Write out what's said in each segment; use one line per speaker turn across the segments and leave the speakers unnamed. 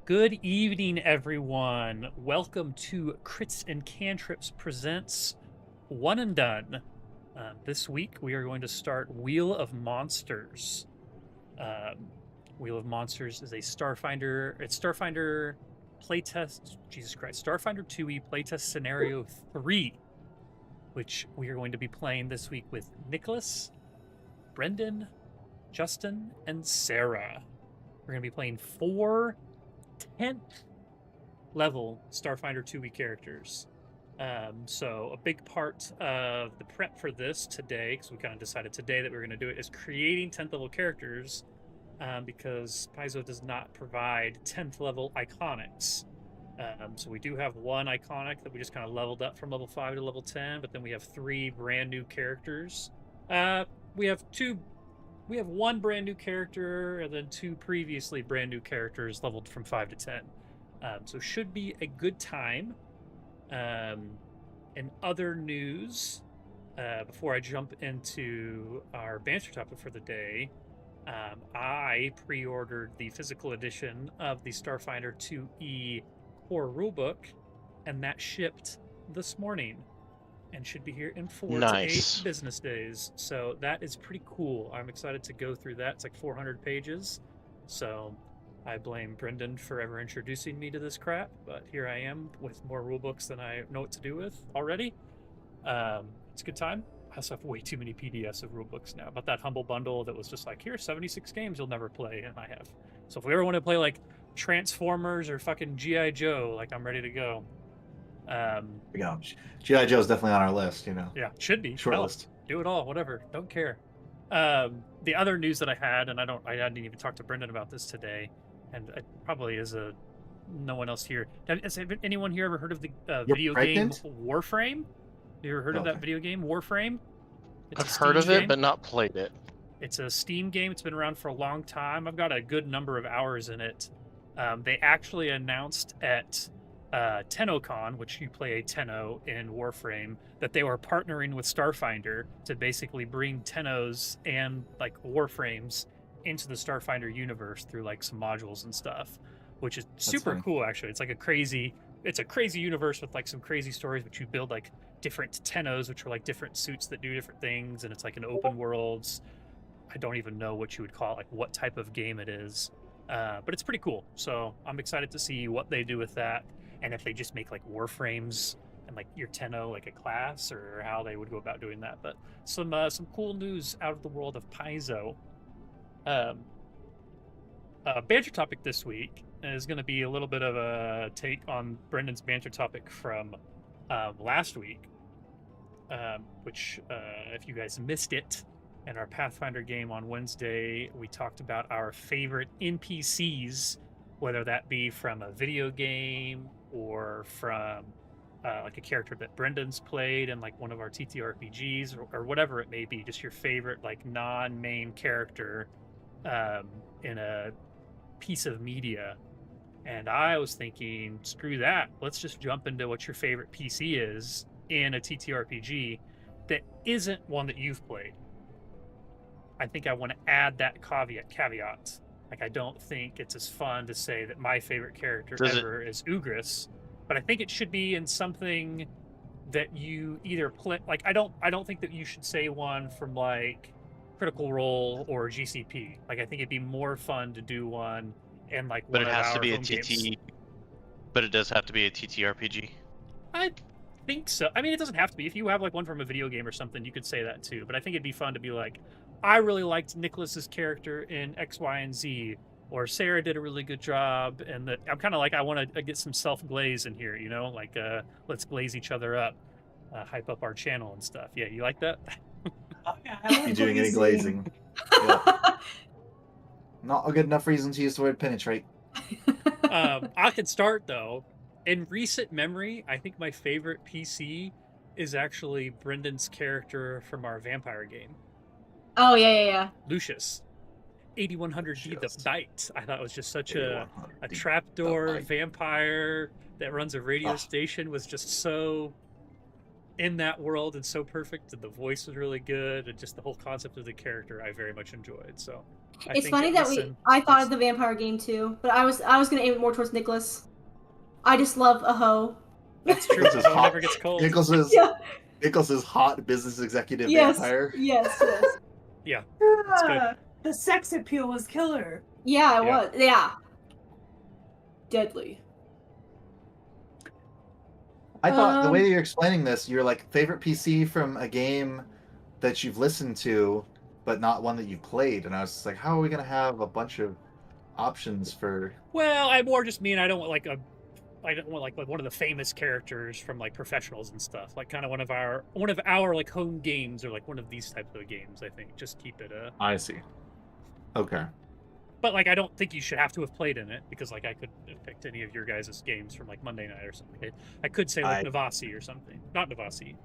Good evening, everyone. Welcome to Crits and Cantrips Presents One and Done. This week we are going to start Wheel of Monsters. Um, Wheel of Monsters is a Starfinder. It's Starfinder playtest. Jesus Christ, Starfinder 2e playtest scenario 3, which we are going to be playing this week with Nicholas, Brendan, Justin, and Sarah. We're going to be playing 10th level Starfinder 2e characters. So a big part of the prep for this today, because we kind of decided today that we were going to do it, is creating 10th level characters, because Paizo does not provide 10th level iconics. So we do have one iconic that we just kind of leveled up from level 5 to level 10, but then we have 3 brand new characters. We have one brand new character and then 2 previously brand new characters leveled from 5 to 10. So should be a good time. In other news, before I jump into our banter topic for the day, I pre-ordered the physical edition of the Starfinder 2e core rulebook, and that shipped this morning and should be here in 4 to 8 business days. So that is pretty cool. I'm excited to go through that. It's like 400 pages. So I blame Brendan for ever introducing me to this crap, but here I am with more rulebooks than I know what to do with already. It's a good time. I also have way too many PDFs of rulebooks now. But that Humble Bundle that was just like, here's 76 games you'll never play, and I have. So if we ever want to play like Transformers or fucking G.I. Joe, like I'm ready to go.
G.I. Joe's definitely on our list, you know.
Yeah, should be.
Short list.
Do it all, whatever. Don't care. The other news that I had, and I hadn't even talked to Brendan about this today, and it probably is no one else here. Has anyone here ever heard of the video game Warframe? Have you ever heard of that video game, Warframe?
I've heard of it, but not played it.
It's a Steam game. It's been around for a long time. I've got a good number of hours in it. They actually announced at TennoCon, which you play a Tenno in Warframe, that they were partnering with Starfinder to basically bring Tennos and like Warframes into the Starfinder universe through like some modules and stuff, which is super cool. Actually, it's a crazy universe with like some crazy stories, but you build like different Tennos, which are like different suits that do different things, and it's like an open worlds. I don't even know what you would call it, like what type of game it is, but it's pretty cool. So I'm excited to see what they do with that. And if they just make like Warframes and like your Tenno like a class, or how they would go about doing that. But some cool news out of the world of Paizo. Banter topic this week is going to be a little bit of a take on Brendan's banter topic from last week, which if you guys missed it, in our Pathfinder game on Wednesday, we talked about our favorite NPCs, whether that be from a video game or from like a character that Brendan's played in like one of our TTRPGs, or whatever it may be, just your favorite like non-main character in a piece of media. And I was thinking, screw that, let's just jump into what your favorite PC is in a TTRPG that isn't one that you've played. I think I want to add that caveat. Like, I don't think it's as fun to say that my favorite character ever is Ugris, but I think it should be in something that you either play. Like, I don't think that you should say one from like Critical Role or GCP. Like, I think it'd be more fun to do one in like one of our home games. But it has to be a TT.
But it does have to be a TTRPG.
I think so. I mean, it doesn't have to be. If you have like one from a video game or something, you could say that too. But I think it'd be fun to be like, I really liked Nicholas's character in X, Y, and Z, or Sarah did a really good job, and I'm kind of like, I want to get some self-glaze in here, you know, like let's glaze each other up, hype up our channel and stuff. Yeah, you like that?
Oh, yeah, I like you doing any glazing? Yeah. Not a good enough reason to use the word penetrate.
I could start though. In recent memory, I think my favorite PC is actually Brendan's character from our vampire game.
Oh, yeah.
Lucius. 8100D the Knight. I thought it was just such a trapdoor vampire that runs a radio station, was just so in that world and so perfect, and the voice was really good, and just the whole concept of the character I very much enjoyed. So
It's funny that I thought of the vampire game too, but I was gonna aim it more towards Nicholas. I just love a hoe.
That's true.
Nicholas is
Hoe
hot.
never gets cold.
Nicholas is hot business executive
Yes,
vampire.
yes.
Yeah, that's good.
The sex appeal was killer.
Yeah, it was. Yeah. Deadly.
I thought the way you're explaining this, you're like favorite PC from a game that you've listened to, but not one that you've played. And I was just like, how are we gonna have a bunch of options for?
Well, I more just mean I don't want like one of the famous characters from like professionals and stuff. Like kind of one of our like home games or like one of these types of games. I think just keep it.
I see. Okay.
But like I don't think you should have to have played in it because like I could have picked any of your guys' games from like Monday night or something. I could say like Navasi or something. Not Navasi.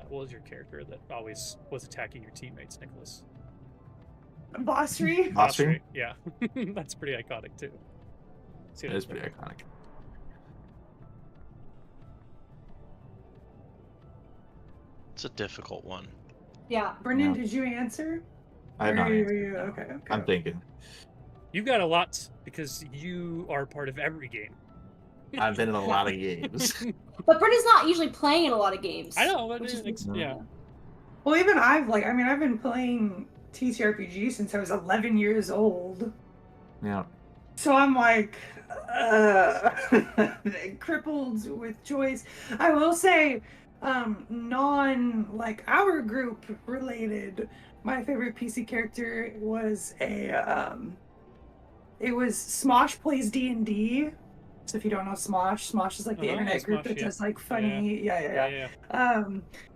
What was your character that always was attacking your teammates, Nicholas?
Bossry?
Bossry?
Yeah. That's pretty iconic too.
It is pretty iconic.
It's a difficult one.
Yeah.
Brendan, did you answer?
I'm not.
Okay.
I'm thinking.
You've got a lot because you are part of every game.
I've been in a lot of games.
But Brendan's not usually playing in a lot of games.
I know, but yeah.
Well, even I've been playing TTRPG since I was 11 years old.
Yeah.
So I'm like, crippled with choice. I will say, like our group related, my favorite PC character was it was Smosh plays D&D. So if you don't know Smosh is like the internet group that does like funny, yeah.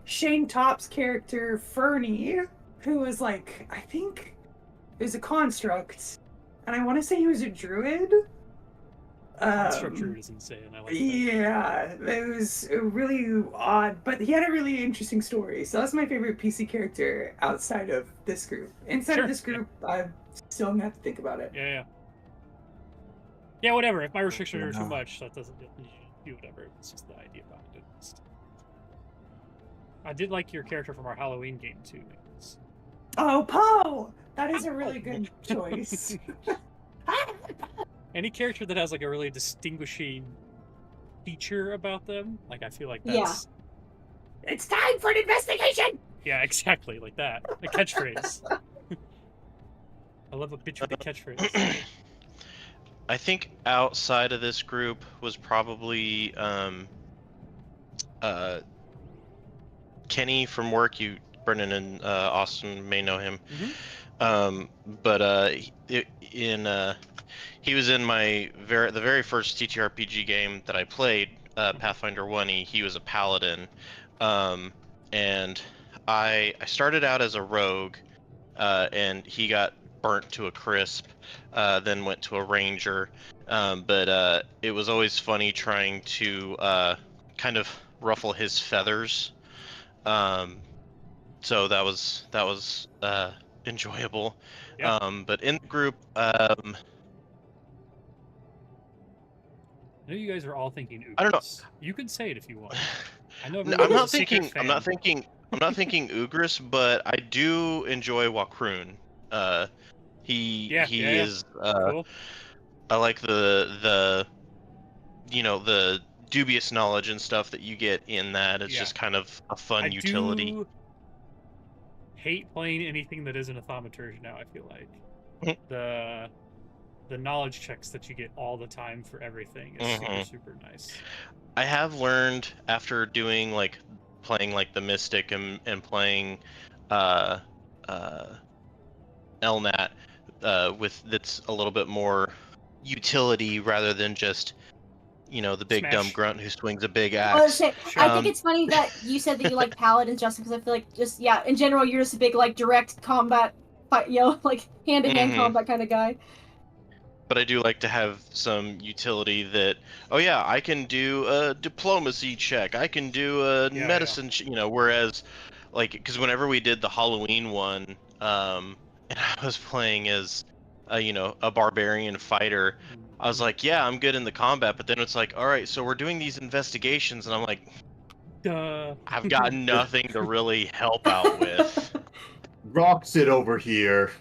Shane Top's character Fernie, who was like, I think it was a construct, and I want to say he was a druid.
Construct druid is insane. I like that.
Yeah, it was really odd, but he had a really interesting story. So that's my favorite PC character outside of this group. Inside of this group, I still have to think about it.
Yeah, whatever. If my restrictions are too much, that doesn't do whatever. It's just the idea behind it. I did like your character from our Halloween game too, Nicholas.
Oh, Poe! That is a really good choice.
Any character that has like a really distinguishing feature about them, like I feel like that's.
Yeah. It's time for an investigation.
Yeah, exactly, like that. A catchphrase. I love a bitch with a catchphrase.
I think outside of this group was probably Kenny from work. Brendan and Austin may know him. He was in the very first TTRPG game that I played, Pathfinder 1. He was a paladin, and I started out as a rogue, and he got burnt to a crisp, then went to a ranger, but it was always funny trying to kind of ruffle his feathers, so that was enjoyable. But in the group, I
know you guys are all thinking Ugris.
I don't know.
You can say it if you want. I know.
I'm not thinking Ugris, but I do enjoy Whack-A-Shuln. He is.
Cool.
I like the dubious knowledge and stuff that you get in that. It's just kind of a fun utility.
Do hate playing anything that isn't a thaumaturge now. I feel like the knowledge checks that you get all the time for everything is super nice.
I have learned after doing playing the Mystic and playing LNAT with that's a little bit more utility rather than just the big
Smash.
Dumb grunt who swings a big axe.
I think it's funny that you said that you like paladins, Justin, because I feel like in general you're just a big direct combat fight, hand-in-hand combat kind of guy.
But I do like to have some utility that, I can do a diplomacy check, I can do a medicine, whereas, because whenever we did the Halloween one, and I was playing as, a barbarian fighter, I was like, yeah, I'm good in the combat, but then it's like, all right, so we're doing these investigations, and I'm like,
duh.
I've got nothing to really help out with.
Rocks it over here.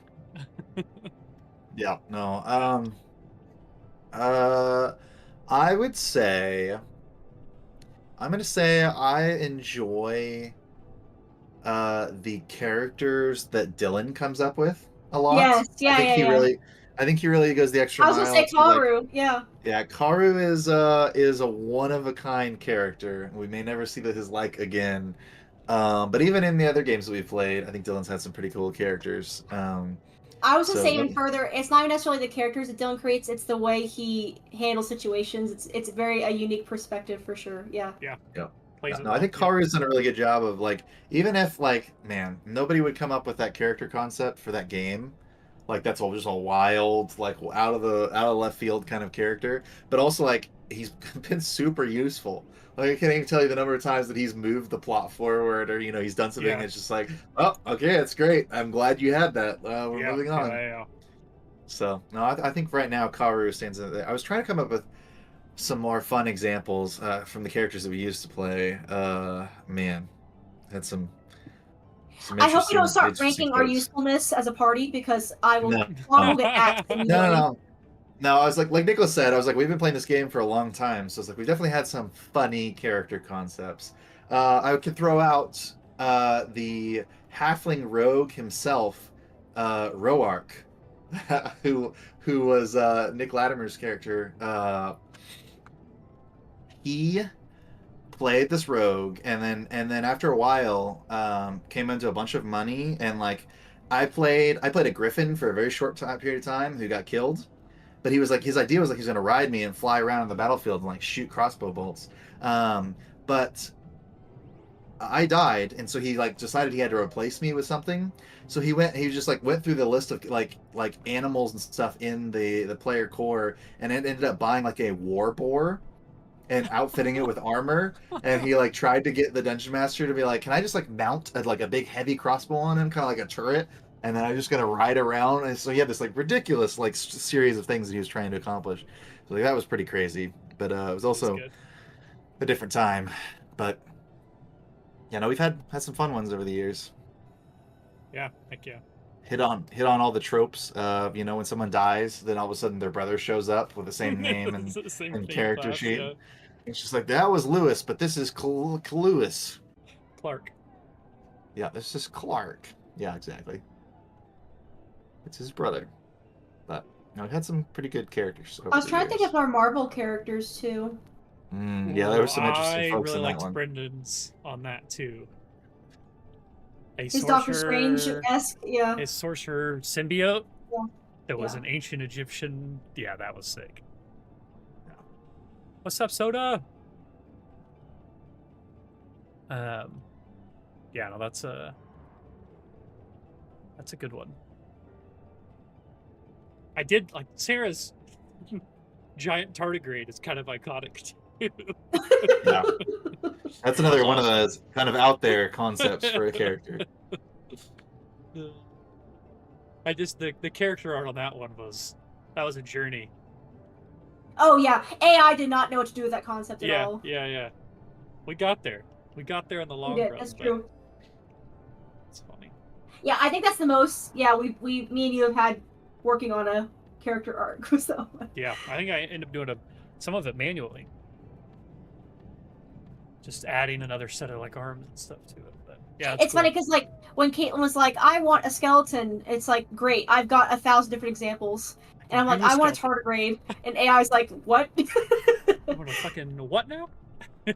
Yeah, no. I would say I'm gonna say I enjoy the characters that Dylan comes up with a lot.
Yes, yeah, yeah, yeah.
I think he really goes the extra
I was gonna
mile
say
to like
Karu, yeah.
yeah, Karu is a one of a kind character. We may never see his like again. But even in the other games that we've played, I think Dylan's had some pretty cool characters.
I was gonna
So
say even further, it's not necessarily the characters that Dylan creates, it's the way he handles situations. It's very a unique perspective for sure. Yeah.
Yeah.
yeah.
Plays it
No, I
well,
think
yeah.
Karu's done a really good job of like, even if like, man, nobody would come up with that character concept for that game. Like that's all just a wild, like out of left field kind of character. But also like he's been super useful. Like I can't even tell you the number of times that he's moved the plot forward, or he's done something.
Yeah.
It's just like, oh, okay, it's great. I'm glad you had that. We're
Yeah,
moving on.
yeah.
So no, I think right now Karu stands in there. I was trying to come up with some more fun examples from the characters that we used to play. Man, had some
I hope we don't start
interesting
ranking our
folks.
usefulness as a party because I will
No.
get axed immediately.
No. No, I was like Nicholas said, I was like, we've been playing this game for a long time, so it's like we definitely had some funny character concepts. I could throw out the halfling rogue himself, Roark, who was Nick Latimer's character. He played this rogue, and then after a while, came into a bunch of money, and like I played a griffin for a very short period of time who got killed. But he was like, his idea was like he's going to ride me and fly around the battlefield and like shoot crossbow bolts. But I died, and so he like decided he had to replace me with something. So he just like went through the list of like animals and stuff in the player core, and it ended up buying like a war boar and outfitting it with armor. And he like tried to get the dungeon master to be like, can I just like mount a big heavy crossbow on him, kind of like a turret, and then I'm just gonna ride around. And so he had this like ridiculous like series of things that he was trying to accomplish. So like that was pretty crazy, but it was also a different time. But yeah, no, we've had some fun ones over the years.
Yeah, heck yeah.
Hit on all the tropes. When someone dies, then all of a sudden their brother shows up with the same name and character
class,
sheet.
yeah.
It's just like, that was Lewis, but this is Lewis.
Clark.
Yeah, this is Clark. Yeah, exactly. It's his brother. But we had some pretty good characters.
I was trying to think of our Marvel characters too.
Yeah, there were some interesting folks
really
in that
liked
one.
Brendan's on that too.
His Doctor Strange-esque, yeah.
His sorcerer symbiote.
Yeah.
That was an ancient Egyptian. Yeah, that was sick. Yeah. What's up, Soda? Yeah, no, that's a good one. I did like Sarah's giant tardigrade is kind of iconic too.
Yeah. That's another one of those kind of out there concepts for a character.
I just the character art on that one was a journey.
Oh yeah, AI did not know what to do with that concept at all.
Yeah. We got there in the long run.
That's true.
It's funny.
Yeah, I think that's the most. Yeah, me and you have had working on a character arc. So.
Yeah, I think I ended up doing some of it manually. Just adding another set of like arms and stuff to it. But yeah,
it's funny because like when Caitlin was like, "I want a skeleton," it's like, great, I've got 1,000 different examples, and I'm like, "I want a tardigrade," and AI's like, "What?"
I want a fucking what now?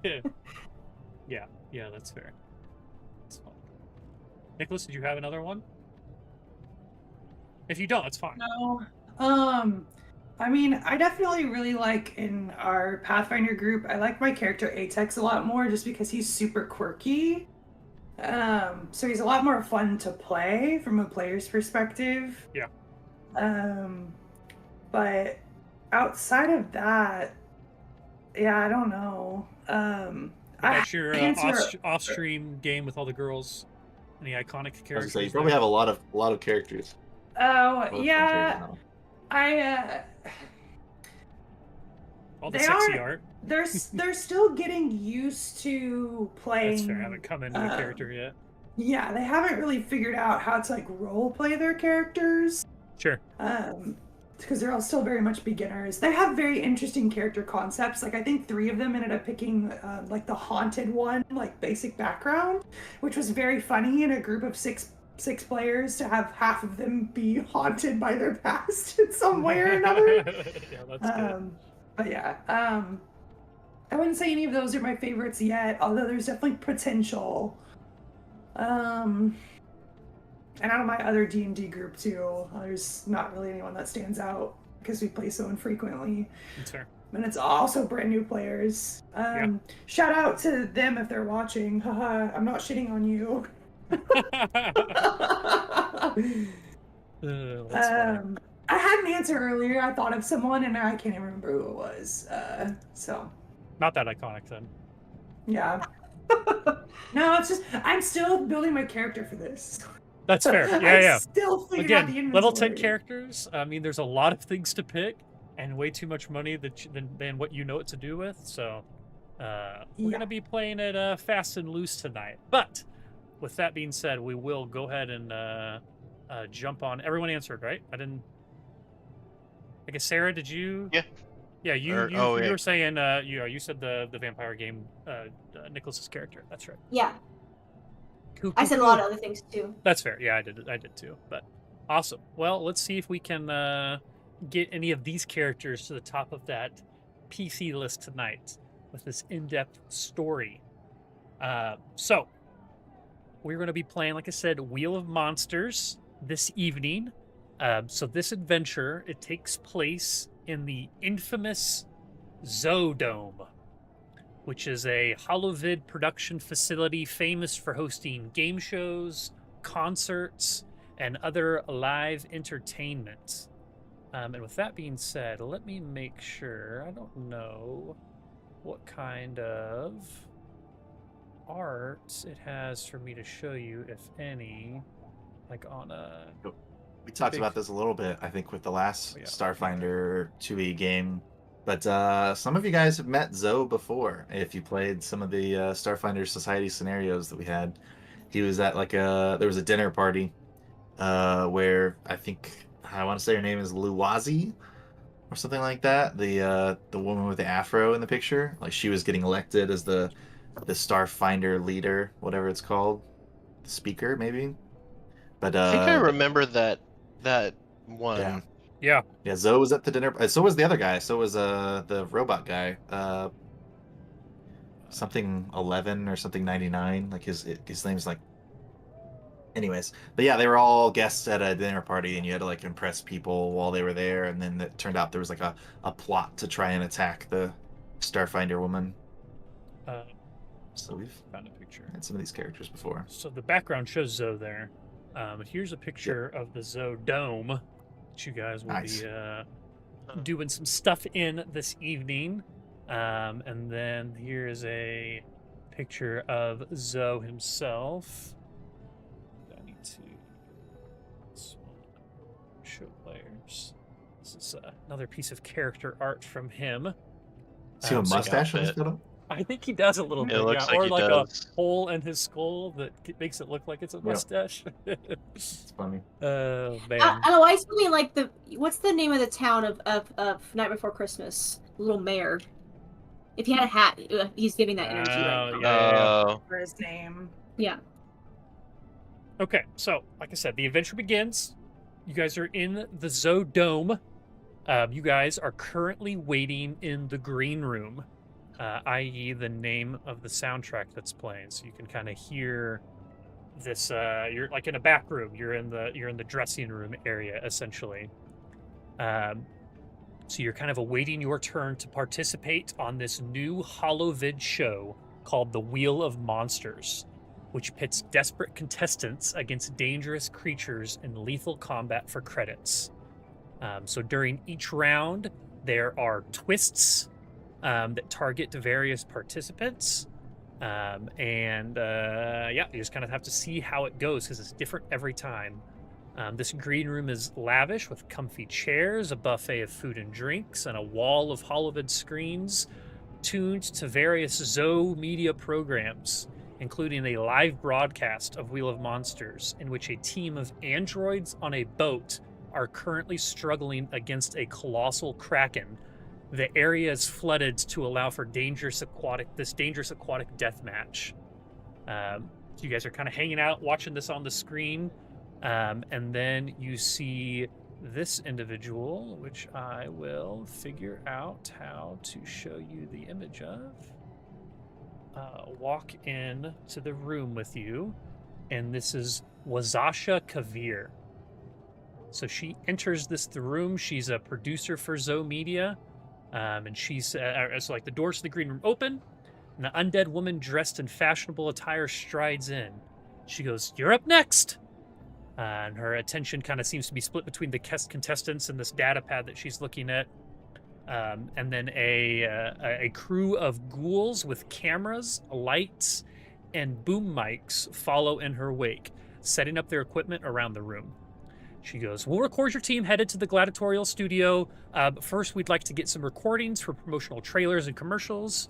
Yeah, that's fair. That's fun. Nicholas, did you have another one? If you don't, it's fine.
No. I mean, I definitely really like in our Pathfinder group, I like my character Atex a lot more just because he's super quirky. So he's a lot more fun to play from a player's perspective.
Yeah.
But outside of that, yeah, I don't know.
That's your off-stream game with all the girls and the iconic characters.
So you probably have a lot of characters.
Oh, yeah.
All the sexy art.
They're still getting used to playing.
That's fair. I haven't come into a character yet.
Yeah, they haven't really figured out how to like role play their characters.
Sure.
Because they're all still very much beginners. They have very interesting character concepts. Like I think 3 of them ended up picking like the haunted one, like basic background, which was very funny in a group of six players to have half of them be haunted by their past in some way or another.
Yeah, that's good.
But yeah, I wouldn't say any of those are my favorites yet, although there's definitely potential. And out of my other D&D group too, there's not really anyone that stands out because we play so infrequently.
That's fair.
And it's also brand new players. Shout out to them if they're watching. Haha, I'm not shitting on you.
That's funny.
I had an answer earlier. I thought of someone and I can't even remember who it was. So.
Not that iconic then.
Yeah. No, it's just I'm still building my character for this.
That's fair. Yeah.
Still figuring out the
Again,
inventory.
level 10 characters. I mean, there's a lot of things to pick, and way too much money than what you know what to do with. So, we're gonna be playing it fast and loose tonight. But with that being said, we will go ahead and jump on. Everyone answered, right? I guess Sarah, did you?
Yeah.
Yeah, you were saying you said the vampire game Nicholas's character. That's right.
Yeah.
Cool,
I said a lot of other things too.
That's fair. Yeah, I did too. But awesome. Well, let's see if we can get any of these characters to the top of that PC list tonight with this in-depth story. So we're going to be playing, like I said, Wheel of Monsters this evening. So this adventure, it takes place in the infamous Zoodome, which is a holovid production facility famous for hosting game shows, concerts, and other live entertainment. And with that being said, let me make sure. I don't know what kind of art it has for me to show you, if any, like on a...
We talked about this a little bit, I think, with the last Starfinder 2E game. But some of you guys have met Zoe before. If you played some of the Starfinder Society scenarios that we had, he was at there was a dinner party where I want to say her name is Luwazi or something like that. The woman with the afro in the picture, like she was getting elected as the Starfinder leader, whatever it's called, the speaker maybe. But
I think I remember that one.
Yeah.
Yeah, Zoe was at the dinner. So was the other guy. So was the robot guy. Something 11 or something 99. Like his name's like. Anyways, but yeah, they were all guests at a dinner party, and you had to like impress people while they were there. And then it turned out there was like a plot to try and attack the Starfinder woman. So we've
found a picture.
Had some of these characters before.
So the background shows Zoe there. Here's a picture of the Zoodome. You guys will be doing some stuff in this evening, and then here is a picture of Zoe himself. I need to show players. This is another piece of character art from him.
See a mustache on his photo?
I think he does a little bit,
looks
or
he
like
does.
a hole in his skull that makes it look like it's a mustache.
It's funny.
Oh man!
I don't know. I still mean like what's the name of the town of Night Before Christmas? Little Mayor. If he had a hat, he's giving that energy right now.
Yeah.
For his name.
Yeah.
Okay, so like I said, the adventure begins. You guys are in the Zoodome. You guys are currently waiting in the green room. I.e. the name of the soundtrack that's playing, so you can kind of hear this. You're like in a back room. You're in the dressing room area essentially. So you're kind of awaiting your turn to participate on this new holovid show called The Wheel of Monsters, which pits desperate contestants against dangerous creatures in lethal combat for credits. So during each round, there are twists that target various participants. You just kind of have to see how it goes because it's different every time. This green room is lavish with comfy chairs, a buffet of food and drinks, and a wall of holovid screens tuned to various Zoe media programs, including a live broadcast of Wheel of Monsters in which a team of androids on a boat are currently struggling against a colossal kraken. The area is flooded to allow for dangerous aquatic death match. So you guys are kind of hanging out, watching this on the screen, and then you see this individual, which I will figure out how to show you the image of, walk in to the room with you, and this is Wazasha Kavir. So she enters the room. She's a producer for Zoe Media, and she's so like the doors to the green room open, and the undead woman dressed in fashionable attire strides in. She goes, "You're up next." And her attention kind of seems to be split between the contestants and this data pad that she's looking at. And then a crew of ghouls with cameras, lights, and boom mics follow in her wake, setting up their equipment around the room. She goes, "We'll record your team headed to the gladiatorial studio. But first, we'd like to get some recordings for promotional trailers and commercials."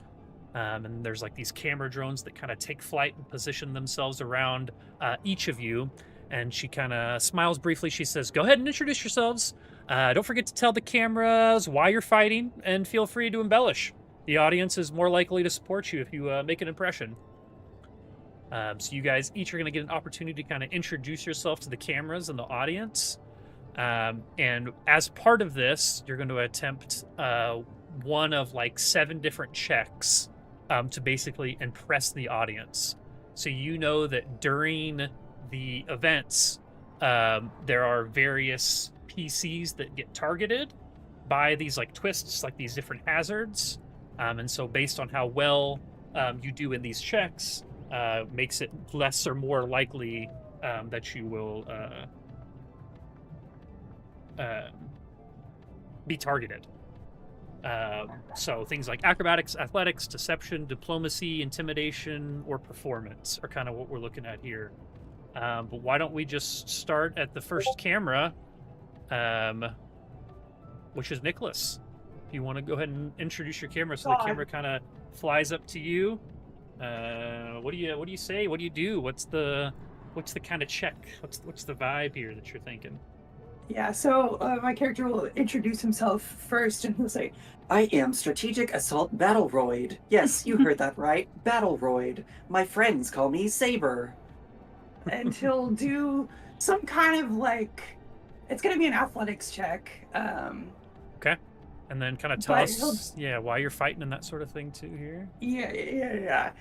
And there's like these camera drones that kind of take flight and position themselves around each of you. And she kind of smiles briefly. She says, "Go ahead and introduce yourselves. Don't forget to tell the cameras why you're fighting, and feel free to embellish. The audience is more likely to support you if you make an impression." So you guys each are going to get an opportunity to kind of introduce yourself to the cameras and the audience. And as part of this, you're going to attempt one of like 7 different checks to basically impress the audience. So you know that during the events, there are various PCs that get targeted by these like twists, like these different hazards. And so based on how well you do in these checks, makes it less or more likely that you will be targeted. So things like acrobatics, athletics, deception, diplomacy, intimidation, or performance are kind of what we're looking at here. But why don't we just start at the first camera, which is Nicholas. If you want to go ahead and introduce your camera, so the camera kind of flies up to you. What do you say? What do you do? What's the kind of check? What's the vibe here that you're thinking?
Yeah, so my character will introduce himself first, and he'll say,
"I am Strategic Assault Battleroid. Yes, you heard that right. Battleroid. My friends call me Saber."
And he'll do some kind of like, it's going to be an athletics check.
Okay. And then kind of tell us, why you're fighting and that sort of thing too here.
Yeah.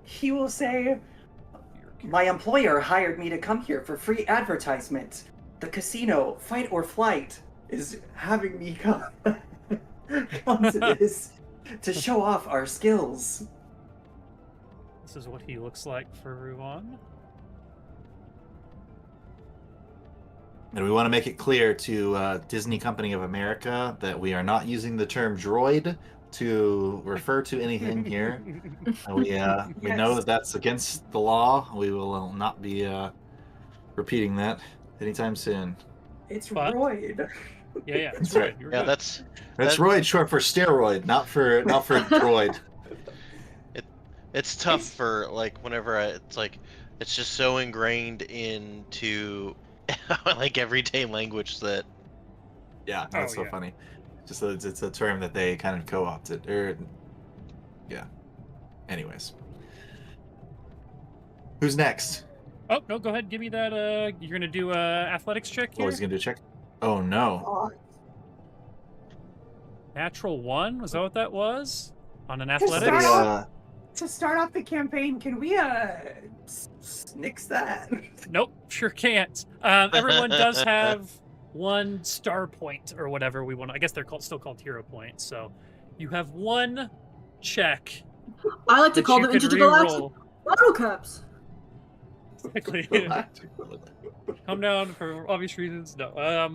He will say,
"My employer hired me to come here for free advertisement. The casino, Fight or Flight, is having me come to this to show off our skills."
This is what he looks like for everyone.
And we want to make it clear to Disney Company of America that we are not using the term droid to refer to anything here. We know that that's against the law. We will not be repeating that anytime soon.
It's Roid.
Yeah,
that's right.
Yeah, that's
Roid, short for steroid, not for droid.
It's tough for like whenever it's just so ingrained into like everyday language that.
Yeah, that's so funny. Just that it's a term that they kind of co-opted. Anyways, who's next?
Oh no, go ahead. Give me that. You're gonna do a athletics check here.
Oh, he's gonna do a check. Oh no.
Natural 1. Was that what that was? On an athletics.
To start off the campaign, can we nix that?
Nope, sure can't. Everyone does have 1 star point or whatever we want. I guess they're still called hero points. So you have 1 check.
I like to call them intergalactic bottle cups.
Exactly. Calm down for obvious reasons. No.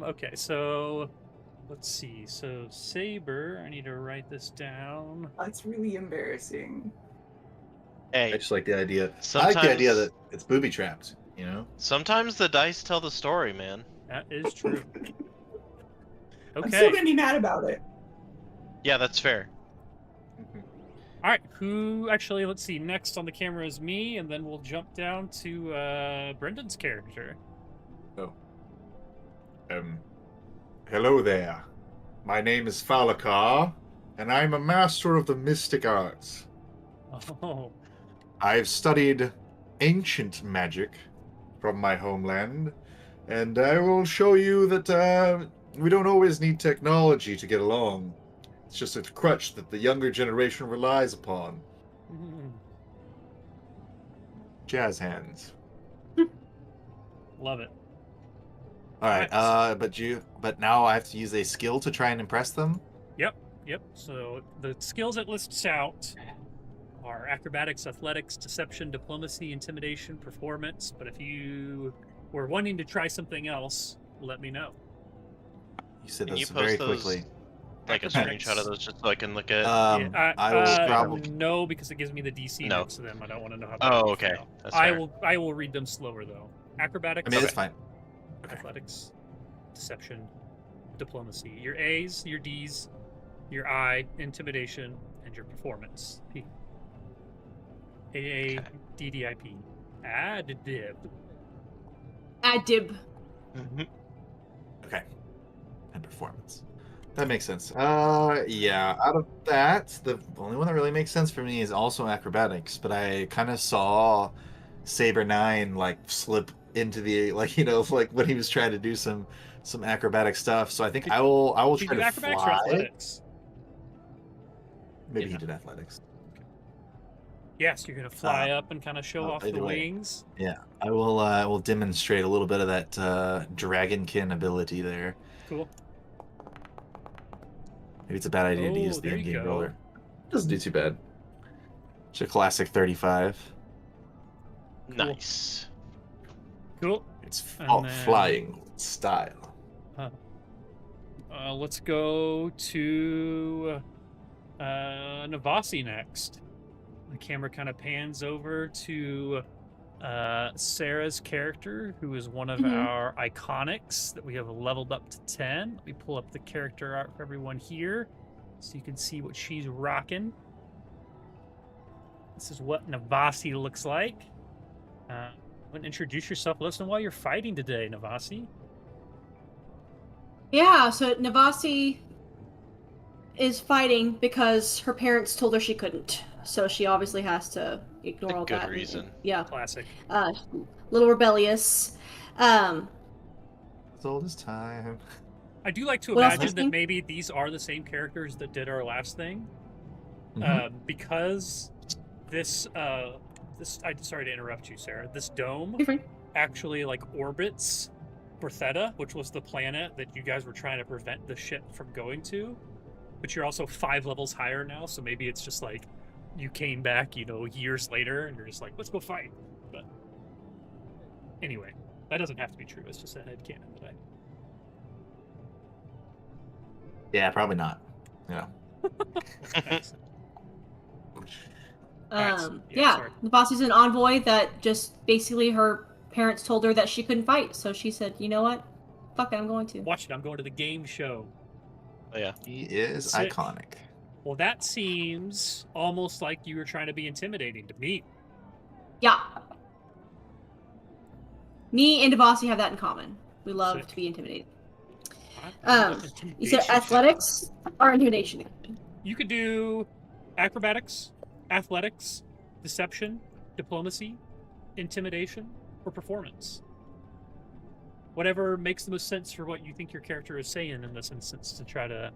Okay, so let's see. So Saber, I need to write this down.
That's really embarrassing.
Hey,
I just like the idea. I like the idea that it's booby trapped. You know.
Sometimes the dice tell the story, man.
That is true. Okay.
I'm still gonna be mad about it.
Yeah, that's fair.
All right. Let's see. Next on the camera is me, and then we'll jump down to Brendan's character.
Oh. Hello there. My name is Falakar, and I'm a master of the mystic arts.
Oh.
I've studied ancient magic from my homeland, and I will show you that we don't always need technology to get along. It's just a crutch that the younger generation relies upon. Jazz hands.
Love it.
All right, but now I have to use a skill to try and impress them?
Yep. So the skills it lists out are acrobatics, athletics, deception, diplomacy, intimidation, performance. But if you were wanting to try something else, let me know.
You said
Can you
this
post
very
those,
quickly.
like a screenshot of those, just so I can look at?
I will probably...
No, because it gives me the DC
No.
next to them. I don't want to know how.
Oh, okay. That's
I
fair.
will read them slower though. Acrobatics.
I mean, it's fine. Okay.
Athletics, deception, diplomacy. Your A's, your D's, your I, intimidation, and your performance. P. A DDIP. Additive.
Adib.
Okay. And performance. That makes sense. Yeah, out of that, the only one that really makes sense for me is also acrobatics, but I kind of saw Saber 9 like slip into the like when he was trying to do some acrobatic stuff. So I think I will
Did
try
you do
to
acrobatics
fly.
or athletics?
Maybe
Yeah.
he did athletics.
Yes, you're gonna fly up and kind of show off the
either way.
wings.
Yeah, I will demonstrate a little bit of that dragonkin ability there.
Cool.
Maybe it's a bad idea to
Oh,
use the
there you
in-game
go.
roller. Doesn't do too bad. It's a classic 35.
Nice.
Cool.
It's
And then-
flying style.
Let's go to Navasi next. The camera kind of pans over to Sarah's character, who is one of our iconics that we have leveled up to 10. Let me pull up the character art for everyone here so you can see what she's rocking. This is what Navasi looks like. Introduce yourself. Let us know why you're fighting today, Navasi.
Yeah, so Navasi is fighting because her parents told her she couldn't. So she obviously has to ignore all
good
that.
reason.
Yeah.
Classic.
Little rebellious.
As old as time.
I do like to
What else
imagine
was
that
there?
maybe these are the same characters that did our last thing.
Mhm.
Because this sorry to interrupt you, Sarah. This dome
You're fine.
actually like orbits Bertheta, which was the planet that you guys were trying to prevent the ship from going to. But you're also 5 levels higher now, so maybe it's just like you came back, years later, and you're just like, let's go fight. But anyway, that doesn't have to be true. It's just a headcanon that I.
Yeah, probably not.
Thanks. Alright, yeah,
Yeah,
sorry.
Navasi's an envoy that just basically her parents told her that she couldn't fight. So she said, you know what? Fuck it, I'm going to.
Watch it. I'm going to the game show.
Oh, yeah.
He is
Sick.
iconic.
Well, that seems almost like you were trying to be intimidating to me.
Yeah. Me and Navasi have that in common. We love
Sick.
to be intimidated.
I-
You said athletics or intimidation?
You could do acrobatics, athletics, deception, diplomacy, intimidation, or performance. Whatever makes the most sense for what you think your character is saying in this instance to try to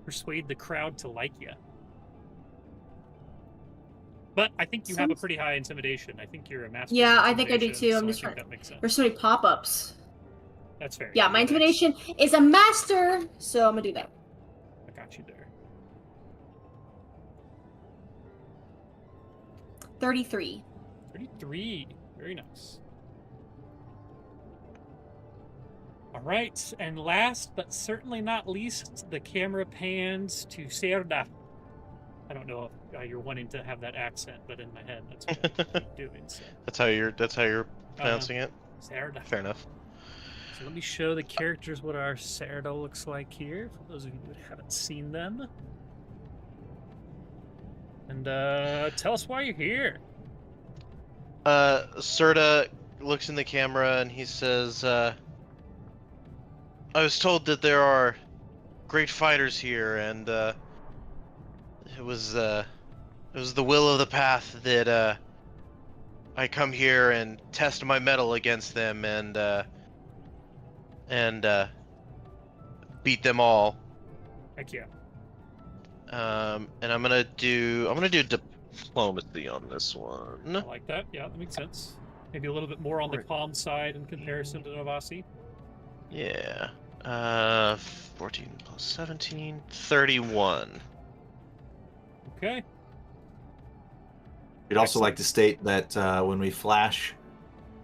persuade the crowd to like you. But I think you have a pretty high intimidation. I think you're a master.
Yeah,
of
I think I do
intimidation,
too. I'm
so I
just
think
trying.
that makes sense.
There's so many pop-ups.
That's fair.
Yeah, my
Nice.
intimidation is a master, so I'm gonna do that.
I got you there.
33.
33. Very nice. All right, and last but certainly not least, the camera pans to Cerda. I don't know if you're wanting to have that accent, but in my head, that's what I'm doing. So,
That's how you're pronouncing it.
Cerda.
Fair enough.
So let me show the characters what our Cerda looks like here, for those of you who haven't seen them. And tell us why you're here.
Serta looks in the camera and he says, I was told that there are great fighters here, and it was the will of the path that I come here and test my mettle against them and beat them all.
Heck yeah.
And I'm gonna do diplomacy on this one.
I like that. Yeah, that makes sense. Maybe a little bit more on the calm side in comparison to Novasi.
Yeah. 14 plus 17, 31.
Okay.
We'd also like to state that when we flash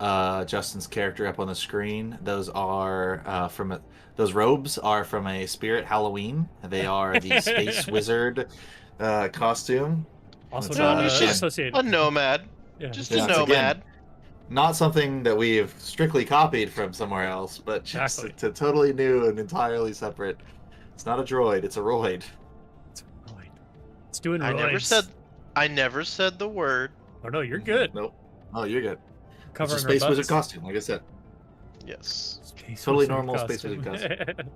Justin's character up on the screen, those robes are from a Spirit Halloween. They are the Space Wizard costume.
Also
No,
not
she's
associated.
a nomad.
Yeah.
Just
Yeah,
a
it's
nomad.
again, not something that we've strictly copied from somewhere else, but just
Exactly.
to totally new and entirely separate. It's not a droid, it's a roid.
It's roid. It's doing
I
roids.
never said the word.
Oh no, you're good.
Nope. Oh, you're good.
Covering
It's a
our
Space Wizard
butts.
costume, like I said.
Yes.
Space
Totally
Wizard
normal Space Wizard costume.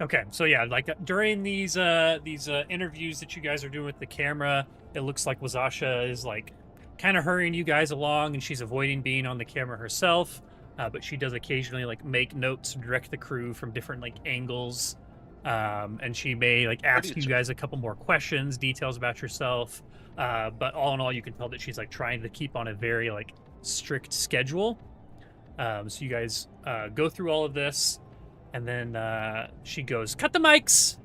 Okay, so yeah, like during these interviews that you guys are doing with the camera, it looks like Wazasha is like kind of hurrying you guys along, and she's avoiding being on the camera herself. But she does occasionally like make notes, direct the crew from different like angles, and she may like ask you guys a couple more questions, details about yourself. But all in all, you can tell that she's like trying to keep on a very like strict schedule. So you guys go through all of this. And then she goes, cut the mics.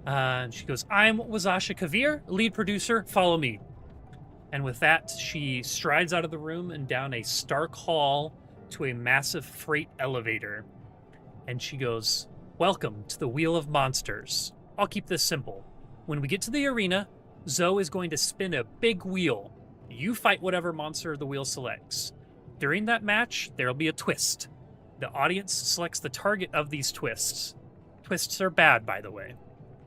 And she goes, I'm Wazasha Kavir, lead producer. Follow me. And with that, she strides out of the room and down a stark hall to a massive freight elevator. And she goes, welcome to the Wheel of Monsters. I'll keep this simple. When we get to the arena, Zoe is going to spin a big wheel. You fight whatever monster the wheel selects. During that match, there'll be a twist. The audience selects the target of these twists. Twists are bad, by the way.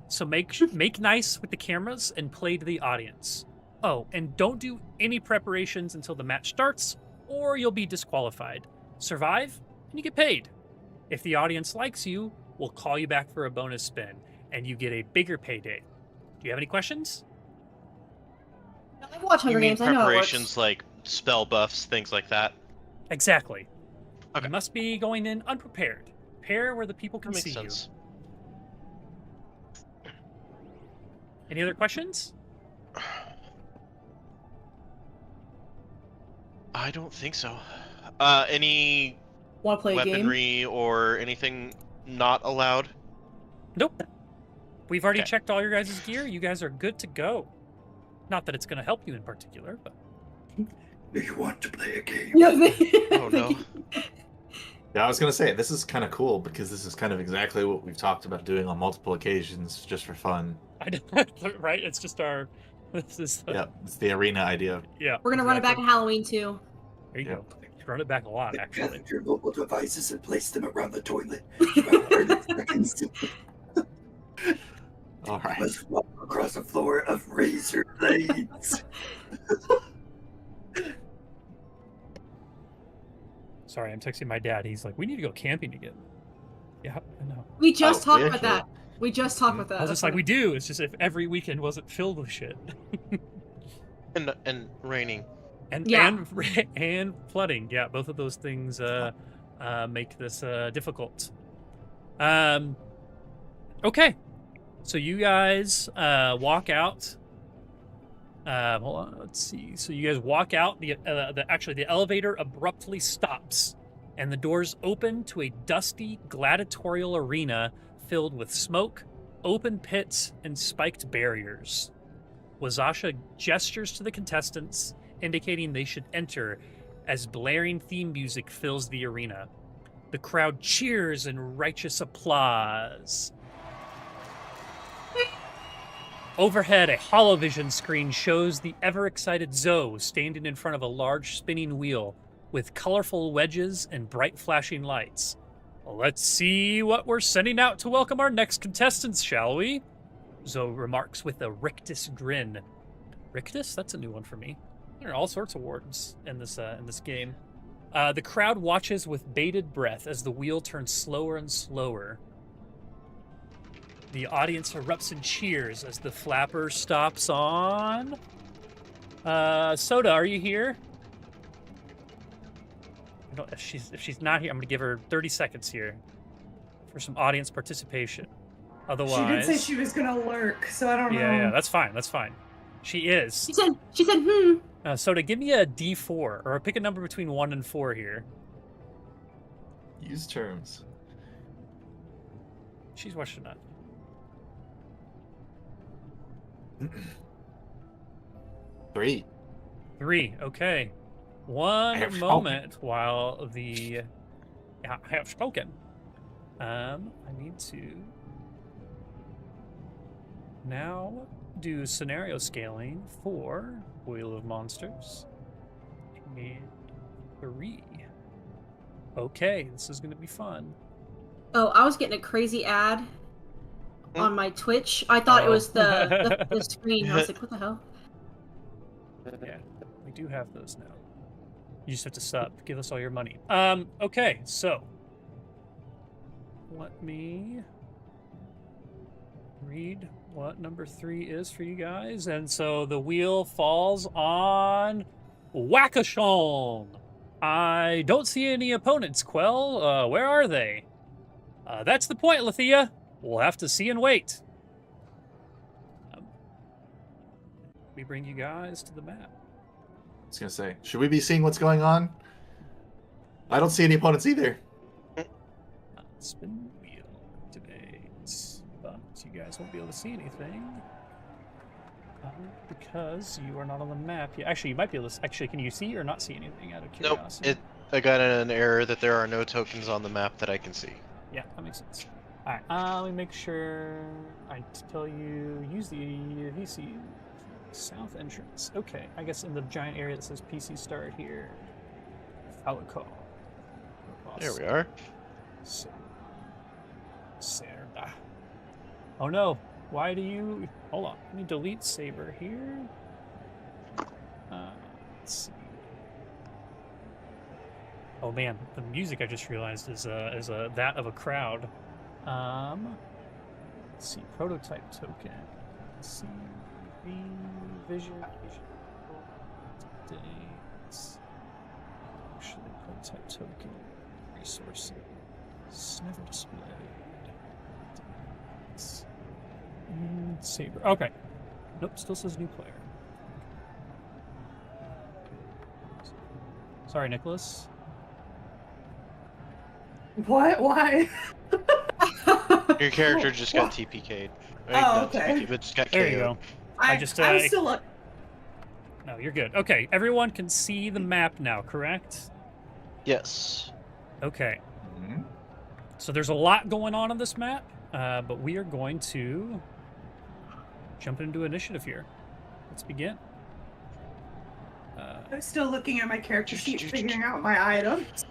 So make nice with the cameras and play to the audience. Oh, and don't do any preparations until the match starts, or you'll be disqualified. Survive, and you get paid. If the audience likes you, we'll call you back for a bonus spin, and you get a bigger payday. Do you have any questions?
I've watched Hunger
You mean
Games. I know how it works.
preparations like spell buffs, things like that?
Exactly.
Okay.
You must be going in unprepared. Prepare where the people can
That
see
makes sense.
you. Any other questions?
I don't think so. Any
Want to play a game?
weaponry or anything not allowed?
Nope. We've already
Okay.
checked all your guys' gear. You guys are good to go. Not that it's going to help you in particular, but
Do you want to play a game?
Oh no.
Yeah, I was going to say, this is kind of cool because this is kind of exactly what we've talked about doing on multiple occasions just for fun.
I don't, right? It's just our. This is.
Yeah, it's the arena idea.
Yeah.
We're gonna run it back
exactly.
in Halloween too.
There you
Yeah.
go. Run it back a lot, actually.
Gather your mobile devices and place them around the toilet.
All right.
Must walk across a floor of razor blades.
Sorry, I'm texting my dad. He's like, we need to go camping again. Yeah, I know.
We just
Oh,
talked
we
about that. We just talked about that.
I was
That's
just like,
funny.
we do. It's just if every weekend wasn't filled with shit.
And raining.
And
Yeah.
and flooding. Yeah, both of those things make this difficult. Okay, so you guys walk out. Hold on, let's see. So you guys walk out. The elevator abruptly stops, and the doors open to a dusty gladiatorial arena filled with smoke, open pits, and spiked barriers. Wazasha gestures to the contestants, indicating they should enter as blaring theme music fills the arena. The crowd cheers in righteous applause. Overhead, a holovision screen shows the ever-excited Zoe standing in front of a large spinning wheel with colorful wedges and bright flashing lights. Let's see what we're sending out to welcome our next contestants, shall we? Zoe remarks with a rictus grin. Rictus? That's a new one for me. There are all sorts of words in this game. The crowd watches with bated breath as the wheel turns slower and slower. The audience erupts in cheers as the flapper stops on. Soda, are you here? If she's not here, I'm gonna give her 30 seconds here for some audience participation. Otherwise,
she did say she was gonna lurk, so I don't know.
Yeah, that's fine. That's fine. She is.
She said,
Soda, give me a D4 or pick a number between 1 and 4 here.
Use terms.
She's watching that.
3.
3. Okay. One moment while the I have spoken. I need to now do scenario scaling for Wheel of Monsters. And 3. Okay, this is gonna be fun.
oh, I was getting a crazy ad on my Twitch. I thought it was the screen. I was like, what the hell?
Yeah, we do have those now. You just have to sub. Give us all your money. Okay, so let me read what number 3 is for you guys. And so the wheel falls on Whack-A-Shuln. I don't see any opponents, Quell. Where are they? That's the point, Lethea. We'll have to see and wait. We bring you guys to the map.
I was gonna say, should we be seeing what's going on? I don't see any opponents either.
Spin wheel activates, but you guys won't be able to see anything because you are not on the map yet. Actually, you might be able to. Actually, can you see or not see anything out of curiosity?
Nope. I got an error that there are no tokens on the map that I can see.
Yeah, that makes sense. All right, let me make sure I tell you. Use the VC south entrance. Okay, I guess in the giant area that says PC start here. Falico.
There we are.
Cerda. Oh no! Why do you? Hold on. Let me delete Saber here. Let's see. Oh man, the music I just realized is that of a crowd. Let's see. Prototype token. Let's see. Vision. Dates. Actually, prototype token. Resources. Never displayed. Saber. Okay. Nope, still says new player. Sorry, Nicholas.
What? Why?
Your character just got TPK'd.
Oh, okay.
TPK, but just got
There you
KO'd.
go.
I'm still.
No, you're good. Okay, everyone can see the map now, correct?
Yes.
Okay.
Mm-hmm.
So there's a lot going on this map, but we are going to jump into initiative here. Let's begin.
I'm still looking at my character sheet, figuring out my items.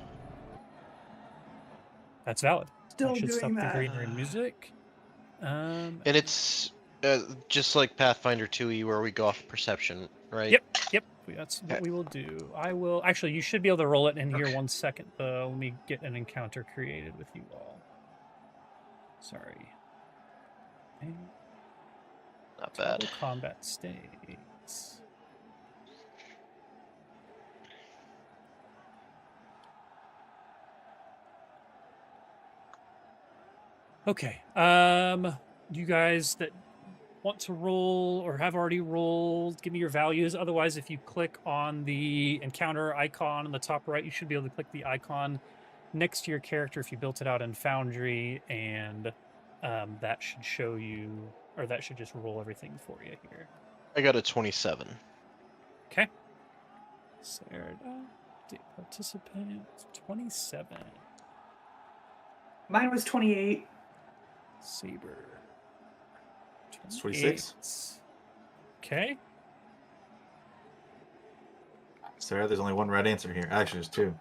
That's valid.
Still
I should
doing
stop
that.
the green music.
And it's just like Pathfinder 2e where we go off perception, right?
Yep. That's what we will do. I will actually. You should be able to roll it in here.
Okay.
1 second. Let me get an encounter created with you all. Sorry. And
Not bad.
total combat states. Okay. You guys that want to roll or have already rolled, give me your values. Otherwise, if you click on the encounter icon on the top right, you should be able to click the icon next to your character if you built it out in Foundry, and that should show you, or that should just roll everything for you here.
I got a 27.
Okay. Sarah, participant 27.
Mine was 28.
Saber.
It's 26.
Okay.
Sarah, there's only one right answer here. Actually, there's 2.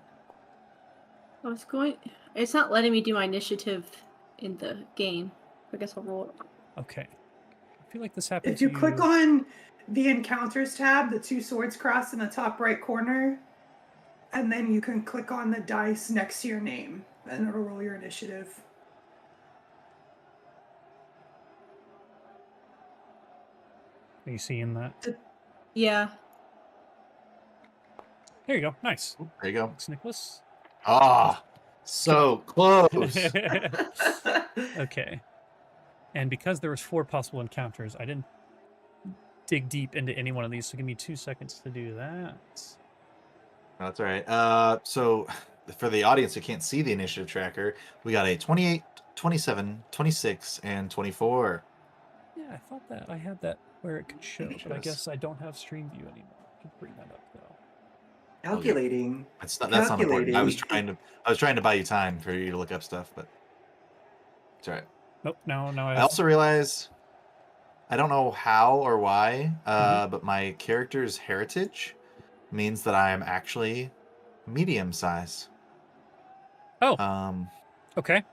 I was going. It's not letting me do my initiative in the game. I guess I'll roll it.
Okay. I feel like this happened
If you
to
click on the Encounters tab, the 2 swords crossed in the top right corner, and then you can click on the dice next to your name, and it'll roll your initiative.
Are you seeing that?
Yeah.
There you go. Nice.
There you go.
Thanks, Nicholas.
Ah, so close.
Okay. And because there was 4 possible encounters, I didn't dig deep into any one of these, so give me 2 seconds to do that.
That's all right. So for the audience who can't see the initiative tracker, we got a 28, 27, 26, and 24.
Yeah, I thought that I had that where it could show, but I
Yes.
guess I don't have stream view anymore. I can bring that up though.
Calculating.
That's not important. I was trying to buy you time for you to look up stuff, but it's all right.
Nope, now
I also realize I don't know how or why, but my character's heritage means that I am actually medium size.
Oh. Okay.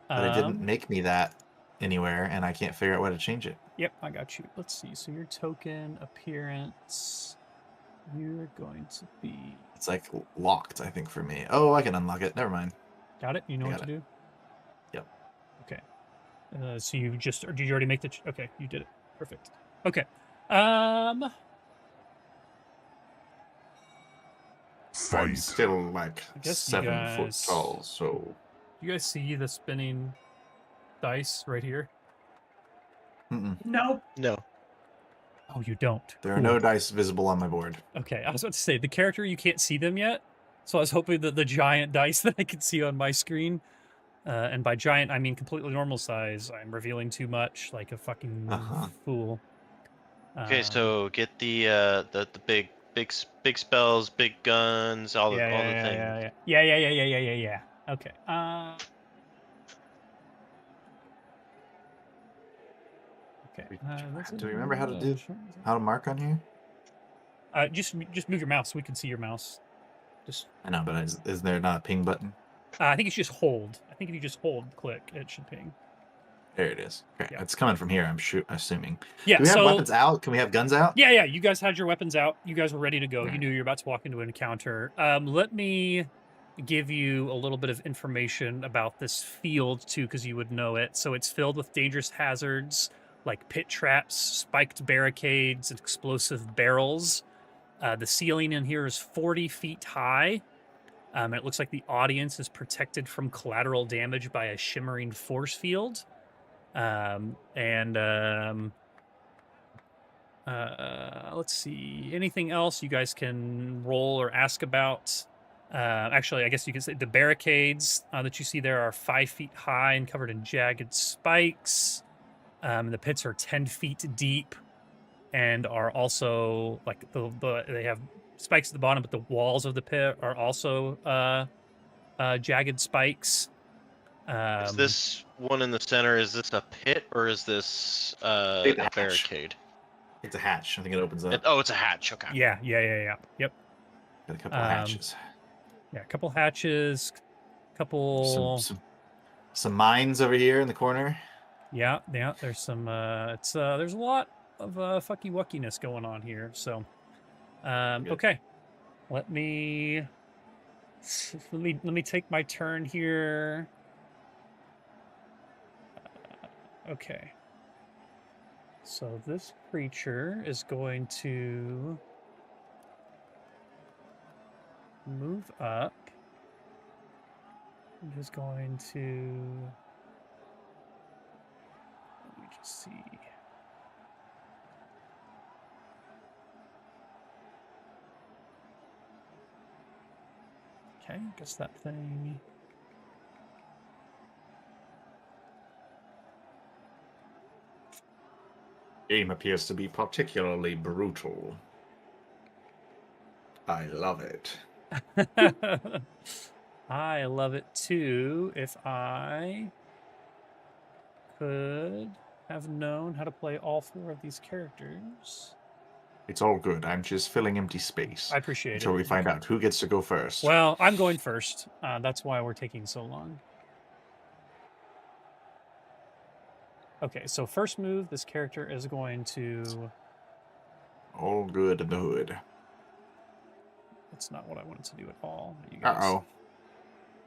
But it didn't make me that anywhere, and I can't figure out where to change it.
Yep, I got you. Let's see. So your token appearance, you're going to be.
It's like locked, I think, for me. Oh, I can unlock it. Never mind.
Got it. You know what to do.
Yep.
Okay. So you just, or did you already make the? Okay, you did it. Perfect. Okay.
I'm still like
I guess
7 foot tall, so.
You guys see the spinning dice right here?
Nope.
No.
Oh, you don't.
There are no dice visible on my board.
Okay, I was about to say the character you can't see them yet, so I was hoping that the giant dice that I could see on my screen, and by giant I mean completely normal size. I'm revealing too much, like a fucking fool.
Okay, so get the big spells, big guns, all the things.
Yeah. Okay. Okay.
Do we remember how to mark on here?
Just move your mouse so we can see your mouse.
I know, but is there not a ping button?
I think it's just hold. I think if you just hold, click, it should ping.
There it is. Okay,
Yeah.
it's coming from here. I'm assuming.
Yeah.
Do we have weapons out? Can we have guns out?
Yeah. You guys had your weapons out. You guys were ready to go.
Right.
You knew you were about to walk into an encounter. Let me give you a little bit of information about this field too, because you would know it. So it's filled with dangerous hazards like pit traps, spiked barricades, and explosive barrels. The ceiling in here is 40 feet high. It looks like the audience is protected from collateral damage by a shimmering force field. Let's see. Anything else you guys can roll or ask about? Actually, I guess you could say the barricades that you see there are 5 feet high and covered in jagged spikes. The pits are 10 feet deep and are also like they have spikes at the bottom, but the walls of the pit are also jagged spikes.
Is this one in the center? Is this a pit or is this a barricade?
It's a hatch. I think it opens up.
It's a hatch. Okay.
Yeah. Yep.
Got a couple of hatches.
Yeah, a couple hatches. Couple.
Some mines over here in the corner.
Yeah. There's some. There's a lot of fucky wuckiness going on here. So, okay. Let me take my turn here. Okay. So this creature is going to move up. I'm just going to. Let me just see. Okay, guess that thing.
Game appears to be particularly brutal. I love it.
I love it too. If I could have known how to play all 4 of these characters.
It's all good. I'm just filling empty space.
I appreciate it.
Until we find out who gets to go first.
Well, I'm going first. That's why we're taking so long. Okay, so first move, this character is going to...
All good in the hood.
That's not what I wanted to do at all. You guys...
Uh-oh.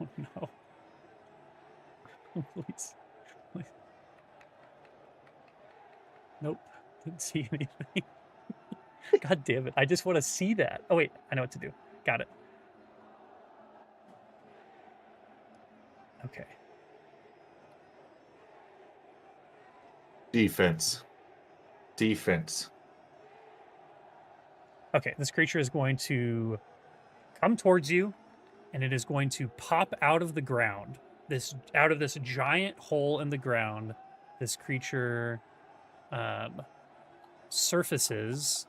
Oh, no. Please. Please. Nope. Didn't see anything. God damn it. I just want to see that. Oh, wait. I know what to do. Got it. Okay.
Defense. Defense.
Okay. This creature is going to come towards you, and it is going to pop out of the ground. Out of this giant hole in the ground, this creature surfaces,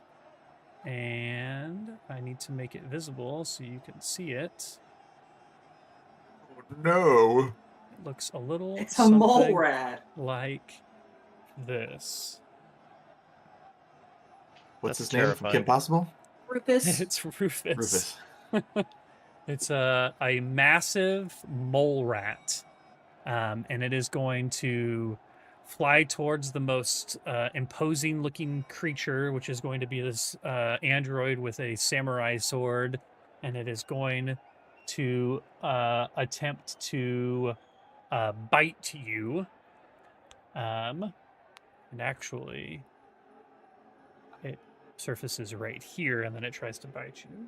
and I need to make it visible so you can see it.
No.
It looks a little
It's a mole rat.
like this.
What's
That's
his name from
terrifying.
Kim Possible?
Rufus.
It's Rufus.
Rufus.
It's a massive mole rat, and it is going to fly towards the most imposing looking creature, which is going to be this android with a samurai sword, and it is going to attempt to bite you. And actually, it surfaces right here, and then it tries to bite you.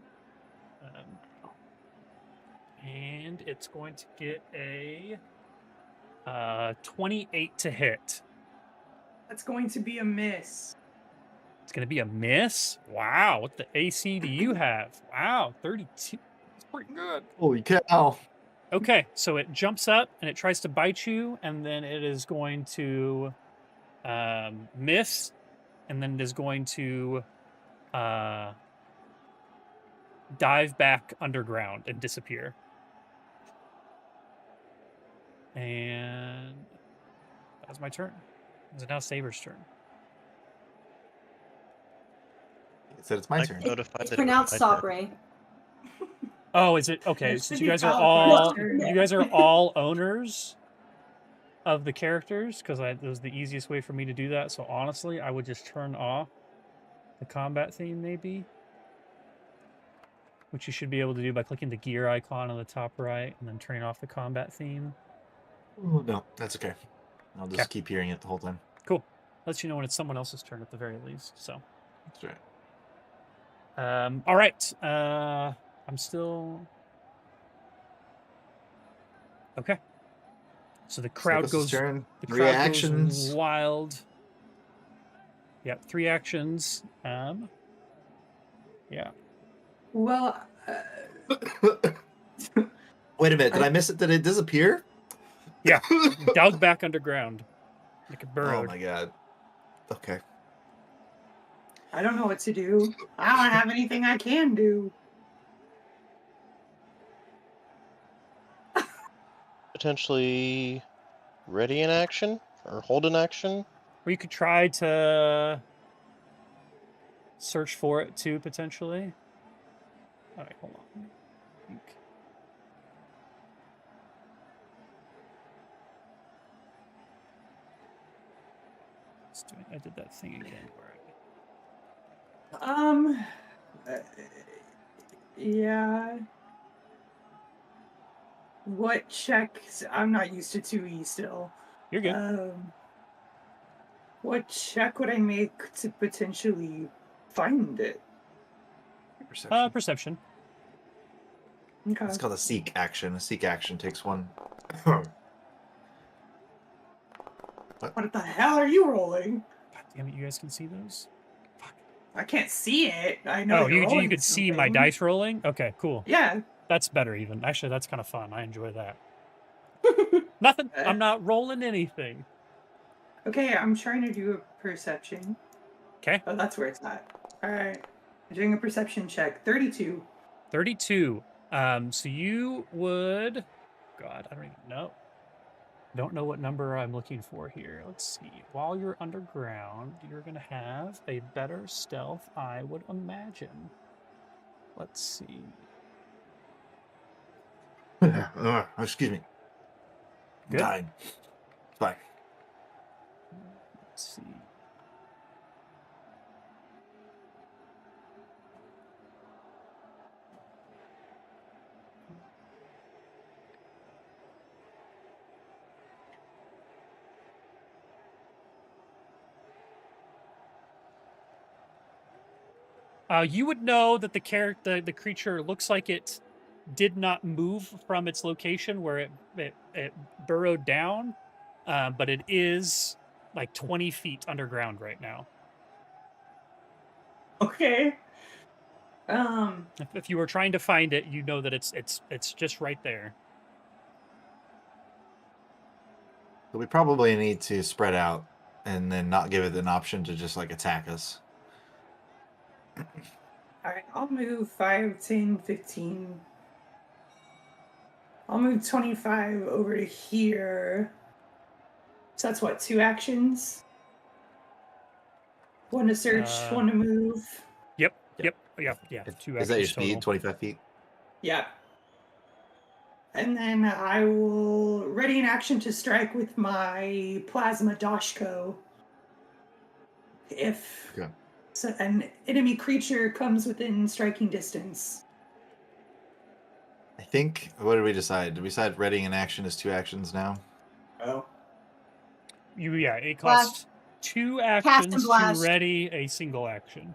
And it's going to get a 28 to hit.
That's going to be a miss.
It's going to be a miss? Wow, what the AC do you have? Wow, 32. That's pretty good.
Holy cow.
Okay, so it jumps up and it tries to bite you, and then it is going to miss, and then it is going to dive back underground and disappear. And that was my turn. It's now Saber's turn.
It said it's my
I
turn.
notified
It's
that it was
pronounced
my turn.
Sabre.
Oh, is it okay?
It
So
should
you
be
guys are
Falcon's
all
turn.
you guys are all owners of the characters, because that was the easiest way for me to do that. So honestly, I would just turn off the combat theme, maybe, which you should be able to do by clicking the gear icon on the top right and then turning off the combat theme.
Oh, no, that's okay. I'll just
Okay.
keep hearing it the whole time.
Cool. Lets you know when it's someone else's turn at the very least. So.
That's right.
All right. I'm still okay. So the crowd
Cyclus's
goes.
turn.
The
3
crowd
actions.
goes wild. Yep, 3 actions. Yeah.
Well,
Wait a minute. Did I miss it? Did it disappear?
Yeah. Dug back underground, like a
Oh
burrowed.
my god. Okay.
I don't know what to do. I don't have anything I can do.
Potentially ready in action or hold in action.
Or you could try to search for it too, potentially. All right, hold on. I think. I did that thing again.
Yeah. What checks? I'm not used to 2E still.
You're good.
What check would I make to potentially find it?
Perception.
Perception.
Okay.
It's called a seek action. A seek action takes 1.
What the hell are you rolling?
God damn it, you guys can see those? Fuck.
I can't see it. I know.
Oh,
you're
you
rolling
could see my
something.
dice rolling? Okay, cool.
Yeah.
That's better even. Actually, that's kind of fun. I enjoy that. Nothing. I'm not rolling anything.
Okay, I'm trying to do a perception.
Okay.
Oh, that's where it's at. All right. I'm doing a perception check. 32.
32. So you would... God, I don't even know. Don't know what number I'm looking for here. Let's see. While you're underground, you're going to have a better stealth, I would imagine. Let's see.
Excuse me. I'm
Good.
dying. It's fine.
Let's see. You would know that the creature looks like it did not move from its location where it burrowed down, but it is like 20 feet underground right now.
Okay.
If you were trying to find it, you know that it's just right there.
So we probably need to spread out and then not give it an option to just like attack us.
Alright, I'll move 5, 10, 15. I'll move 25 over to here. So that's what, 2 actions? One to search, one to move.
Yep. 2 actions.
Is that your speed,
total.
25 feet?
Yeah. And then I will ready an action to strike with my plasma Dashko. If an enemy creature comes within striking distance.
I think, what did we decide? Did we decide readying an action is 2 actions now?
Oh.
It costs 2 actions to ready a single action.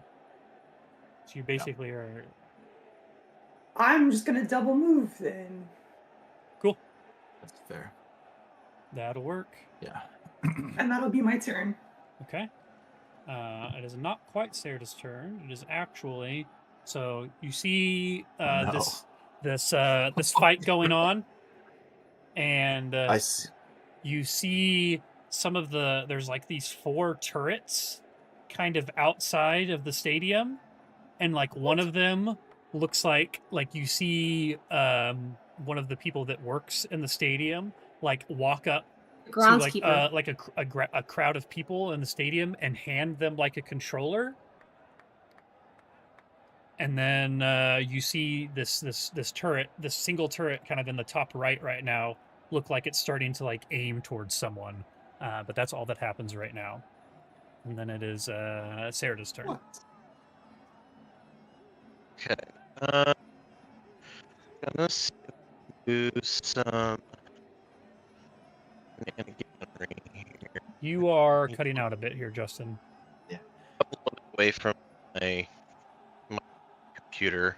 So you basically are...
I'm just going to double move then.
Cool.
That's fair.
That'll work.
Yeah.
And that'll be my turn.
Okay. It is not quite Sarah's turn. It is actually... So you see this fight going on, and
I see.
you see some of there's like these 4 turrets kind of outside of the stadium, and like one of them looks like you see one of the people that works in the stadium like walk up to like a crowd of people in the stadium and hand them like a controller. And then you see this turret, this single turret kind of in the top right now, look like it's starting to like aim towards someone. But that's all that happens right now. And then it is Sarah's turn.
Okay. Gonna do some here.
You are cutting out a bit here, Justin.
Yeah.
A little bit away from my computer.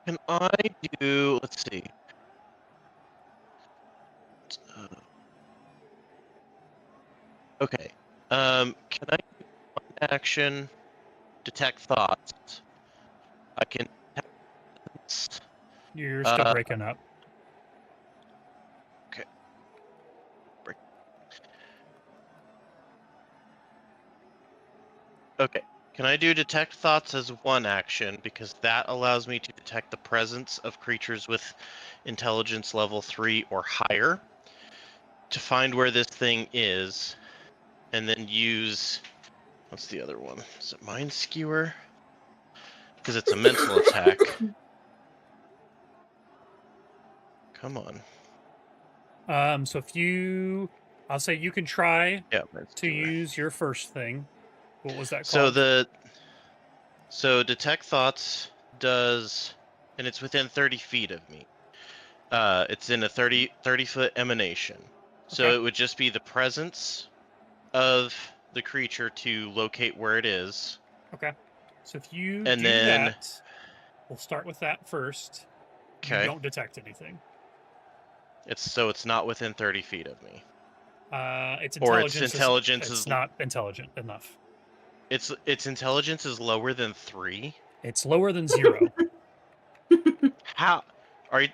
Can I do? Let's see. Okay. Can I do one action? Detect thoughts. I can.
You're still breaking up.
Okay. Okay. Can I do detect thoughts as one action, because that allows me to detect the presence of creatures with intelligence level 3 or higher to find where this thing is, and then use, what's the other one? Is it Mind Skewer? Because it's a mental attack. Come on.
So if you, I'll say you can try to
Skewer.
use your first thing. What was that called?
So detect thoughts does, and it's within 30 feet of me. It's in a 30 foot emanation. So
Okay.
it would just be the presence of the creature to locate where it is.
Okay. So if you
And
do
then,
that, we'll start with that first.
Okay.
You don't detect anything.
It's not within 30 feet of me.
Its
Or
intelligence,
its intelligence
is
is
not intelligent enough.
Its intelligence is lower than 3.
It's lower than 0.
How?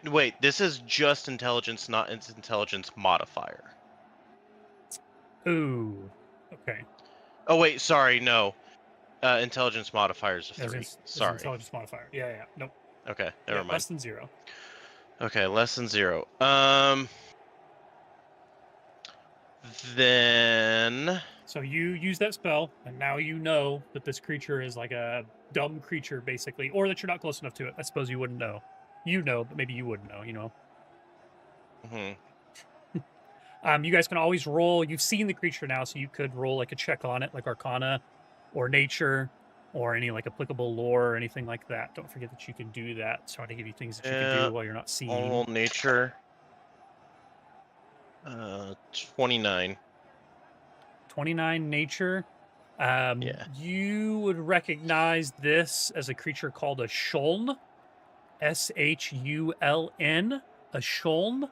Wait, this is just intelligence, not its intelligence modifier.
Ooh. Okay.
Oh wait, sorry, no. Intelligence modifiers are 3. Sorry.
Intelligence modifier. Yeah. Nope.
Okay, never mind.
Less than 0.
Okay, less than 0. Then.
So you use that spell, and now you know that this creature is like a dumb creature, basically, or that you're not close enough to it. I suppose you wouldn't know. You know, but maybe you wouldn't know. You know. You guys can always roll. You've seen the creature now, so you could roll like a check on it, like Arcana or Nature, or any like applicable lore or anything like that. Don't forget that you can do that. Try to give you things that you can do while you're not seeing.
All nature. 29.
29 nature.
Yeah.
You would recognize this as a creature called a Shuln. Shuln. A Shuln.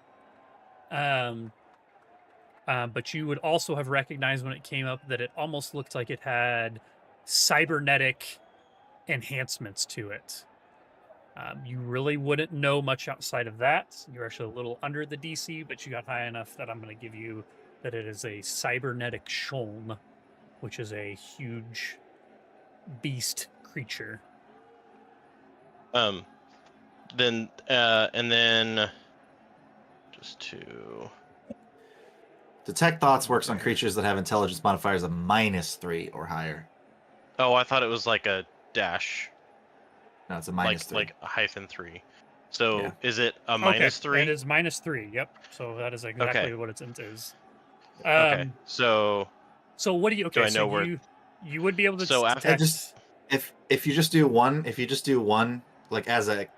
But you would also have recognized when it came up that it almost looked like it had cybernetic enhancements to it. You really wouldn't know much outside of that. You're actually a little under the DC, but you got high enough that I'm going to give you that it is a cybernetic Shuln, which is a huge beast creature.
Then and then just to
Detect thoughts works on creatures that have intelligence modifiers of -3 or higher.
Oh, I thought it was like a dash.
No, it's a -3.
Like a -3. So
Yeah.
is it a -3?
It is -3. Yep. So that is exactly what it is.
Okay. So
what do you? Okay.
do I know
so
where?
you would be able to
So after
detect.
If you just do one, like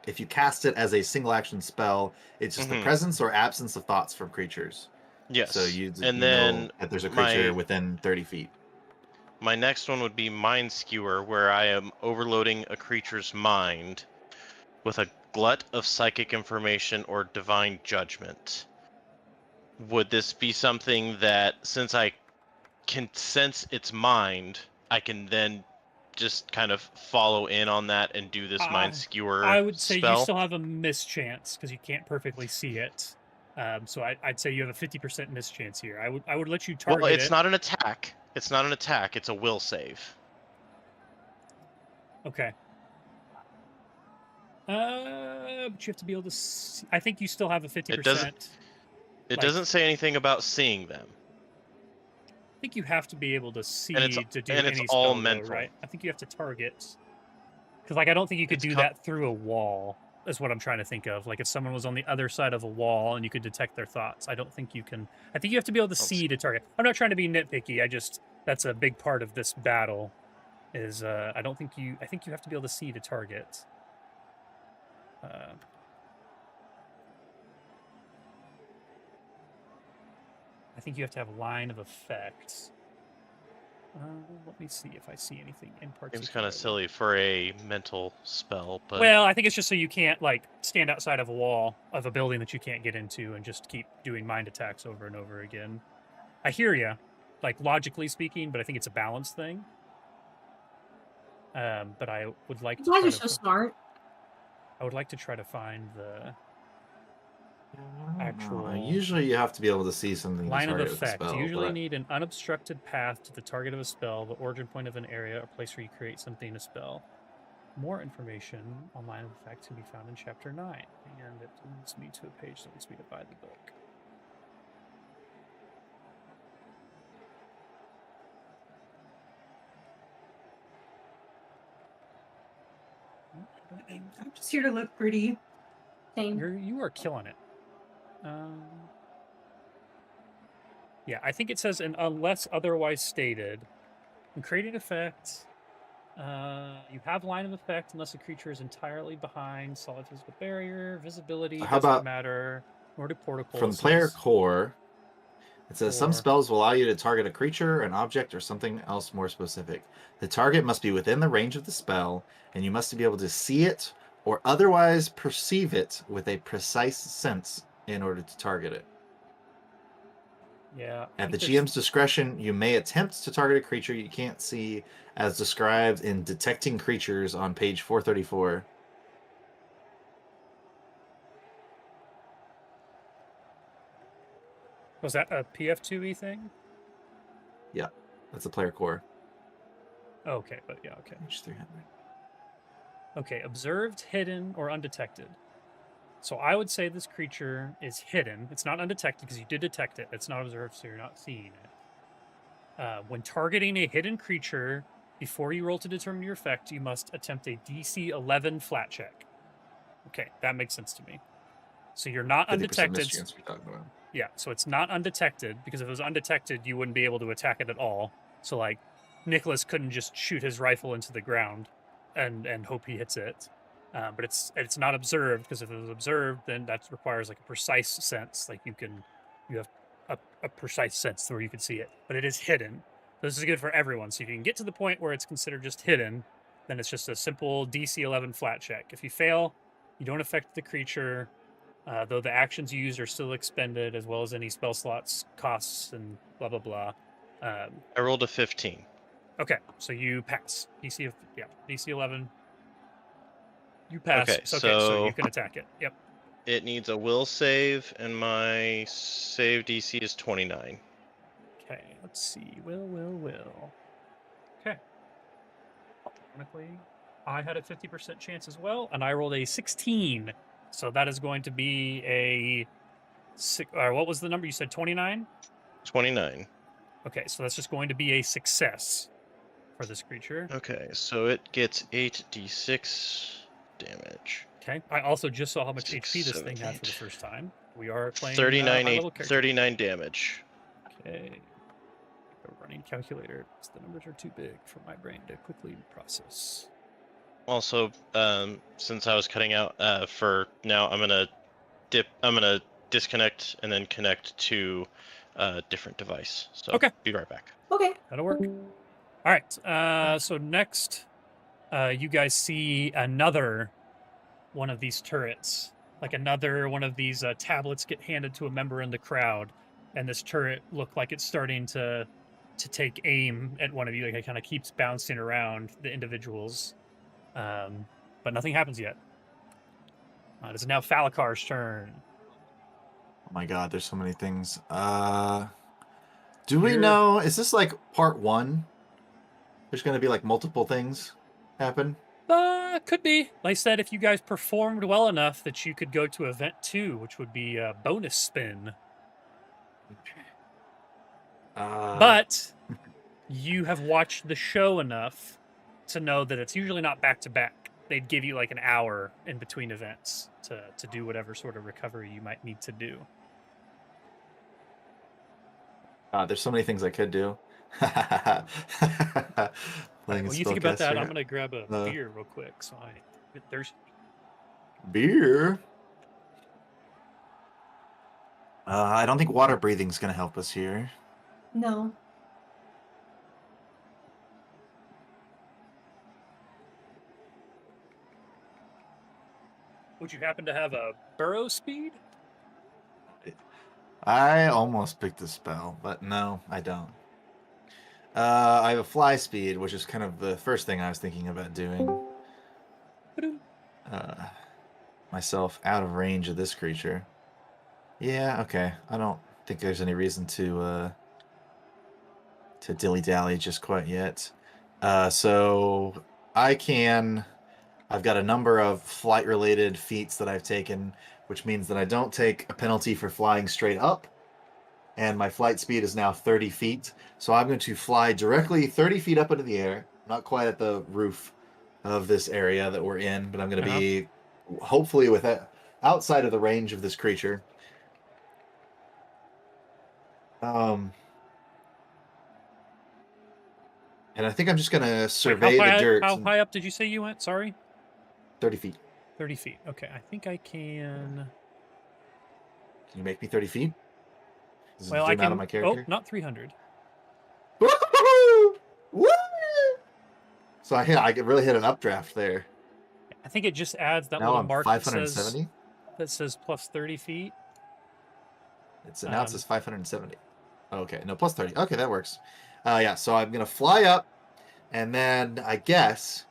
if you cast it as a single action spell, it's just the presence or absence of thoughts from creatures.
Yes.
So you
then
know that there's a creature within 30 feet.
My next one would be Mind Skewer, where I am overloading a creature's mind with a glut of psychic information or divine judgment. Would this be something that, since I can sense its mind, I can then just kind of follow in on that and do this Mind Skewer
I would say
spell?
you still have a mischance because you can't perfectly see it. So I'd say you have a 50% mischance here. I would let you target
Well, it's
it.
not an attack. It's not an attack. It's a will save.
Okay. But you have to be able to see. I think you still have a 50%.
It doesn't say anything about seeing them.
I think you have to be able to see
And it's
to do
all
any spell,
mental.
though, right? I think you have to target. Because I don't think you could do that through a wall. Is what I'm trying to think of. Like if someone was on the other side of a wall and you could detect their thoughts, I don't think you can. I think you have to be able to see to target. I'm not trying to be nitpicky. That's a big part of this battle. Is I think you have to be able to see to target. I think you have to have line of effect. Let me see if I see anything in particular.
Seems kind of silly for a mental spell, but
well, I think it's just so you can't like stand outside of a wall of a building that you can't get into and just keep doing mind attacks over and over again. I hear you, like logically speaking, but I think it's a balance thing. But I would like to.
You guys are so smart.
I would like to try to find the actual.
Usually, you have to be able to see something.
Line of
effect.
effect.
Spell,
You usually need an unobstructed path to the target of a spell, the origin point of an area, or place where you create something to spell. More information on line of effect can be found in Chapter 9, and it leads me to a page that leads me to buy the book.
I'm just here to look pretty.
Same.
You are killing it. Yeah, I think it says, unless otherwise stated, in creating effect, you have line of effect unless a creature is entirely behind solid physical barrier, visibility doesn't matter, nor do portals.
From the player core, it says some spells will allow you to target a creature, an object, or something else more specific. The target must be within the range of the spell, and you must be able to see it or otherwise perceive it with a precise sense in order to target it.
Yeah.
At the GM's discretion, you may attempt to target a creature you can't see, as described in Detecting Creatures on page 434.
Was that a PF2E thing?
Yeah, that's a player core.
Okay, but yeah, okay.
Page 300.
Okay, observed, hidden, or undetected. So I would say this creature is hidden. It's not undetected because you did detect it. It's not observed, so you're not seeing it. When targeting a hidden creature, before you roll to determine your effect, you must attempt a DC 11 flat check. Okay, that makes sense to me. So you're not undetected. Yeah, so it's not undetected, because if it was undetected, you wouldn't be able to attack it at all. So, like, Nicholas couldn't just shoot his rifle into the ground and hope he hits it. But it's not observed, because if it was observed, then that requires like a precise sense. Like you have a precise sense where you can see it, but it is hidden. This is good for everyone. So if you can get to the point where it's considered just hidden, then it's just a simple DC 11 flat check. If you fail, you don't affect the creature, though the actions you use are still expended, as well as any spell slots, costs, and blah blah blah.
I rolled a 15.
Okay, so you pass. DC 11. You pass.
Okay,
So you can attack it. Yep.
It needs a will save, and my save DC is 29.
Okay, let's see. Will. Okay. Ironically, I had a 50% chance as well, and I rolled a 16. So that is going to be a... what was the number? You said 29?
29.
Okay, so that's just going to be a success for this creature.
Okay, so it gets 8d6 damage.
Okay, I also just saw how much
6,
HP this
7,
thing had for the
8.
first time. We are playing
39 damage.
Okay. A running calculator, because the numbers are too big for my brain to quickly process.
Also, since I was cutting out for now, I'm gonna disconnect and then connect to a different device. So
Okay.
Be right back.
Okay.
That'll work. All right. So next, you guys see another one of these turrets. Like another one of these tablets get handed to a member in the crowd, and this turret looked like it's starting to take aim at one of you. Like it kind of keeps bouncing around the individuals, but nothing happens yet. It is now Falakar's turn.
Oh my god, there's so many things. Do we know, is this like part 1? There's going to be like multiple things happen?
Could be. Like I said, if you guys performed well enough that you could go to event 2, which would be a bonus spin. But you have watched the show enough to know that it's usually not back to back. They'd give you like an hour in between events to do whatever sort of recovery you might need to do.
There's so many things I could do.
Right, well, you think about that. I'm gonna grab a beer real quick, so I get thirsty.
Beer. I don't think water breathing is gonna help us here.
No.
Would you happen to have a burrow speed?
I almost picked a spell, but no, I don't. I have a fly speed, which is kind of the first thing I was thinking about doing. Myself out of range of this creature. Yeah, okay. I don't think there's any reason to dilly-dally just quite yet. So I've got a number of flight-related feats that I've taken, which means that I don't take a penalty for flying straight up, and my flight speed is now 30 feet. So I'm going to fly directly 30 feet up into the air, not quite at the roof of this area that we're in, but I'm going to be hopefully outside of the range of this creature. And I think I'm just going to survey the dirt.
How high up did you say you went? Sorry?
30 feet.
30 feet. Okay, I think I can...
Can you make me 30 feet?
Well, I can...
Out of my character?
Oh, not 300.
Woo! So I really hit an updraft there.
I think it just adds that
now
little
I'm
mark
570?
that says plus 30 feet.
Now it says 570. Okay, no, plus 30. Okay, that works. Yeah, so I'm going to fly up, and then I guess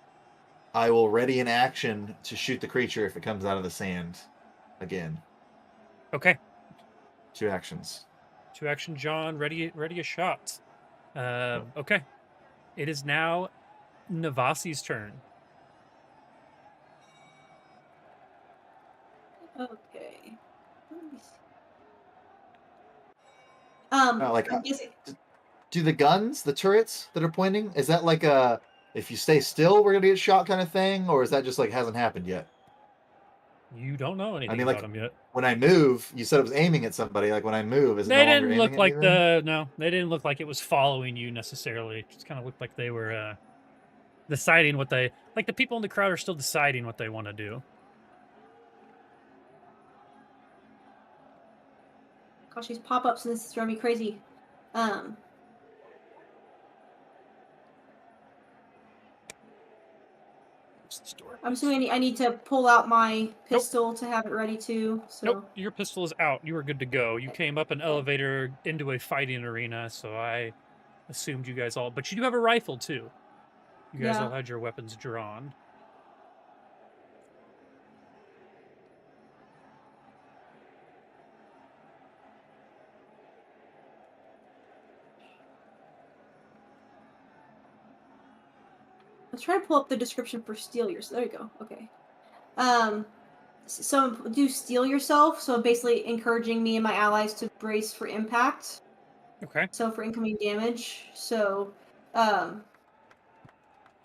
I will ready an action to shoot the creature if it comes out of the sand again.
Okay.
2 actions.
2 action, John. Ready a shot. Okay. It is now Navasi's turn.
Okay.
Do the guns, the turrets that are pointing, is that like a if you stay still we're gonna get shot kind of thing, or is that just like hasn't happened yet?
You don't know anything
like,
about them yet.
when I move, you said it was aiming at somebody. Like when I move, is it
They
no longer
didn't look
aiming
like
at me then?
they didn't look like it was following you necessarily. It just kind of looked like they were deciding what they like. The people in the crowd are still deciding what they want to do.
Gosh, these pop-ups and this is driving me crazy. I'm assuming I need to pull out my pistol to have it ready too. So.
Nope, your pistol is out. You were good to go. You came up an elevator into a fighting arena, so I assumed you guys all. But you do have a rifle too. You guys all had your weapons drawn.
Let's try to pull up the description for steal yourself. There you go. Okay. So do steal yourself. So basically encouraging me and my allies to brace for impact.
Okay.
So for incoming damage. So,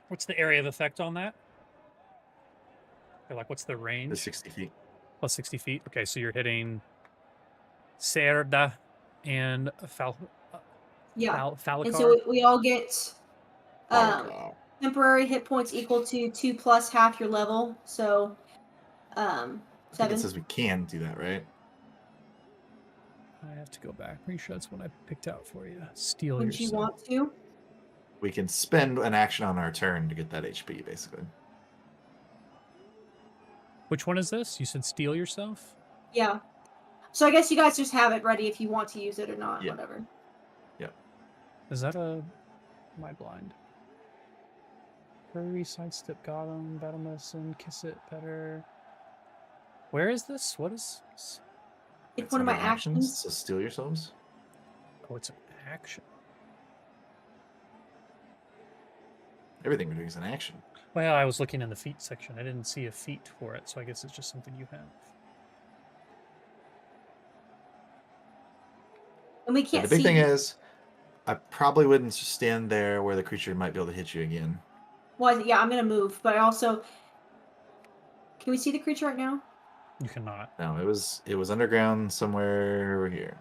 what's the area of effect on that? Or like, what's the range?
The 60 feet.
Plus 60 feet. Okay, so you're hitting Cerda and Thalicar.
And so we all get temporary hit points equal to 2 plus half your level. So,
I think
7.
it says we can do that, right?
I have to go back. Pretty sure that's what I picked out for you. Steal
Would
yourself.
you want to?
We can spend an action on our turn to get that HP, basically.
Which one is this? You said steal yourself?
Yeah. So I guess you guys just have it ready if you want to use it or not, whatever.
Yep.
Is that a... Am I blind? Hurry, sidestep, got him, battle medicine, kiss it, better... Where is this? What is this?
It's one of my
under
actions.
So steal yourselves.
Oh, it's an action.
Everything we're doing is an action.
Well, I was looking in the feat section. I didn't see a feat for it, so I guess it's just something you have.
And we can't
The big
see.
thing is, I probably wouldn't stand there where the creature might be able to hit you again.
Well, yeah, I'm gonna move, but I also. Can we see the creature right now?
You cannot.
No, it was underground somewhere over here.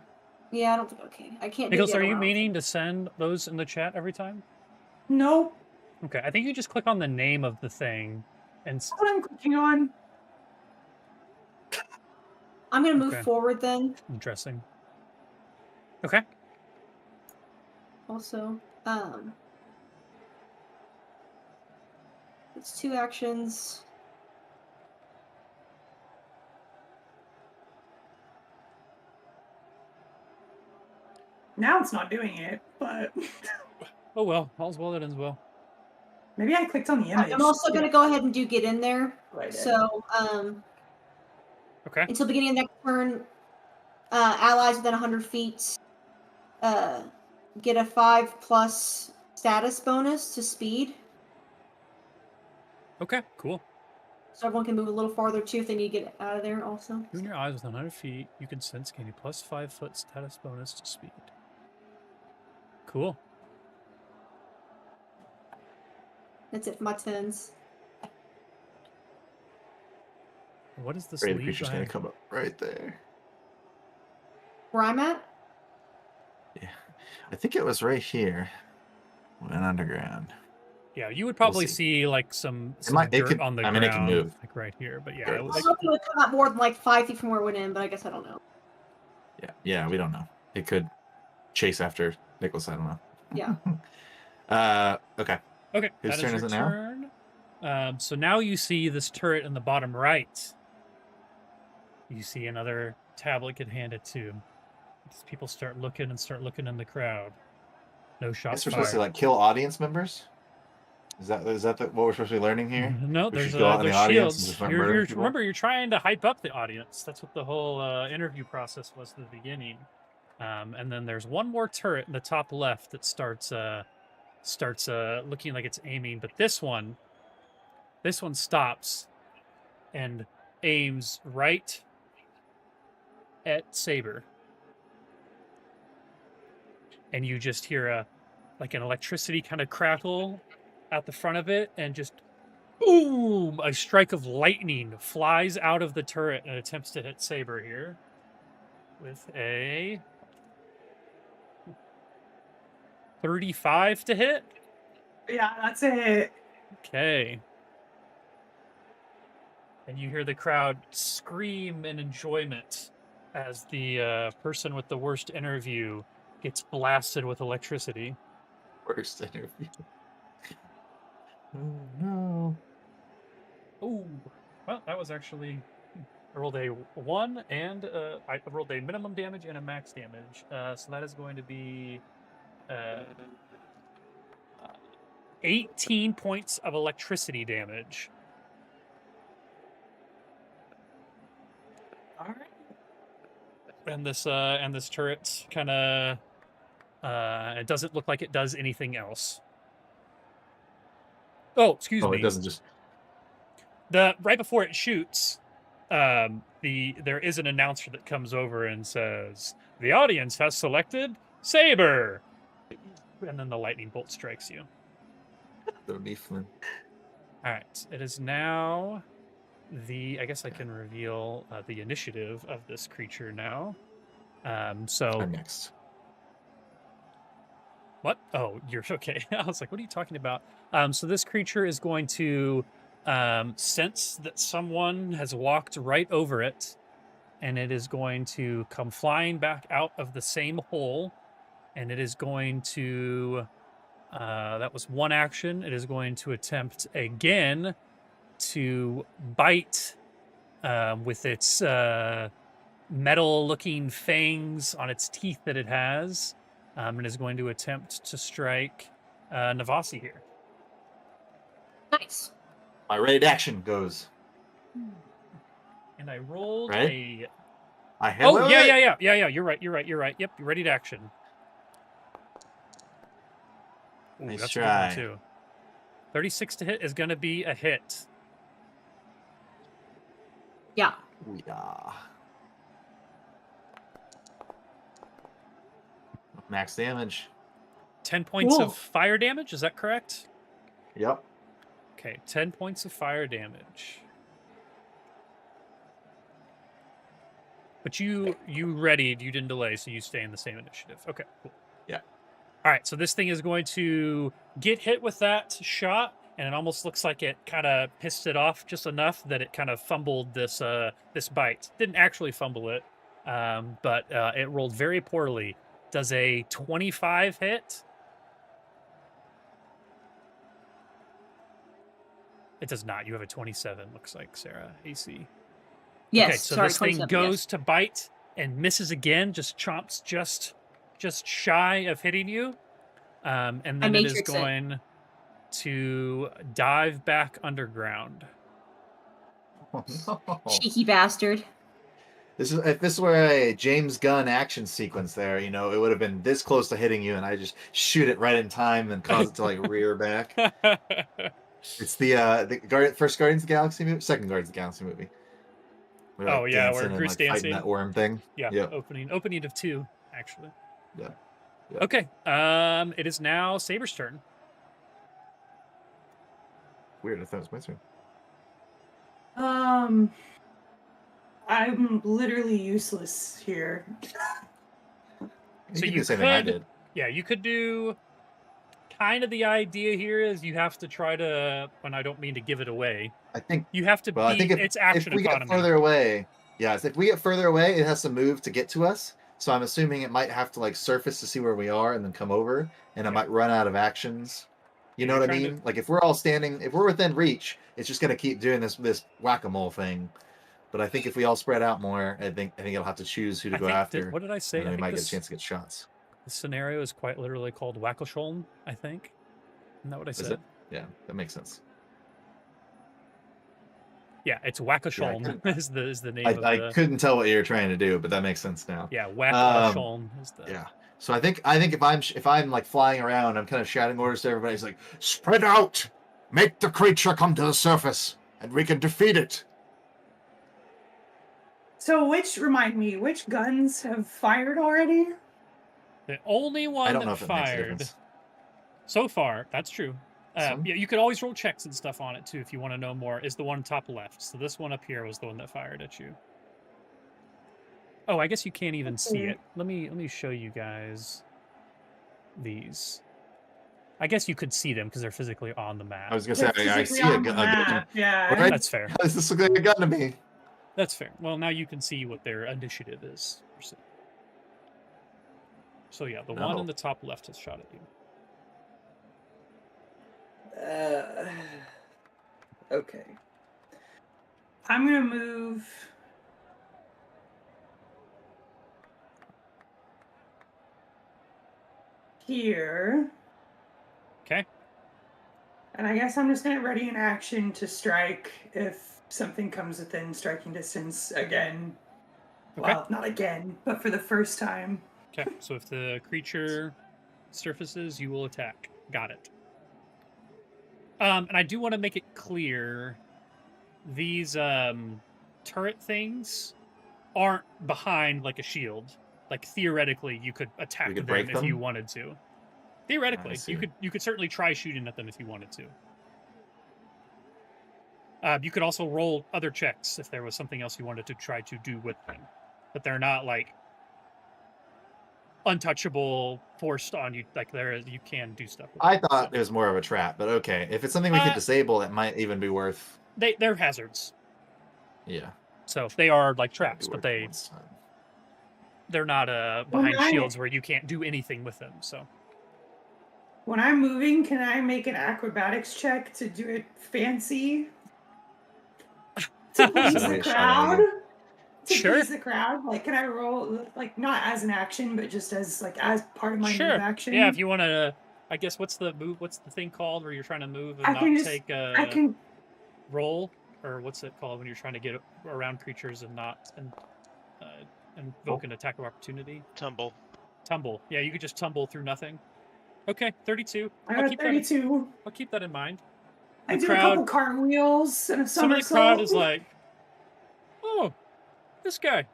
Yeah, I don't think. Okay, I can't.
Nichols,
do the
are
other
you
one.
meaning to send those in the chat every time?
No.
Okay, I think you just click on the name of the thing, and
That's what I'm clicking on.
I'm gonna move forward then.
Interesting. Okay.
Also, it's 2 actions.
Now it's not doing it, but
Oh well, all's well that ends well.
maybe I clicked on the image.
I'm also gonna go ahead and do get in there.
Right.
So,
Okay.
until beginning of next turn, allies within 100 feet get a 5+ status bonus to speed.
Okay, cool.
So everyone can move a little farther too if they need to get out of there also.
You and your eyes within 100 feet, you can sense gain a plus 5-foot status bonus to speed. Cool.
That's it for my turns.
What is this
Great, the
lead
creature's
behind?
gonna come up right there.
Where I'm at?
Yeah, I think it was right here. Went underground.
Yeah, you would probably
see.
see like some
It
dirt
could-
on the
I
ground,
mean, it can move.
like right here. But yeah,
Dirt.
it
I
was.
don't know if it would come out more than like 5 feet from where it went in, but I guess I don't know.
Yeah, we don't know. It could chase after Nicholas. I don't know.
Yeah.
Okay.
Okay,
Whose
that
turn
is
is
your
it now?
turn. So now you see this turret in the bottom right. You see another tablet get handed to. As people start looking in the crowd. No
I
shots
guess we're
fired.
supposed to like kill audience members. Is that what we're supposed to be learning here?
No,
We
there's
should go out in the
there's
audience and
shields.
just start murdering people?
Remember, you're trying to hype up the audience. That's what the whole interview process was at the beginning. And then there's one more turret in the top left that starts looking like it's aiming, but this one stops and aims right at Saber. And you just hear an electricity kind of crackle at the front of it, and just Boom! A strike of lightning flies out of the turret and attempts to hit Saber here with a 35 to hit.
Yeah, that's it.
Okay. And you hear the crowd scream in enjoyment as the person with the worst interview gets blasted with electricity.
Worst interview. Oh no.
Oh, well, that was actually. I rolled a 1 and I rolled a minimum damage and a max damage. So that is going to be 18 points of electricity damage.
All right.
And this turret kind of it doesn't look like it does anything else. Oh, excuse me.
It doesn't just.
Right before it shoots, there is an announcer that comes over and says, "The audience has selected Saber," and then the lightning bolt strikes you.
The Mieflin.
All right, it is now I guess I can reveal the initiative of this creature now. So
I'm next.
what? Oh, you're okay. I was like, what are you talking about? So this creature is going to sense that someone has walked right over it, and it is going to come flying back out of the same hole, and it is going to that was one action. It is going to attempt again to bite with its metal-looking fangs on its teeth that it has, and is going to attempt to strike Navasi here.
Nice.
My raid action goes.
And I rolled
Right?
yeah. You're right. Yep, you're ready to action. Ooh,
Nice
that's
try.
a good one too. 36 to hit is going to be a hit.
Yeah.
Yeah. Max damage.
10 points
Cool.
of fire damage, is that correct?
Yep.
Okay, 10 points of fire damage. But you readied, you didn't delay, so you stay in the same initiative. Okay, cool.
Yeah.
All right, so this thing is going to get hit with that shot, and it almost looks like it kind of pissed it off just enough that it kind of fumbled this bite. Didn't actually fumble it, but it rolled very poorly. Does a 25 hit? It does not. You have a 27, looks like, Sarah. AC.
Yes.
Okay, so
sorry,
this thing
27,
goes
yes.
to bite and misses again, just chomps just shy of hitting you. And then it is
matrix it.
going to dive back underground.
Oh, no.
Cheeky bastard.
If this were a James Gunn action sequence there, it would have been this close to hitting you, and I just shoot it right in time and cause it to rear back. It's the first Guardians of the Galaxy movie, second Guardians of the Galaxy movie. Where,
Oh, yeah, where
dancing and,
Groot's
fighting
dancing.
that worm thing.
Yeah,
Yep.
opening of 2, actually.
Yeah.
Okay, it is now Saber's turn.
Weird, I thought it was my turn.
I'm literally useless here.
So
So
you
you
do the same thing I
could-
did.
Yeah, you could do. Kind of the idea here is you have to try to. And I don't mean to give it away.
I think.
You have to
Well, I
beat
think
its
if
action
we
economy.
get further away, yes, if we get further away, it has to move to get to us. So I'm assuming it might have to surface to see where we are and then come over, and it might run out of actions. You know
You're
what I
trying
mean? If we're all standing, if we're within reach, it's just gonna keep doing this whack-a-mole thing. But I think if we all spread out more, I think it'll have to choose who to go after.
What did I say?
And then
I
we
think
might get
this,
a chance to get shots.
this scenario is quite literally called Whack-A-Shuln, I think. Isn't that what I
Is
said?
it? Yeah, that makes sense.
Yeah, it's Whack-A-Shuln
Yeah,
is the name of
I
the.
couldn't tell what you were trying to do, but that makes sense now.
Yeah, Whack-A-Shuln is the.
Yeah. So I think if I'm flying around, I'm kind of shouting orders to everybody. It's spread out, make the creature come to the surface, and we can defeat it.
So remind me, which guns have fired already?
The only one
I don't
that
know if it makes a
fired
difference.
so far, that's true. Yeah, you could always roll checks and stuff on it too if you want to know more. Is the one top left? So this one up here was the one that fired at you. Oh, I guess you can't even see it. Let me show you guys these. I guess you could see them because they're physically on the map.
I was gonna say I see a gun.
Yeah,
right?
That's fair.
How does this look like a gun to me?
That's fair. Well, now you can see what their initiative is. So yeah, the one in the top left has shot at you.
Okay.
I'm gonna move here.
Okay.
And I guess I'm just gonna ready an action to strike if something comes within striking distance again.
Okay.
Well, not again, but for the first time.
Okay, so if the creature surfaces, you will attack. Got it. And I do want to make it clear, these turret things aren't behind like a shield. Like theoretically, you could attack them if you wanted to. Theoretically, you could certainly try shooting at them if you wanted to. You could also roll other checks if there was something else you wanted to try to do with them, but they're not like untouchable, forced on you. Like you can do stuff with
I thought it was more of a trap, but okay. If it's something we could disable, it might even be worth.
They're hazards.
Yeah.
So they are like traps, but they're not behind shields where you can't do anything with them. So
when I'm moving, can I make an acrobatics check to do it fancy? To please the crowd? Please the crowd? Like, can I roll, like, not as an action, but just as part of my move action?
Yeah, if you want to, I guess, what's the thing called where you're trying to move and take a roll? Or what's it called when you're trying to get around creatures and not invoke an attack of opportunity?
Tumble.
Tumble. Yeah, you could just tumble through nothing. Okay, 32.
I got 32.
I'll keep that in mind.
I do a couple cartwheels and a somersault.
Some of the crowd is like, oh, this guy.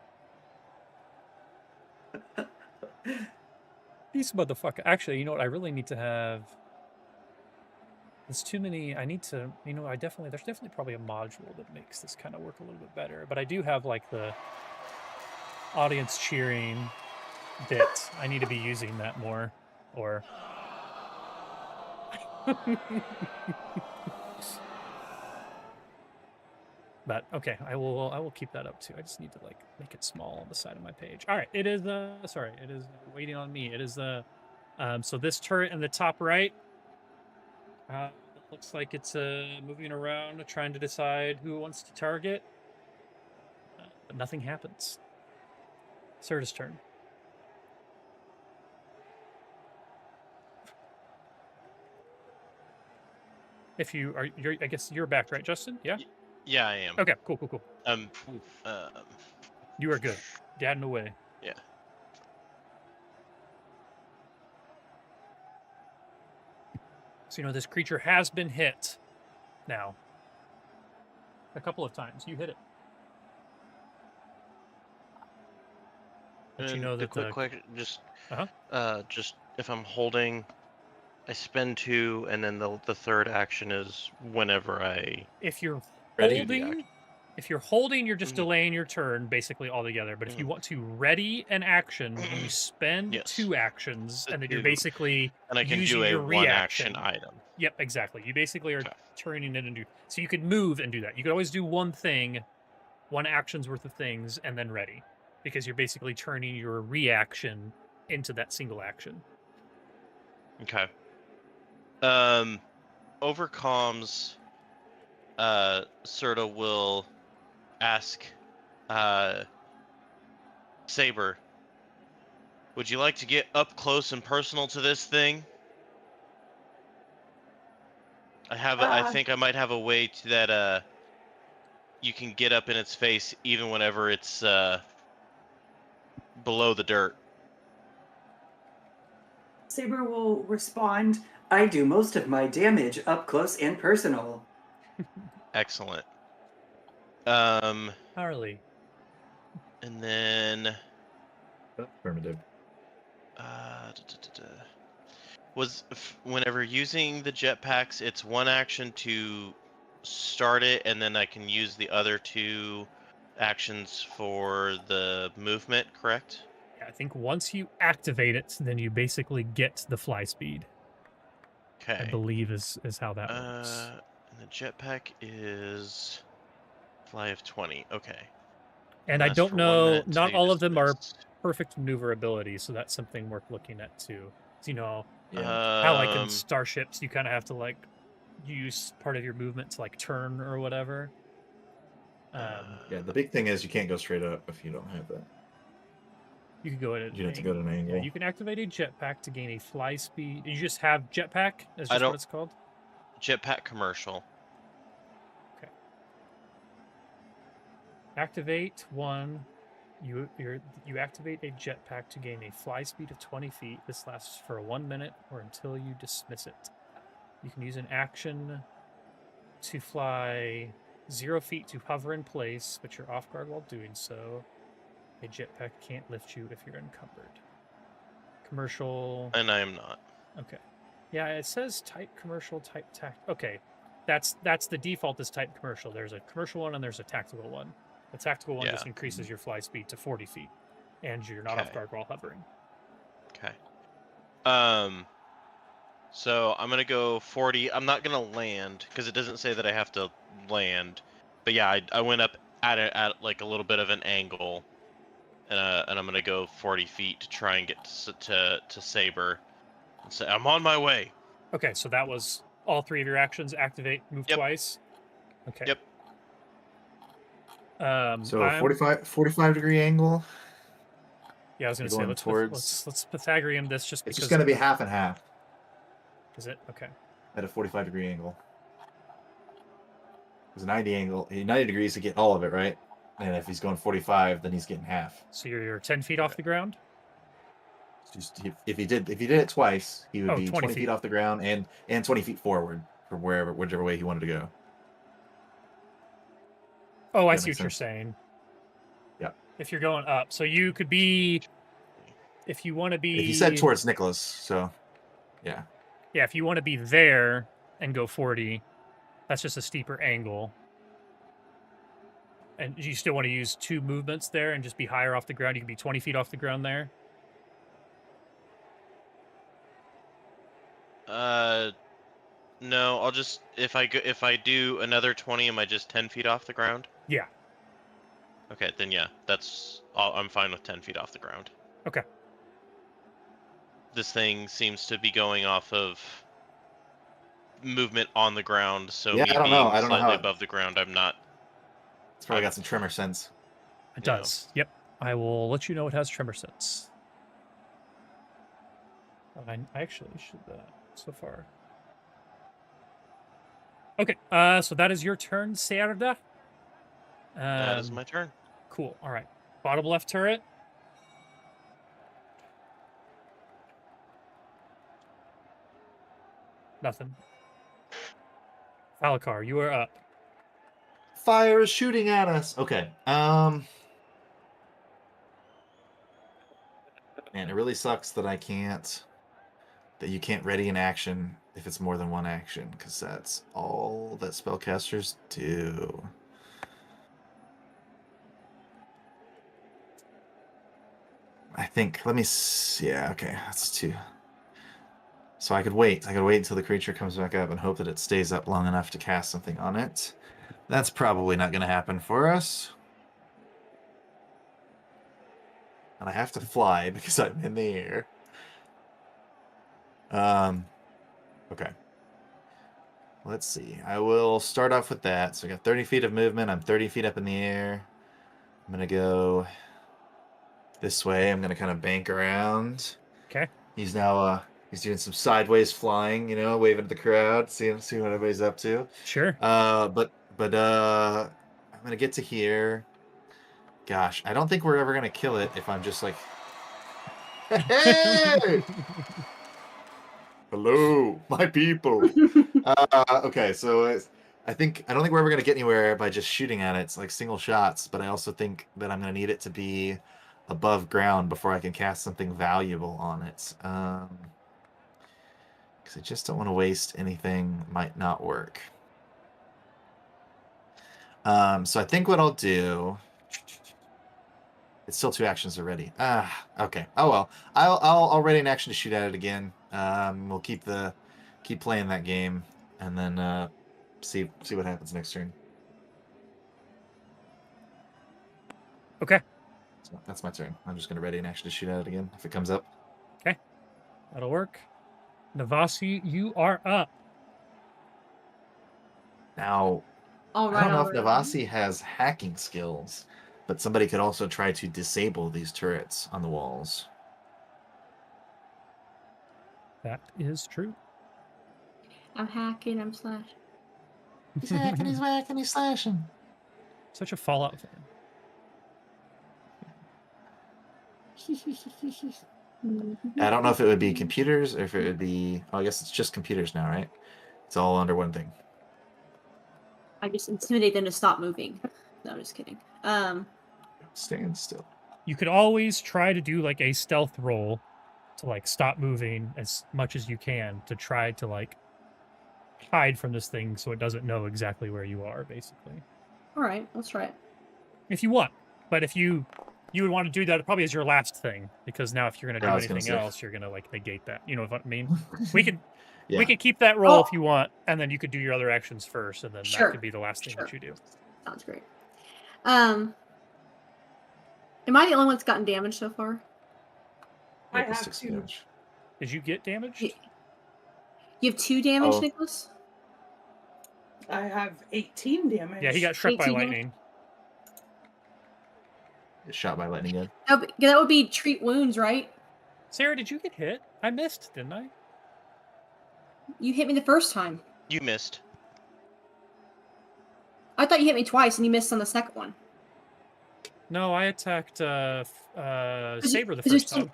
These motherfucker. Actually, you know what? I really need to have. There's too many. I need to. There's definitely probably a module that makes this kind of work a little bit better. But I do have like the audience cheering bit. I need to be using that more. Or. But okay, I will keep that up too. I just need to like make it small on the side of my page. All right, it is it is waiting on me. It is so this turret in the top right looks like it's moving around trying to decide who it wants to target. But nothing happens. Serta's turn. If you are, I guess you're back, right, Justin? Yeah.
Yeah, I am.
Okay, cool.
You
are good. Gadding away.
Yeah.
So this creature has been hit now a couple of times. You hit it. But
and
that
quick question, just if I'm holding, I spend 2, and then the third action is whenever I.
If you're holding, you're just delaying your turn basically altogether. But if you want to ready an action, you spend 2 actions, and then you're basically
and I can
using
do a
your reaction
item.
Yep, exactly. You basically are turning it into. So you could move and do that. You could always do one thing, 1 action's worth of things, and then ready, because you're basically turning your reaction into that single action.
Okay. Over comms, Serta will ask Saber, would you like to get up close and personal to this thing? I think I might have a way that you can get up in its face even whenever it's below the dirt.
Saber will respond,
I do most of my damage up close and personal.
Excellent.
Harley.
And then
Affirmative.
Whenever using the jetpacks, it's one action to start it, and then I can use the other 2 actions for the movement, correct?
Yeah, I think once you activate it, then you basically get the fly speed. I
Okay.
believe is how that works.
And the jetpack is fly of 20. Okay.
And I
Lasts
don't
for 1
know,
minute
not
until you
all of them are
dismiss.
perfect maneuverability, so that's something worth looking at too. So,
Yeah.
how like in starships, you kind of have to like use part of your movement to like turn or whatever.
Yeah, the big thing is you can't go straight up if you don't have that.
You can go at
You have to go to an angle.
Yeah, you can activate a jetpack to gain a fly speed. You just have jetpack? That's
I
just
don't-
what it's called?
Jetpack commercial.
Okay. Activate 1. You activate a jetpack to gain a fly speed of 20 feet. This lasts for 1 minute or until you dismiss it. You can use an action to fly 0 feet to hover in place, but you're off guard while doing so. A jetpack can't lift you if you're encumbered. Commercial.
And I am not.
Okay. Yeah, it says type commercial, type tact. Okay. That's the default is type commercial. There's a commercial one and there's a tactical one. The tactical one just increases your fly speed to 40 feet, and you're not off guard while hovering.
Okay. So I'm gonna go 40. I'm not gonna land because it doesn't say that I have to land. But yeah, I went up at like a little bit of an angle, and I'm gonna go 40 feet to try and get to Saber, and say I'm on my way.
Okay, so that was all 3 of your actions. Activate, move twice. Okay.
Yep.
So 45 degree angle.
Yeah, I was gonna say let's Pythagorean this just because
it's just gonna be half and half.
Is it? Okay.
At a 45 degree angle. Because 90 degrees to get all of it, right? And if he's going 45, then he's getting half.
So you're 10 feet off the ground?
If he did it twice, he would be
20
feet off the ground and 20 feet forward from whichever way he wanted to go.
Oh, I see what you're saying.
Yeah.
If you're going up, so you could be, if you want to be.
If you said towards Nicholas, so yeah.
Yeah, if you want to be there and go 40, that's just a steeper angle. And you still want to use 2 movements there and just be higher off the ground. You can be 20 feet off the ground there.
No, I'll just if I do another 20, am I just 10 feet off the ground?
Yeah.
Okay, then yeah, I'm fine with 10 feet off the ground.
Okay.
This thing seems to be going off of movement on the ground, so
yeah,
me
I don't
being
know. I don't
slightly
know
above the ground, I'm not.
It's probably got some tremor sense.
It does. Yep. I will let you know it has tremor sense. I actually should so far. Okay, so that is your turn, Serda.
That is my turn.
Cool. All right. Bottom left turret. Nothing. Falakar, you are up.
Fire is shooting at us. Okay. Man, it really sucks that you can't ready an action if it's more than one action, because that's all that spellcasters do. I think, let me see. Yeah, okay, that's 2. So I could wait until the creature comes back up and hope that it stays up long enough to cast something on it. That's probably not going to happen for us. And I have to fly because I'm in the air. Okay. Let's see. I will start off with that. So I got 30 feet of movement. I'm 30 feet up in the air. I'm going to go this way. I'm going to kind of bank around.
Okay.
He's now he's doing some sideways flying, waving at the crowd, see what everybody's up to.
Sure.
But I'm going to get to here. Gosh, I don't think we're ever going to kill it if I'm just like, hey! Hello, my people. Okay, so I don't think we're ever going to get anywhere by just shooting at it. It's like single shots, but I also think that I'm going to need it to be above ground before I can cast something valuable on it. Because I just don't want to waste anything. Might not work. So I think what I'll do. It's still 2 actions already. Okay. Oh well. I'll ready an action to shoot at it again. We'll keep playing that game, and then see what happens next turn.
Okay.
So that's my turn. I'm just gonna ready an action to shoot at it again if it comes up.
Okay. That'll work. Navasi, you are up.
Now,
All
I
right,
don't know
all
if
right.
Navasi has hacking skills, but somebody could also try to disable these turrets on the walls.
That is true.
I'm hacking, I'm slashing.
He's hacking, he's whacking, he's slashing.
Such a Fallout fan.
I don't know if it would be computers or if it would be. Oh, I guess it's just computers now, right? It's all under one thing.
I just intimidate them to stop moving. No, I'm just kidding.
Stand still.
You could always try to do like a stealth roll to like stop moving as much as you can to try to like hide from this thing so it doesn't know exactly where you are, basically.
All right, let's try it.
If you want. But if you would want to do that probably as your last thing, because now if you're going to do anything else, you're going to like negate that. You know what I mean? We could we could keep that roll if you want, and then you could do your other actions first, and then that could be the last thing that you do.
Sounds great. Am I the only one that's gotten damaged so far?
I have 2.
Damage.
Did you get damaged?
You have 2 damage, Nicholas?
I have 18 damage.
Yeah, he got struck by lightning.
Shot by lightning gun.
That would be treat wounds, right?
Sarah, did you get hit? I missed, didn't I?
You hit me the first time.
You missed.
I thought you hit me twice and you missed on the second one.
No, I attacked Saber the
Is
first
it
time.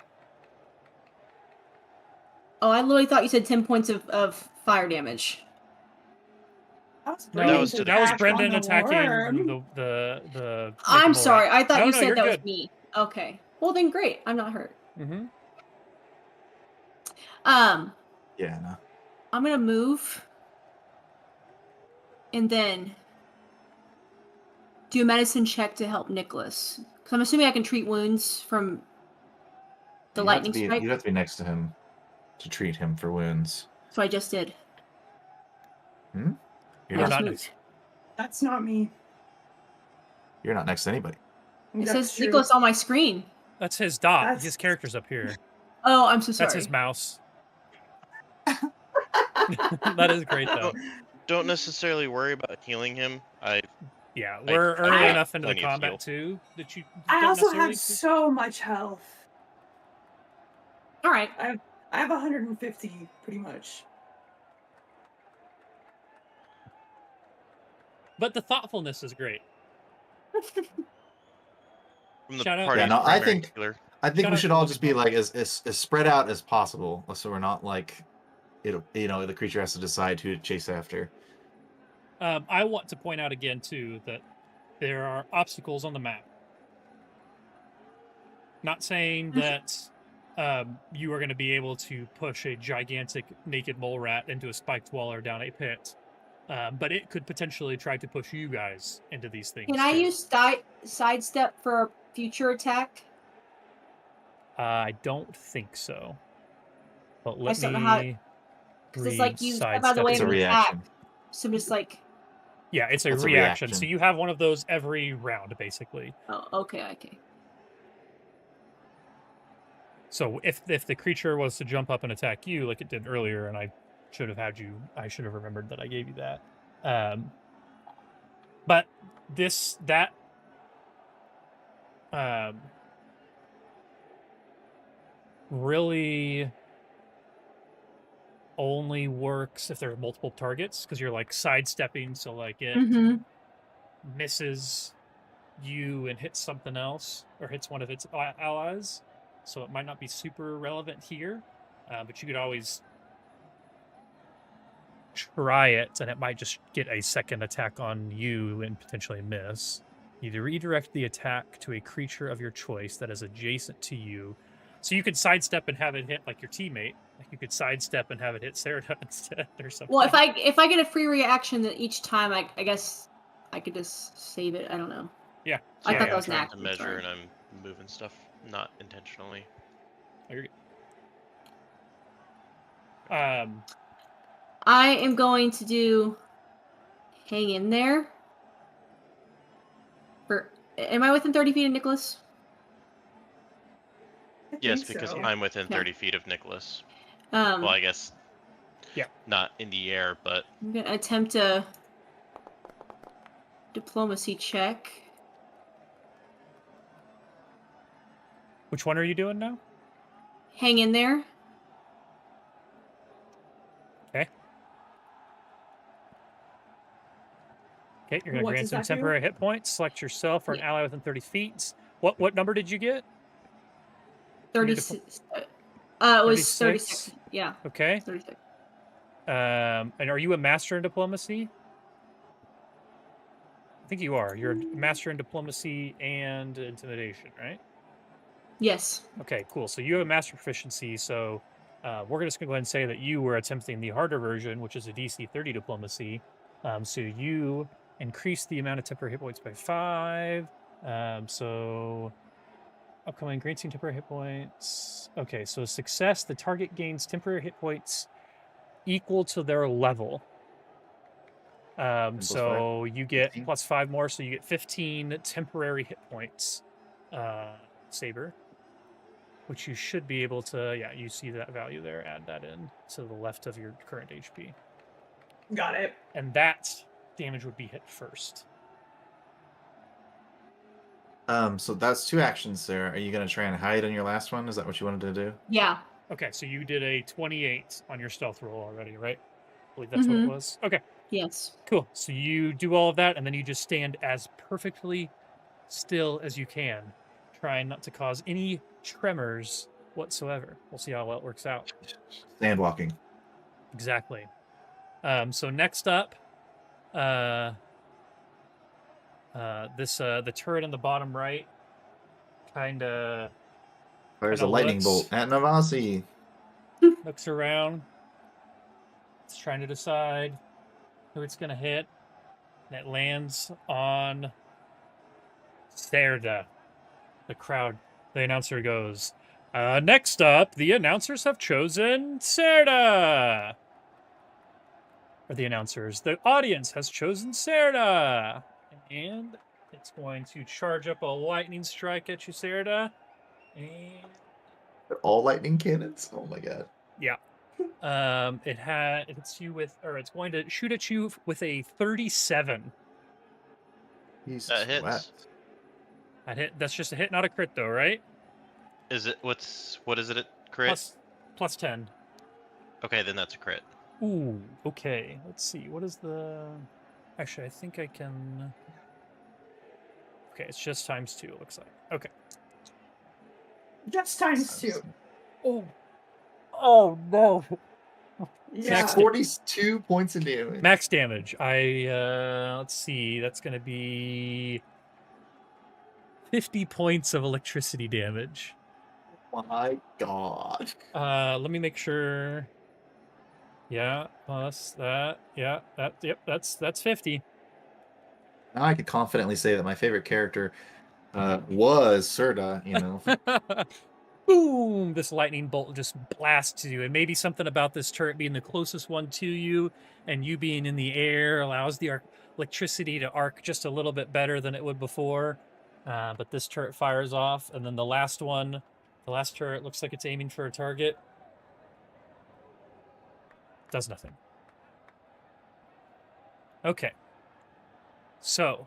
Oh, I literally thought you said 10 points of fire damage.
That was Brendan
on the
attacking
worm.
the
I'm sorry. I thought
No,
you
no,
said
you're
that
good.
was me. Okay. Well, then great. I'm not hurt.
Mm-hmm.
Yeah, no.
I'm gonna move, and then do a medicine check to help Nicholas. Because I'm assuming I can treat wounds from the lightning strike.
You have to be next to him to treat him for wounds.
So I just did.
You're
not
next.
That's not me.
You're not next to anybody.
It says Nicholas on my screen.
That's his dot. His character's up here.
Oh, I'm so sorry.
That's his mouse. That is great, though.
Don't necessarily worry about healing him.
We're early enough into the combat too that you.
I also have so much health.
All right.
I have 150 pretty much.
But the thoughtfulness is great.
From the
Shout out.
party's
Yeah, no, I
primary
think
healer.
we should all just be like as spread out as possible, so we're not like, the creature has to decide who to chase after.
I want to point out again too that there are obstacles on the map. Not saying that you are going to be able to push a gigantic naked mole rat into a spiked wall or down a pit. But it could potentially try to push you guys into these things.
Can I use sidestep for a future attack?
I don't think so. But let
I just don't know
me.
how. Because it's like you step out of the way
It's
of
a
an
reaction.
attack. So just like.
Yeah, it's a
That's a
reaction.
reaction.
So you have one of those every round, basically.
Oh, okay.
So if the creature was to jump up and attack you like it did earlier, and I should have remembered that I gave you that. But that really only works if there are multiple targets, because you're like sidestepping, so like it misses you and hits something else, or hits one of its allies. So it might not be super relevant here, but you could always try it, and it might just get a second attack on you and potentially miss. You redirect the attack to a creature of your choice that is adjacent to you. So you could sidestep and have it hit like your teammate, Like you could sidestep and have it hit Serta instead or something.
Well, if I get a free reaction that each time, I guess I could just save it. I don't know.
Yeah.
I thought that
I'm
was an
trying to
action.
measure
Sorry.
and I'm moving stuff not intentionally.
I
am going to do hang in there. Am I within 30 feet of Nicholas?
Yes, because
so.
I'm within
Okay.
30 feet of Nicholas.
Um,
Well, I guess.
Yeah.
Not in the air, but.
I'm gonna attempt a diplomacy check.
Which one are you doing now?
Hang in there.
Okay. Okay, you're gonna
What
grant
does
some
that do?
temporary hit points. Select yourself or an ally within 30 feet. What number did you get?
36. It was
36?
36. Yeah.
Okay.
36.
And are you a master in diplomacy? I think you are. You're a master in diplomacy and intimidation, right?
Yes.
Okay, cool. So you have a master proficiency. So we're just going to go ahead and say that you were attempting the harder version, which is a DC 30 diplomacy. So you increase the amount of temporary hit points by 5. So upcoming granting temporary hit points. Okay, so success, the target gains temporary hit points equal to their level. So you get
15?
plus 5 more, so you get 15 temporary hit points, Saber, which you should be able to, yeah, you see that value there, add that in to the left of your current HP.
Got it.
And that damage would be hit first.
So that's 2 actions there. Are you going to try and hide on your last one? Is that what you wanted to do?
Yeah.
Okay, so you did a 28 on your stealth roll already, right? I believe that's what it was. Okay,
Yes.
cool. So you do all of that, and then you just stand as perfectly still as you can, trying not to cause any tremors whatsoever. We'll see how well it works out.
Stand walking.
Exactly. So next up, the turret in the bottom right kind of
There's a lightning bolt at Navasi.
looks around. It's trying to decide who it's going to hit. And it lands on Serda. The crowd, the announcer goes, next up, the announcers have chosen Serda. Or the announcers, the audience has chosen Serda. And it's going to charge up a lightning strike at you, Serda. And
They're all lightning cannons. Oh my god.
yeah. It hits you with, or it's going to shoot at you with a 37.
Jesus,
Hits.
what?
That hit. That's just a hit, not a crit, though, right?
Is it what is it? Crit?
Plus 10.
Okay, then that's a crit.
Ooh, okay. Let's see. What is the... Actually, I think I can... Okay, it's just times 2, it looks like. Okay.
Just times 2.
Oh, no.
Yeah.
42 points of damage.
Max damage. Let's see. That's going to be 50 points of electricity damage.
My god.
Let me make sure. Yeah, plus that. Yeah, that's 50.
Now I could confidently say that my favorite character was Serda, you know.
Boom! This lightning bolt just blasts you, and maybe something about this turret being the closest one to you, and you being in the air allows the electricity to arc just a little bit better than it would before. But this turret fires off, and then the last turret looks like it's aiming for a target. Does nothing. Okay. So,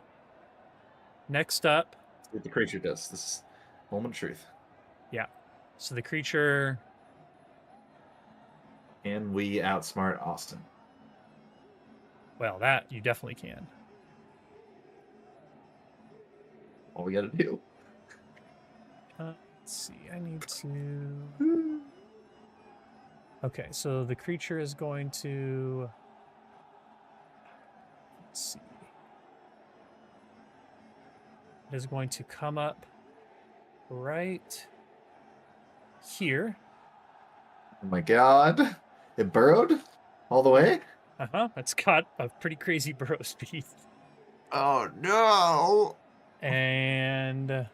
next up...
What the creature does. This is moment of truth.
Yeah. So the creature...
Can we outsmart Austin?
Well, that you definitely can.
All we gotta do.
Let's see. I need to... Okay, so the creature is going to... Let's see. It is going to come up right here.
Oh my god. It burrowed all the way?
It's got a pretty crazy burrow speed.
Oh no.
And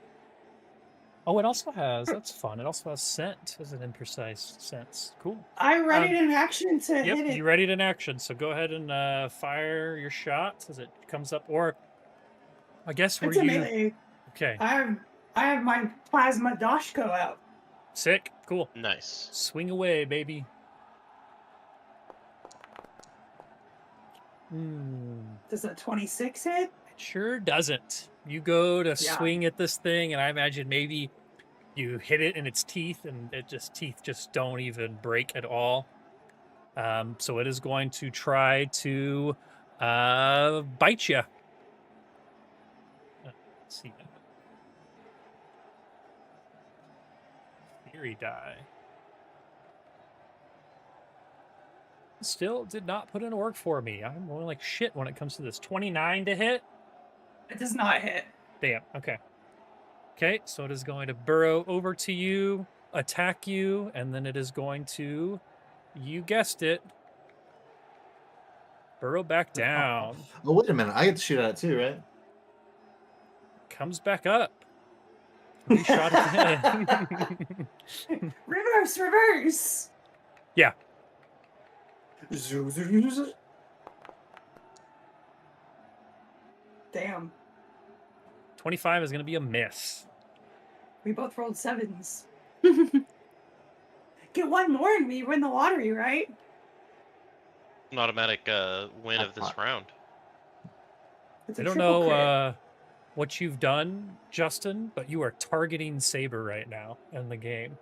oh, it also has, that's fun. It also has scent as an imprecise sense. Cool.
I'm ready in action to
Yep,
hit it.
you ready in action. So go ahead and fire your shot as it comes up. Or I guess were
It's a
you
melee.
okay?
I have my plasma Dashko out.
Sick. Cool.
Nice.
Swing away, baby.
Does a 26 hit?
It sure doesn't. You go to swing at this thing, and I imagine maybe you hit it in its teeth, and teeth just don't even break at all. So it is going to try to bite you. Let's see. Theory die. Still did not put in work for me. I'm rolling like shit when it comes to this. 29 to hit?
It does not hit.
Damn, okay. Okay, so it is going to burrow over to you, attack you, and then it is going to, you guessed it, burrow back down.
Oh, wait a minute. I get to shoot at it too, right?
Comes back up. 3 shot again.
Reverse!
Yeah.
Damn.
25 is going to be a miss.
We both rolled 7s. Get one more and we win the lottery, right?
An automatic win of this round.
It's
I
a
don't
triple crit.
know what you've done, Justin, but you are targeting Saber right now in the game.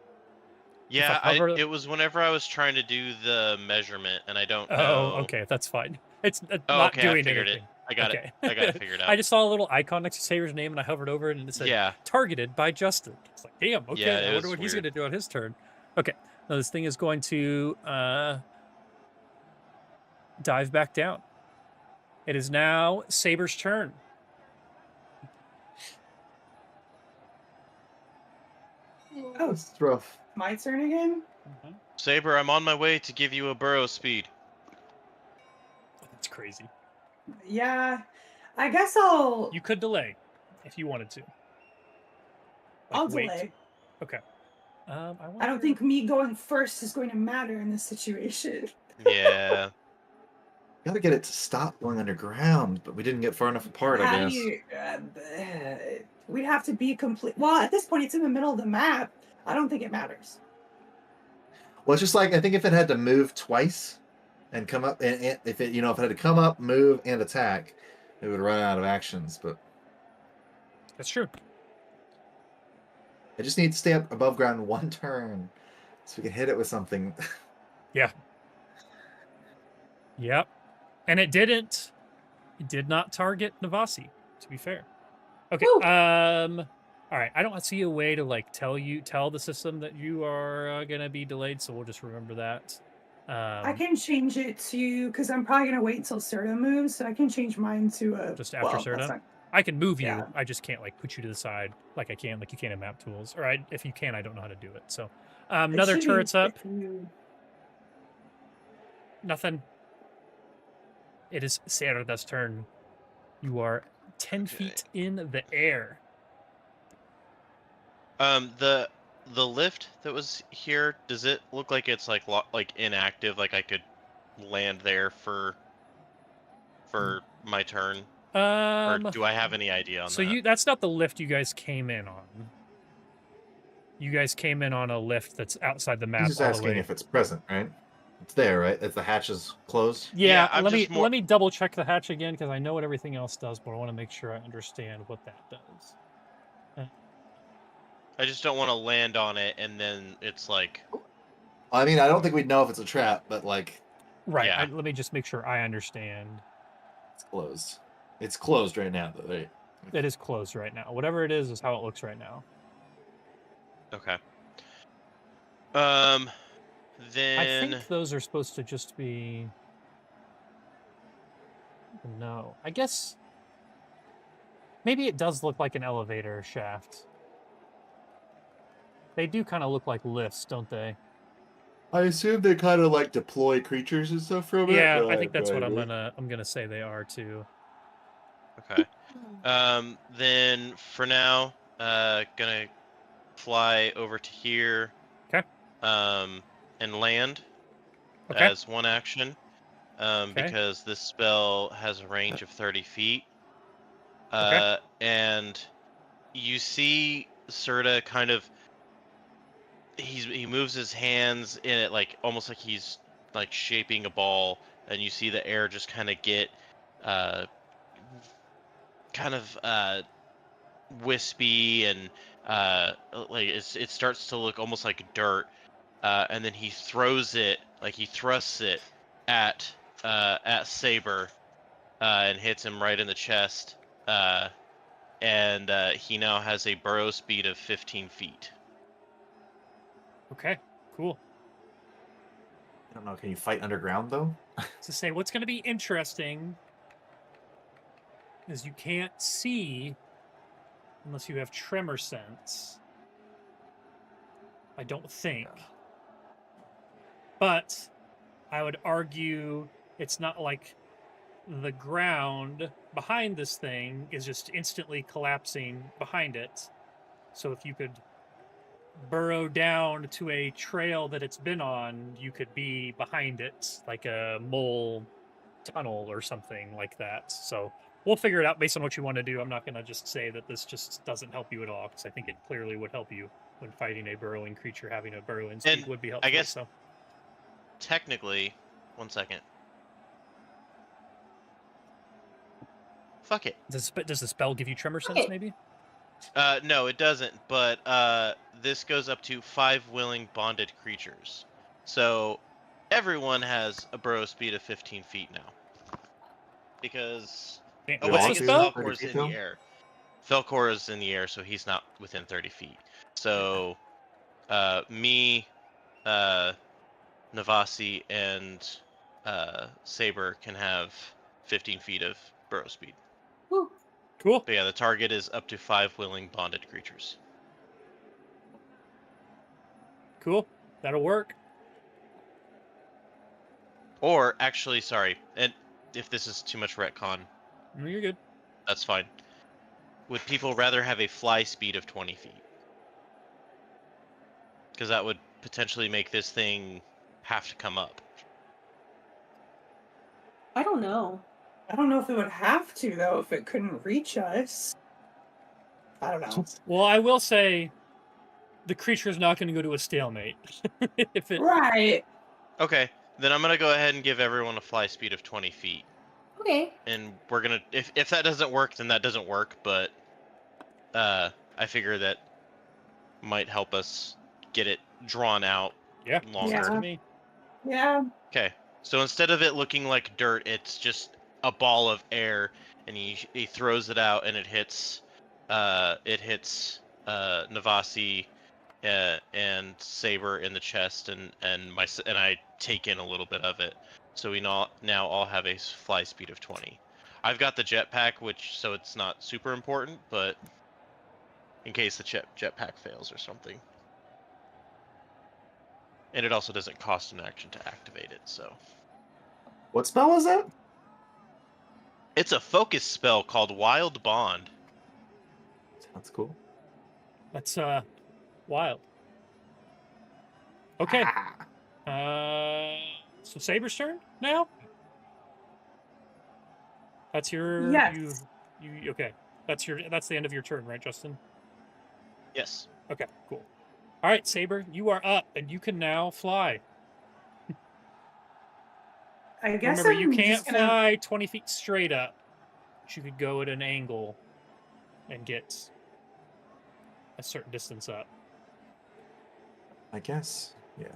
Yeah,
hover...
it was whenever I was trying to do the measurement, and I don't know.
Oh, okay, that's fine. It's not
okay,
doing
I figured
anything.
I got it. I got it figured out.
I just saw a little icon next to Saber's name, and I hovered over it, and it said, targeted by Justin. It's like, damn, okay,
yeah,
I wonder what he's going to do on his turn. Okay, now this thing is going to dive back down. It is now Saber's turn.
Oh, it's rough.
My turn again?
Saber, I'm on my way to give you a burrow speed.
That's crazy.
Yeah, I guess I'll...
You could delay if you wanted to. Like,
I'll
wait.
delay.
Okay. I
don't think me going first is going to matter in this situation.
Yeah.
Gotta get it to stop going underground, but we didn't get far enough apart, I guess.
We'd have to be complete. Well, at this point, it's in the middle of the map. I don't think it matters.
Well, it's just like, I think if it had to move twice and come up, and if it had to come up, move, and attack, it would run out of actions, but...
That's true.
I just need to stay up above ground one turn so we can hit it with something.
Yeah. Yep. And it didn't. It did not target Navasi, to be fair. Okay.
Woo.
All right. I don't see a way to like tell the system that you are gonna be delayed, so we'll just remember that.
I can change it to, because I'm probably gonna wait until Serta moves, so I can change mine to a
just after Serta. I can move you.
Yeah.
I just can't like put you to the side like I can, like you can in map tools. Or if you can, I don't know how to do it. So another turret's up. Nothing. It is Serta's turn. You are 10 feet in the air.
The lift that was here, does it look like it's like inactive? Like I could land there for my turn? Or do I have any idea on that?
So that's not the lift you guys came in on. You guys came in on a lift that's outside the map.
He's just asking if it's present, right? It's there, right? If the hatch is closed?
Yeah, let me double check the hatch again, because I know what everything else does, but I want to make sure I understand what that does.
I just don't want to land on it and then it's like...
I mean, I don't think we'd know if it's a trap, but like...
Right, yeah. Let me just make sure I understand.
It's closed. It's closed right now, though. Right?
It is closed right now. Whatever it is how it looks right now.
Okay. Then...
I think those are supposed to just be... No. I guess... Maybe it does look like an elevator shaft. They do kind of look like lifts, don't they?
I assume they kind of like deploy creatures and stuff from it.
Yeah,
but
I think that's
have
what
no
I'm
idea.
gonna say they are too.
Okay. Then for now, gonna fly over to here.
Okay.
And land
Okay.
as one action.
Okay.
Because this spell has a range of 30 feet.
Okay.
And you see Serta kind of he moves his hands in it like almost like he's like shaping a ball, and you see the air just kind of get uh kind of wispy and like it starts to look almost like dirt, and then he throws it, like he thrusts it at Saber, and hits him right in the chest, and he now has a burrow speed of 15 feet.
Okay. Cool.
I don't know. Can you fight underground though?
To say what's going to be interesting is you can't see unless you have tremor sense. I don't think. But I would argue it's not like the ground behind this thing is just instantly collapsing behind it. So if you could burrow down to a trail that it's been on, you could be behind it, like a mole tunnel or something like that. So we'll figure it out based on what you want to do. I'm not going to just say that this just doesn't help you at all, because I think it clearly would help you when fighting a burrowing creature. Having a burrowing speed
And
would be helpful.
I guess
so
technically, 1 second. Fuck it.
does the spell give you tremor sense?
Okay.
Maybe.
No, it doesn't. But this goes up to 5 willing bonded creatures. So everyone has a burrow speed of 15 feet now. Because
Can't-
oh,
What's
I
the
guess
spell?
Felcor's
30
in
feet,
the air. Felcor is in the air, so he's not within 30 feet. So me, Navasi, and Saber can have 15 feet of burrow speed.
Whew.
Cool.
But yeah, the target is up to 5 willing bonded creatures.
Cool. That'll work.
Or actually, sorry, and if this is too much retcon,
No, you're good.
that's fine. Would people rather have a fly speed of 20 feet? Because that would potentially make this thing have to come up.
I don't know.
I don't know if it would have to though if it couldn't reach us. I don't know.
Well, I will say the creature's not going to go to a stalemate. If it
Right.
Okay, then I'm gonna go ahead and give everyone a fly speed of 20 feet.
Okay.
And we're gonna, if that doesn't work, then that doesn't work, but I figure that might help us get it drawn out
yeah,
longer.
sounds
Yeah.
to me.
Yeah.
Okay, so instead of it looking like dirt, it's just a ball of air, and he throws it out, and it hits Navasi and Saber in the chest, and I take in a little bit of it. So we now all have a fly speed of 20. I've got the jetpack, so it's not super important, but in case the jetpack fails or something. And it also doesn't cost an action to activate it, so.
What spell was that?
It's a focus spell called Wild Bond.
That's cool.
That's wild. Okay.
Ah.
So Saber's turn now. That's your
Yes.
you okay. That's the end of your turn, right, Justin?
Yes.
Okay, cool. All right, Saber, you are up, and you can now fly.
I guess
Remember,
I'm
you can't
just gonna...
fly 20 feet straight up. But you could go at an angle and get a certain distance up.
I guess. Yeah.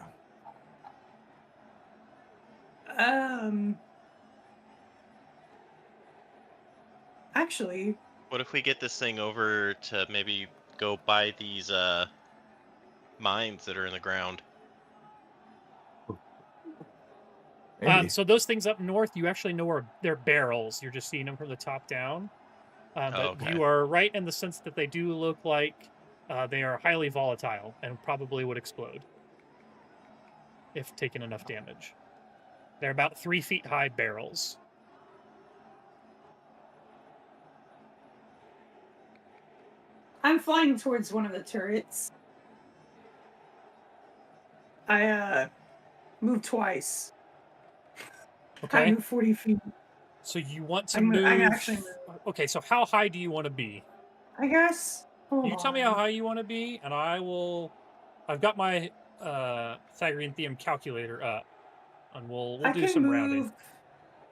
Actually,
What if we get this thing over to maybe go by these mines that are in the ground?
Maybe.
So those things up north, you actually know are they're barrels. You're just seeing them from the top down. But
okay.
you are right in the sense that they do look like they are highly volatile and probably would explode. if taking enough damage. They're about 3 feet high barrels.
I'm flying towards one of the turrets. I move twice.
Okay.
I move 40 feet.
So you want to
I
move.
actually move.
Okay, so how high do you want to be?
I guess.
You tell me how high you want to be, and I will. I've got my Pythagorean theorem calculator up, and we'll do some rounding.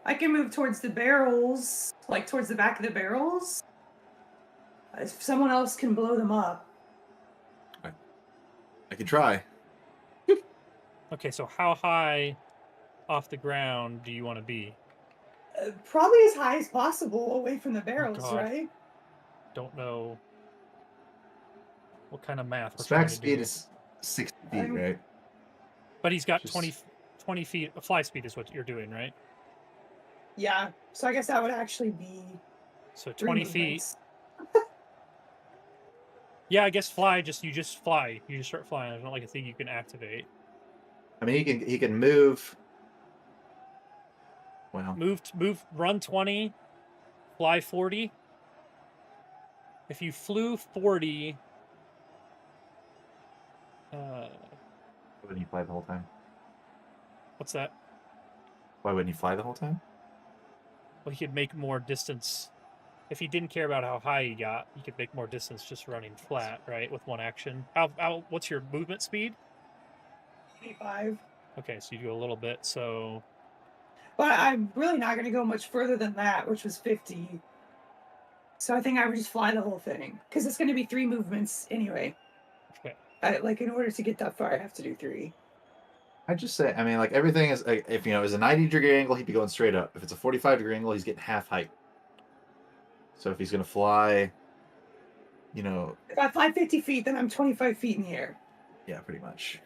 I can move towards the barrels, like towards the back of the barrels. If someone else can blow them up.
I can try.
Okay, so how high off the ground do you want to be?
Probably as high as possible, away from the barrels,
God.
right?
Don't know what kind of math we're
His
trying
max
to
speed
do.
is 60 feet, right?
But he's got
Just-
20 feet. Fly speed is what you're doing, right?
Yeah. So I guess that would actually be.
So
3
20 feet.
movements.
Yeah, I guess fly. You just fly. You just start flying. There's not like a thing you can activate.
I mean, he can move. Well,
Move. Run 20. Fly 40. If you flew 40.
wouldn't he fly the whole time?
What's that?
Why wouldn't he fly the whole time?
Well, he could make more distance. If he didn't care about how high he got, he could make more distance just running flat, right? With one action. What's your movement speed?
85.
Okay, so you do a little bit. So
But I'm really not going to go much further than that, which was 50. So I think I would just fly the whole thing. Because it's going to be 3 movements anyway.
okay.
Like, in order to get that far, I have to do 3.
I'd just say, I mean, like, everything is, like, if, it's a 90-degree angle, he'd be going straight up. If it's a 45-degree angle, he's getting half height. So if he's going to fly,
If I fly 50 feet, then I'm 25 feet in the air.
yeah, pretty much.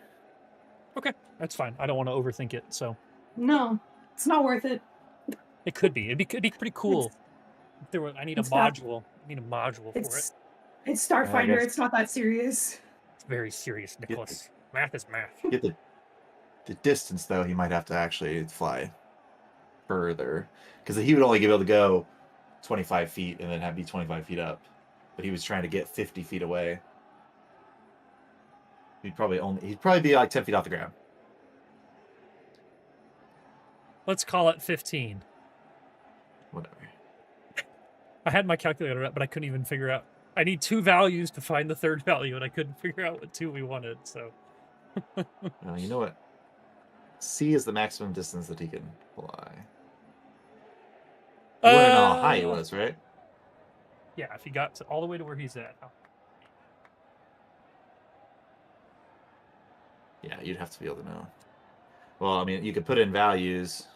Okay, that's fine. I don't want to overthink it, so
No, it's not worth it.
it could be. It'd be pretty cool. If there were, I need a
it's not-
module. I need a module for it.
It's Starfinder.
guess-
It's not that serious.
It's very serious, Nicholas. Math is math.
Get the distance, though, he might have to actually fly further. Because he would only be able to go 25 feet and then be 25 feet up. But he was trying to get 50 feet away. He'd probably be like 10 feet off the ground.
Let's call it 15.
Whatever.
I had my calculator up, but I couldn't even figure out. I need 2 values to find the third value, and I couldn't figure out what 2 we wanted. So
You know what? C is the maximum distance that he can fly. You want to know how high he was, right?
Yeah, if he got all the way to where he's at.
Yeah, you'd have to be able to know. Well, I mean, you could put in values.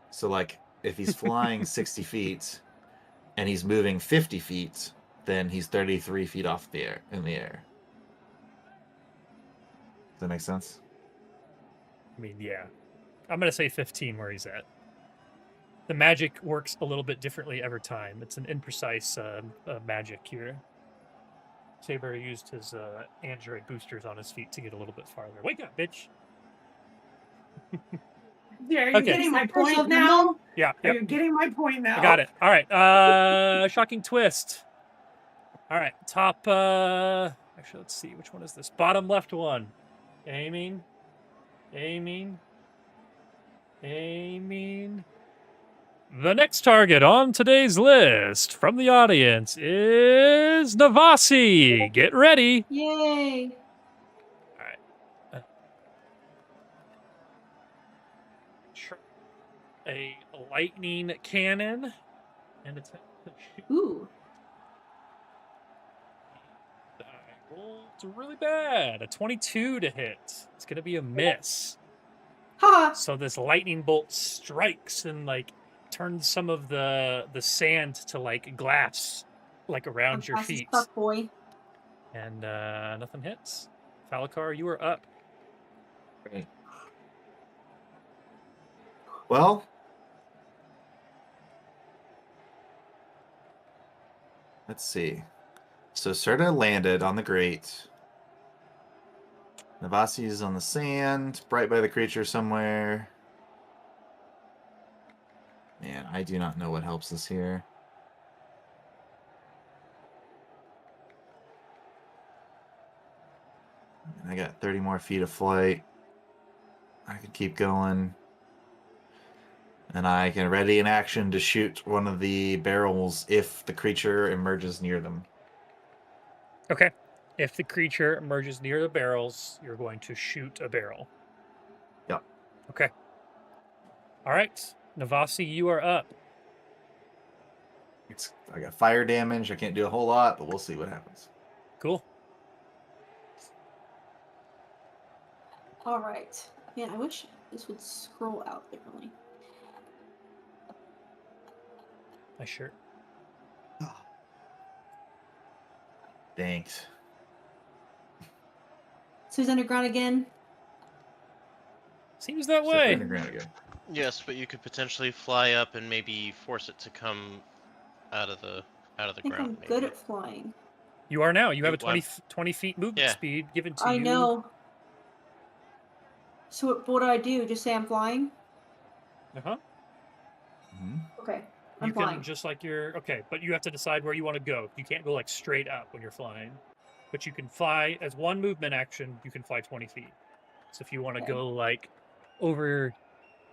So, like, if he's flying 60 feet and he's moving 50 feet, then he's 33 feet in the air. Does that make sense?
I mean, yeah. I'm going to say 15 where he's at. The magic works a little bit differently every time. It's an imprecise magic here. Saber used his android boosters on his feet to get a little bit farther. Wake up, bitch!
Yeah, are you
Okay.
getting my point
Of
now?
Yeah,
Are
yep.
you getting my point now?
I got it. All right. Shocking twist. All right. Top. Actually, let's see. Which one is this? Bottom left one. Aiming. The next target on today's list from the audience is Navasi. Get ready.
Yay!
A lightning cannon, and it's
Ooh.
rolled really bad. A 22 to hit. It's gonna be a miss.
Ha!
So this lightning bolt strikes and turns some of the sand to glass, around your feet.
Fuck boy.
And nothing hits. Falakar, you are up.
Great. Well, let's see. So Serta landed on the grate. Navasi is on the sand, right by the creature somewhere. Man, I do not know what helps us here. I got 30 more feet of flight. I can keep going. And I can ready an action to shoot one of the barrels if the creature emerges near them.
Okay. If the creature emerges near the barrels, you're going to shoot a barrel.
Yep.
Okay. All right. Navasi, you are up.
I got fire damage. I can't do a whole lot, but we'll see what happens.
Cool.
All right. Man, I wish this would scroll out differently.
My shirt.
Thanks.
So he's underground again?
Seems that
Except for
way.
underground again.
Yes, but you could potentially fly up and maybe force it to come out of the
I think
ground.
I'm good at flying.
You are now. You have a
What?
20 feet movement
Yeah.
speed given to
I
you.
know. So what do I do? Just say I'm flying?
Uh-huh.
Mm-hmm.
Okay. I'm
You
flying.
can just like okay, but you have to decide where you want to go. You can't go like straight up when you're flying. But you can fly as one movement action, you can fly 20 feet. So if you want to
Okay.
go like over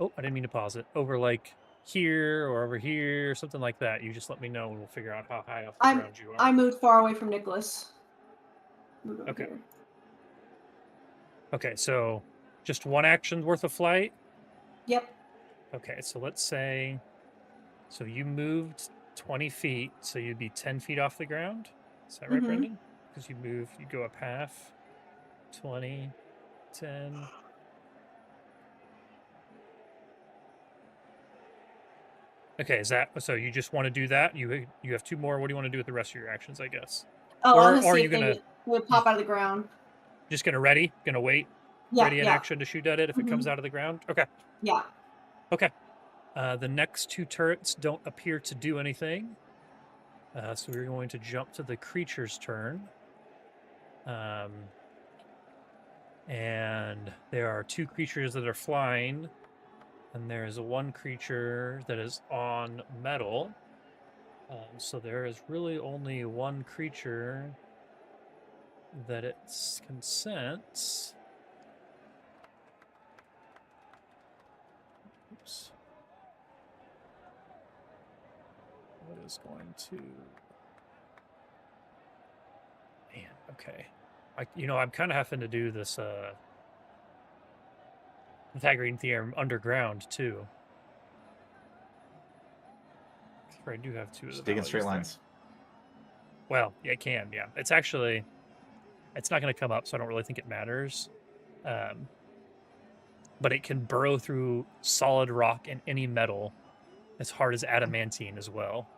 I didn't mean to pause it. Over like here or over here or something like that, you just let me know and we'll figure out how high off the ground you are.
I moved far away from Nicholas. Move over
Okay.
here.
Okay, so just one action's worth of flight?
Yep.
Okay, so let's say so you moved 20 feet, so you'd be 10 feet off the ground. Is that right,
Mhm.
Brendan? Because you go up half. 20, 10. Okay, is that so? You just want to do that? You have two more. What do you want to do with the rest of your actions? I guess.
Oh,
Or
I'm gonna
are
see
you
if they
gonna
would pop out of the ground.
just gonna wait,
Yeah,
ready in
yeah,
action to shoot at it if it comes out of the ground? Okay.
yeah.
Okay. The next two turrets don't appear to do anything. So we're going to jump to the creature's turn. And there are two creatures that are flying, and there is one creature that is on metal. So there is really only one creature that it consents. Oops. What is going to? Man, okay. I'm kind of having to do this Pythagorean theorem underground too. I do have two of the
Just digging
values
straight
there.
lines.
Well, yeah, it can, yeah. It's not going to come up, so I don't really think it matters. But it can burrow through solid rock and any metal as hard as adamantine as well.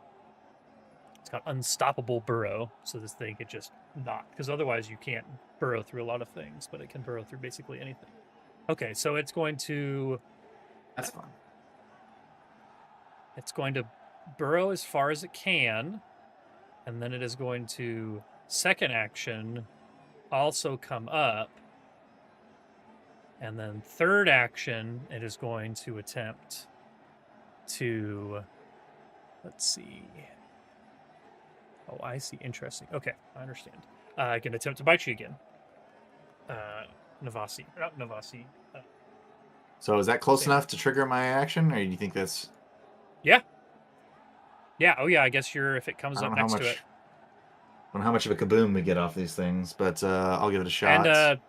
It's got unstoppable burrow, so this thing could just not, because otherwise you can't burrow through a lot of things, but it can burrow through basically anything. Okay, so it's going to
That's fun.
burrow as far as it can, and then it is going to second action also come up, and then third action it is going to attempt to, let's see. Oh, I see. Interesting. Okay, I understand. I can attempt to bite you again. Navasi. Not Navasi.
So is that close
Same.
enough to trigger my action, or do you think that's?
Yeah. Yeah. Oh, yeah. I guess if it comes
I don't
up
know how
next
much.
to it.
I don't know how much of a kaboom we get off these things, but I'll give it a shot.
And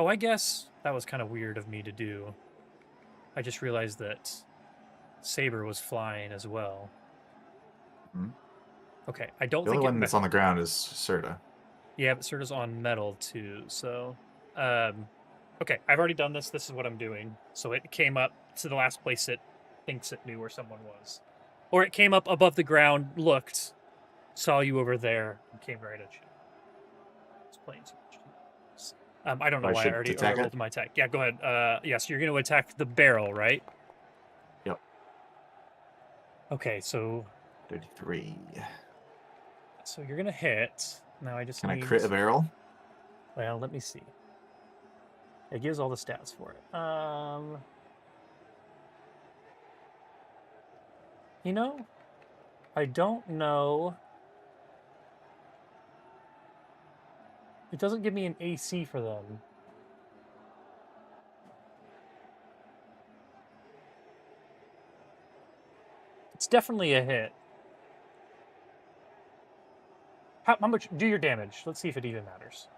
I guess that was kind of weird of me to do. I just realized that Saber was flying as well.
Hmm.
Okay, I don't
The
think
only one that's on the ground is Serta.
Yeah, but Serta's on metal too, so okay, I've already done this. This is what I'm doing. So it came up to the last place it thinks it knew where someone was. Or it came up above the ground, looked, saw you over there, and came right at you. It's playing too much. I don't know
I
why I
should
already
attack it?
overrolled my attack. Yeah, go ahead. Yeah, so you're going to attack the barrel, right?
Yep.
Okay, so
33.
you're going to hit. Now I just
Can I
need...
crit a barrel?
Well, let me see. It gives all the stats for it. You know, I don't know. It doesn't give me an AC for them. It's definitely a hit. How much? Do your damage. Let's see if it even matters.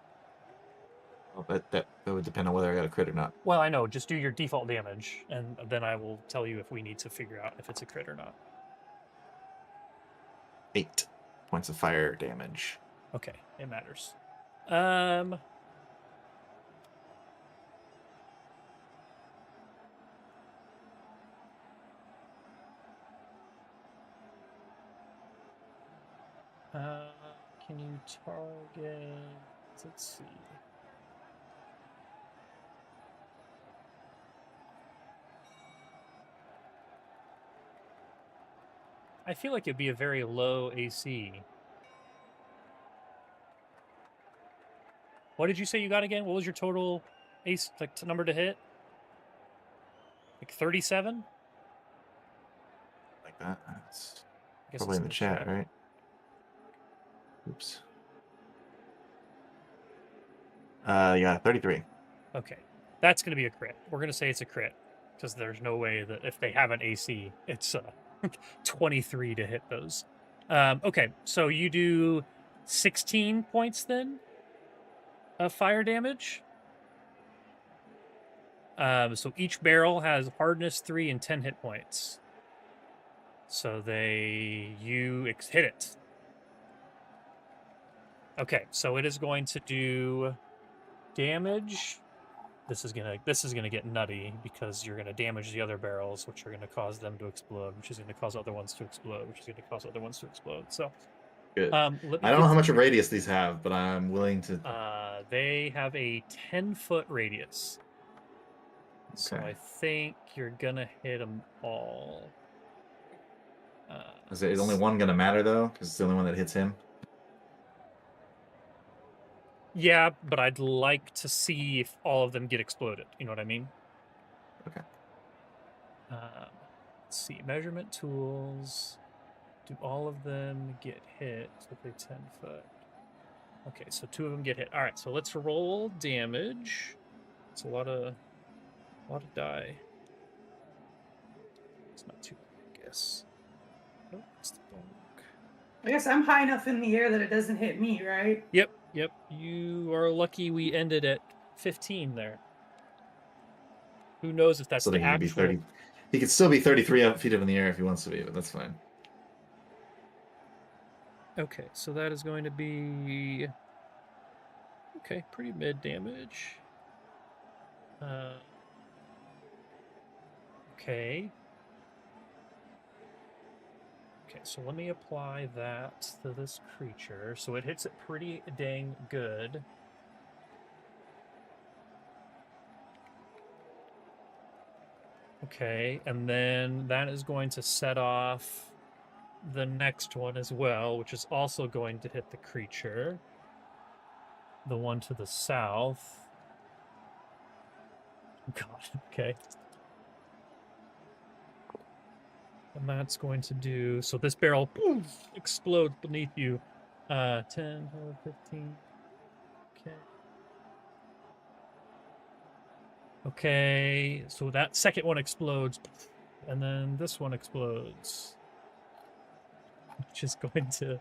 Well, that would depend on whether I got a crit or not.
Well, I know. Just do your default damage, and then I will tell you if we need to figure out if it's a crit or not.
8 points of fire damage.
Okay, it matters. Can you target? Let's see. I feel like it'd be a very low AC. What did you say you got again? What was your total AC, like, number to hit? Like 37?
Like that. That's
I guess
probably
it's
in the chat, right? Oops. Yeah, 33.
Okay. That's going to be a crit. We're going to say it's a crit because there's no way that if they have an AC, it's 23 to hit those. Okay, so you do 16 points then of fire damage. So each barrel has hardness 3 and 10 hit points. So you hit it. Okay, so it is going to do damage. This is gonna get nutty because you're gonna damage the other barrels, which are gonna cause them to explode, which is gonna cause other ones to explode, which is gonna cause other ones to explode. So,
Good.
I
don't know how much of radius these have, but I'm willing to.
They have a 10-foot radius. So I think you're gonna hit them all.
Is only one gonna matter though? Because it's the only one that hits him.
Yeah, but I'd like to see if all of them get exploded. You know what I mean?
Okay.
Let's see. Measurement tools. Do all of them get hit with a 10-foot? Okay, so 2 of them get hit. All right, so let's roll damage. It's a lot of die. It's not too bad, I guess. Oh, it's the bulk.
I guess I'm high enough in the air that it doesn't hit me, right?
Yep. You are lucky we ended at 15 there. Who knows if that's
So
the
he could be
actual...
30. He could still be 33 feet up in the air if he wants to be, but that's fine.
Okay, so that is going to be... Okay, pretty mid damage. Okay. Okay, so let me apply that to this creature. So it hits it pretty dang good. Okay, and then that is going to set off the next one as well, which is also going to hit the creature. The one to the south. God, okay. And that's going to do... So this barrel explodes beneath you. 10, 12, 15. Okay. Okay, so that second one explodes. And then this one explodes. Which is going to...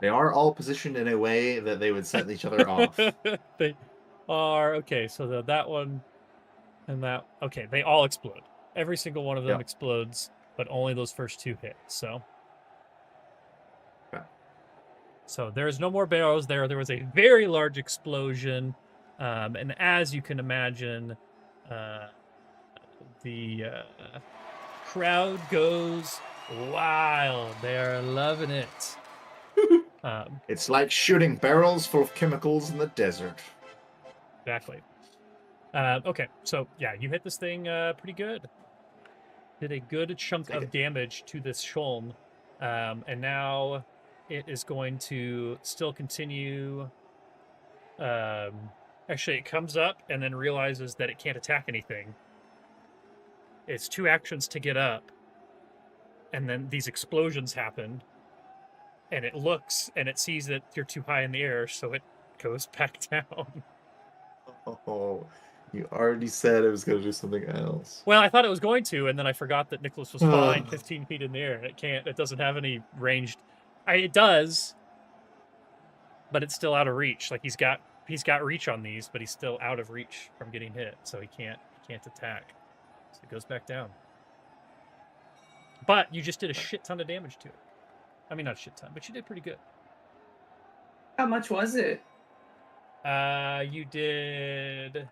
They are all positioned in a way that they would set each other off.
They are... Okay, so that one... And that, okay, they all explode. Every single one of them explodes, but only those first 2 hit. So, so there's no more barrels there. There was a very large explosion, and as you can imagine, the crowd goes wild. They're loving it.
It's like shooting barrels full of chemicals in the desert.
Exactly. Okay, so yeah, you hit this thing pretty good. Did a good chunk of damage to this Shuln, and now it is going to still continue Actually, it comes up and then realizes that it can't attack anything. It's 2 actions to get up, and then these explosions happen, and it looks and it sees that you're too high in the air, so it goes back down.
Oh, you already said it was going to do something else.
Well, I thought it was going to, and then I forgot that Nicholas was flying 15 feet in the air. It doesn't have any ranged. It does, but it's still out of reach. Like he's got reach on these, but he's still out of reach from getting hit, so he can't attack. So it goes back down. But you just did a shit ton of damage to it. I mean, not a shit ton, but you did pretty good.
How much was it?
You did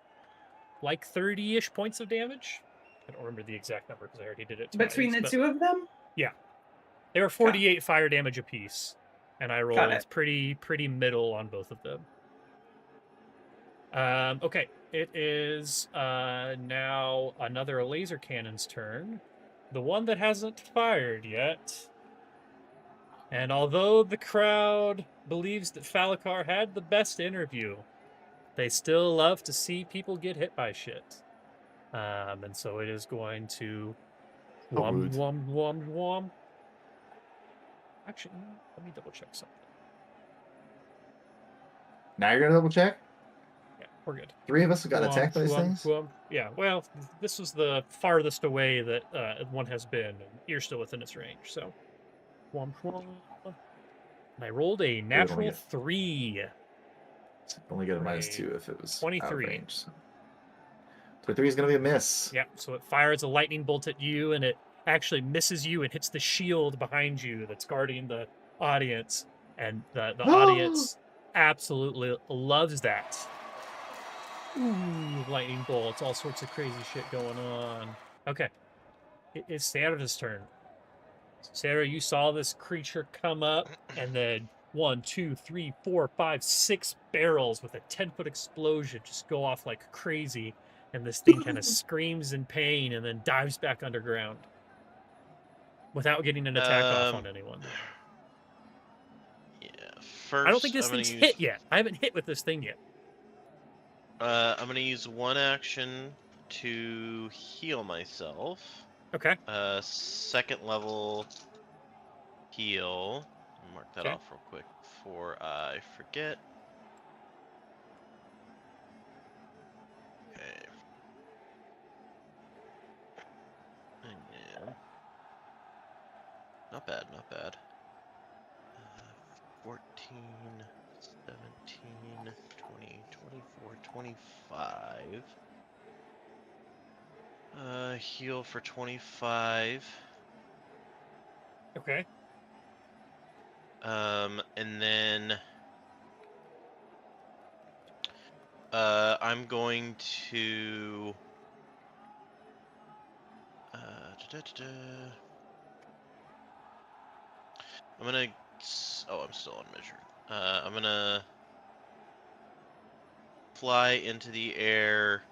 like 30-ish points of damage. I don't remember the exact number because I already did it twice.
Between the 2 of them?
Yeah. They were 48 fire damage apiece, and I rolled pretty middle on both of them. Okay, it is now another laser cannon's turn. The one that hasn't fired yet. And although the crowd believes that Falakar had the best interview, they still love to see people get hit by shit. And so it is going to... Wom. Actually, let me double check something.
Now you're going to double check?
Yeah, we're good.
3 of us have gotten attacked by these things?
Yeah, well, this was the farthest away that one has been, and you're still within its range, so... And I rolled a natural 3.
Only get a -2 if it was
23.
out of range. So. 23 is going to be a miss.
Yeah, so it fires a lightning bolt at you, and it actually misses you and hits the shield behind you that's guarding the audience, and the audience absolutely loves that. Ooh, lightning bolts, all sorts of crazy shit going on. Okay, it is Sarah's turn. Sarah, you saw this creature come up, and then 1, 2, 3, 4, 5, 6 barrels with a 10-foot explosion just go off like crazy, and this thing kind of screams in pain and then dives back underground without getting an attack off on anyone.
Yeah, first
I don't think this thing's hit yet. I haven't hit with this thing yet.
I'm going to use 1 action to heal myself.
Okay.
2nd level heal. Mark that off real quick before I forget. Okay. Yeah. Not bad, not bad. 14, 17, 20, 24, 25. Heal for 25.
Okay.
And then I'm going to I'm gonna I'm still unmeasured. I'm gonna fly into the air,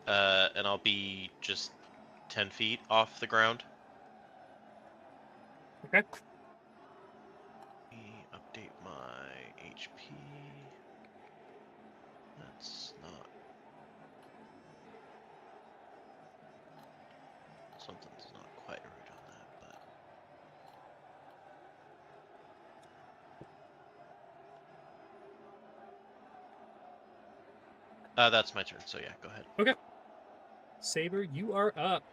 and I'll be just 10 feet off the ground.
Okay.
Let me update my HP. That's not... Something's not quite right on that, but... that's my turn, so yeah, go ahead.
Okay. Saber, you are up.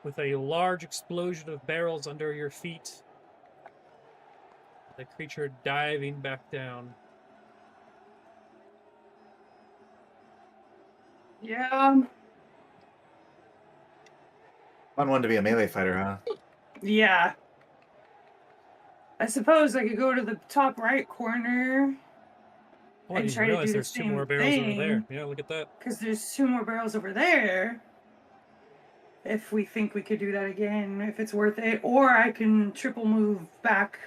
With a large explosion of barrels under your feet. The creature diving back down.
Yeah.
Fun one to be a melee fighter, huh?
Yeah. I suppose I could go to the top right corner.
Oh, I didn't realize there's 2 more barrels over there. Yeah, look at that.
Because there's 2 more barrels over there. If we think we could do that again, if it's worth it. Or I can triple move back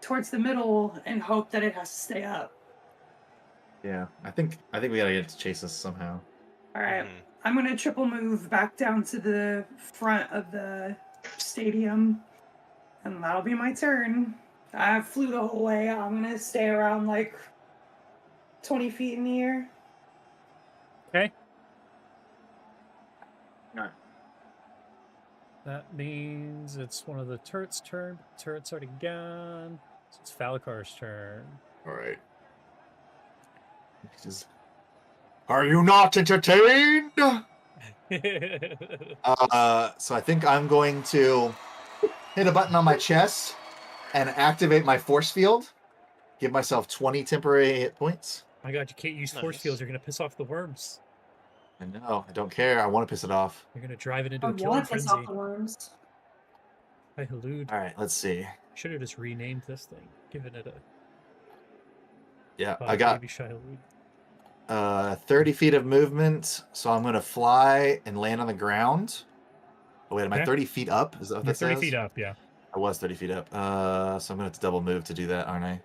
towards the middle and hope that it has to stay up.
Yeah, I think we gotta get it to chase us somehow.
Alright, I'm gonna triple move back down to the front of the stadium. And that'll be my turn. I flew the whole way. I'm gonna stay around like 20 feet in the air.
Okay.
Alright.
That means it's one of the turrets' turn. Turret's already gone. So it's Falcar's turn.
Alright. Are you not entertained? So I think I'm going to hit a button on my chest and activate my force field. Give myself 20 temporary hit points.
My God, you can't use force
Nice.
fields. You're going to piss off the worms.
I know. I don't care. I want to piss it off.
You're going to drive it into
I
a killing
want to piss
frenzy.
off the worms.
I hallude.
All right. Let's see.
Should have just renamed this thing, given it a
Yeah, I got
baby Shaihalud.
30 feet of movement, so I'm going to fly and land on the ground. Oh, wait, am I
Okay.
30 feet up? Is that what
You're
that
30
says?
feet up, yeah.
I was 30 feet up. So I'm going to have to double move to do that, aren't I?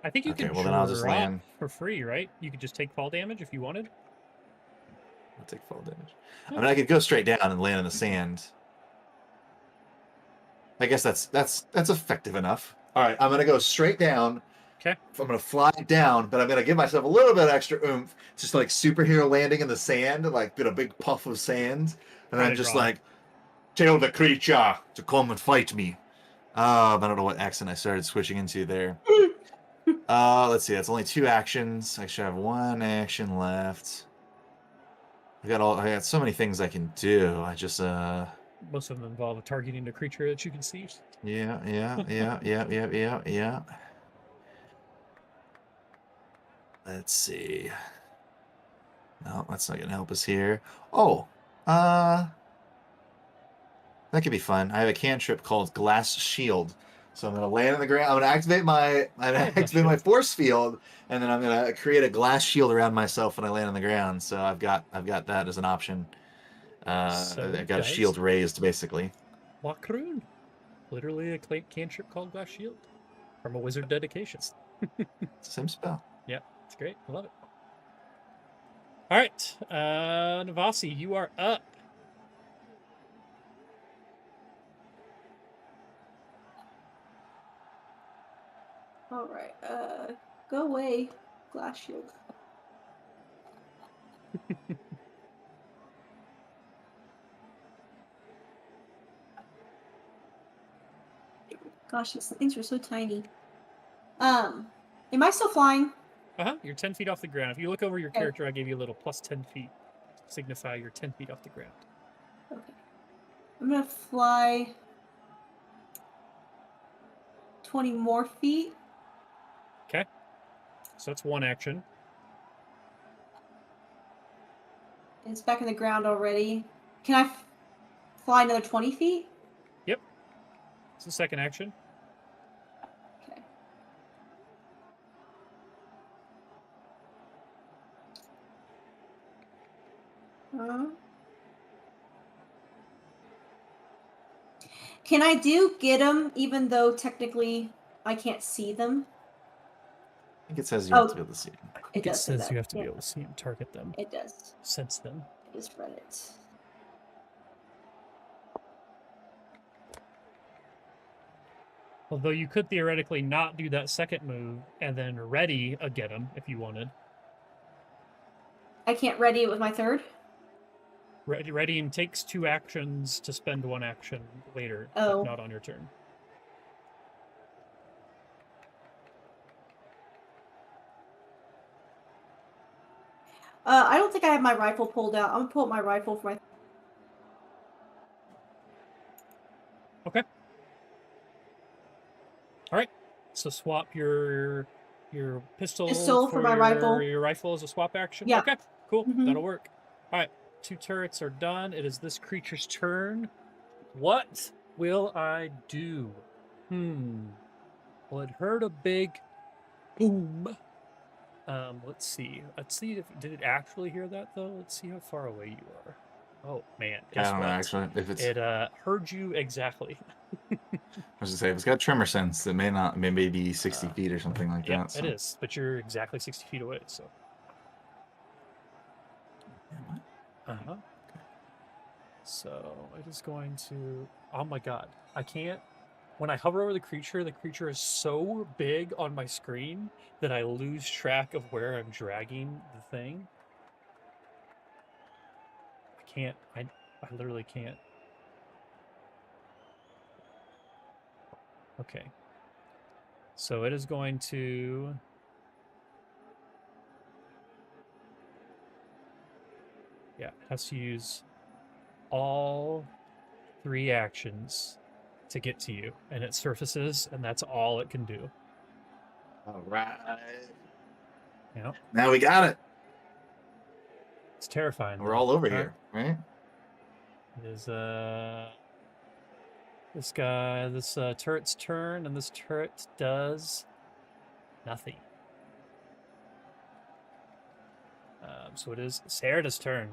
I think you
Okay,
could
well, then I'll just
drop
land.
for free, right? You could just take fall damage if you wanted.
I'll take fall damage. I mean, I could go straight down and land in the sand. I guess that's effective enough. All right, I'm going to go straight down.
Okay.
I'm going to fly down, but I'm going to give myself a little bit extra oomph. Just like superhero landing in the sand, like get a big puff of sand. And then
Kinda
just
draw.
like, tell the creature to come and fight me. I don't know what accent I started switching into there. Let's see. That's only 2 actions. I should have 1 action left. I got so many things I can do. I just
Most of them involve targeting a creature that you can see.
yeah. Let's see. No, that's not gonna help us here. Oh, that could be fun. I have a cantrip called Glass Shield. So I'm gonna land on the ground. I'm gonna activate my force field, and then I'm gonna create a glass shield around myself when I land on the ground. So I've got that as an option. I've got a shield raised basically.
Whack-A-Shuln. Literally a cantrip called Glass Shield from a wizard dedication.
Same spell.
Yeah, it's great. I love it. All right, Navasi, you are up.
All right. Go away, glass shield. Gosh, these things are so tiny. Am I still flying?
You're 10 feet off the ground. If you look over your
Okay.
character, I gave you a little plus 10 feet. Signify you're 10 feet off the ground.
Okay. I'm gonna fly 20 more feet.
Okay. So that's 1 action.
It's back in the ground already. Can I fly another 20 feet?
Yep. It's the 2nd action.
Okay. Can I get them even though technically I can't see them?
I think it says you have to be able to see it.
It
does say
says
that.
you have to be
Yeah.
able to see and target them,
It does.
sense them.
I just read it.
Although you could theoretically not do that 2nd move and then ready a get 'em if you wanted.
I can't ready it with my 3rd?
Readying takes 2 actions to spend 1 action later,
Oh.
not on your turn.
I don't think I have my rifle pulled out. I'm gonna pull up my rifle for my.
Okay. All right. So swap your pistol
for my rifle.
Your rifle as a swap action.
Yeah.
Okay. Cool.
Mhm.
That'll work. All right. 2 turrets are done. It is this creature's turn. What will I do? Well, it heard a big boom. Let's see. Did it actually hear that though? Let's see how far away you are. Oh man, guess
I don't
what?
know actually. If it's,
It heard you exactly.
I was gonna say if it's got tremor sense, it may be 60 feet or something like
Yeah,
that. So.
it is. But you're exactly 60 feet away, so. So it is going to. Oh my god, I can't. when I hover over the creature is so big on my screen that I lose track of where I'm dragging the thing. I literally can't. Okay. So it is going to... Yeah, it has to use all 3 actions to get to you, and it surfaces, and that's all it can do.
All right.
Yeah,
Now we got it.
it's terrifying.
We're
though.
all over here, right?
It is this turret's turn, and this turret does nothing. So it is Sarah's turn.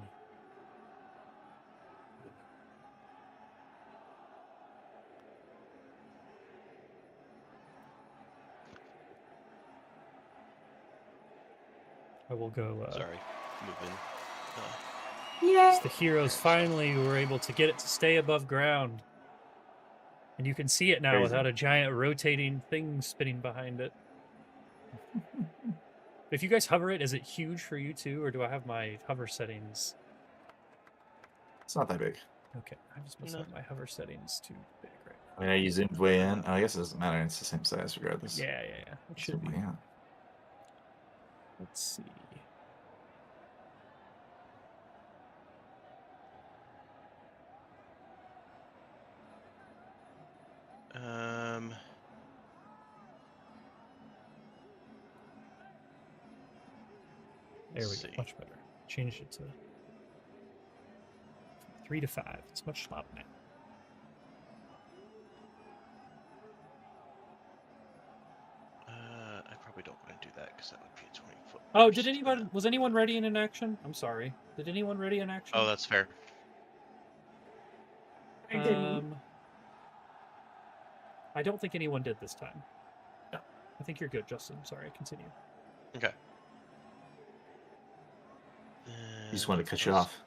I will go.
Sorry, moving.
Yeah.
The heroes finally were able to get it to stay above ground. And you can see it now
Crazy.
without a giant rotating thing spinning behind it. If you guys hover it, is it huge for you too, or do I have my hover settings?
It's not that big.
Okay, I just must have my hover settings too big right
I mean, I zoomed way in. Oh, I guess it doesn't matter. It's the same size regardless.
now. Yeah. It should be.
Yeah.
Let's see. There we go. Much better. Changed it to 3 to 5. It's much smaller now.
I probably don't want to do that because that would be a 20-foot.
Oh, was anyone ready in an action? I'm sorry. Did anyone ready in action?
Oh, that's fair.
I didn't.
I don't think anyone did this time. No. I think you're good, Justin. Sorry, continue.
Okay.
He just wanted to cut you off.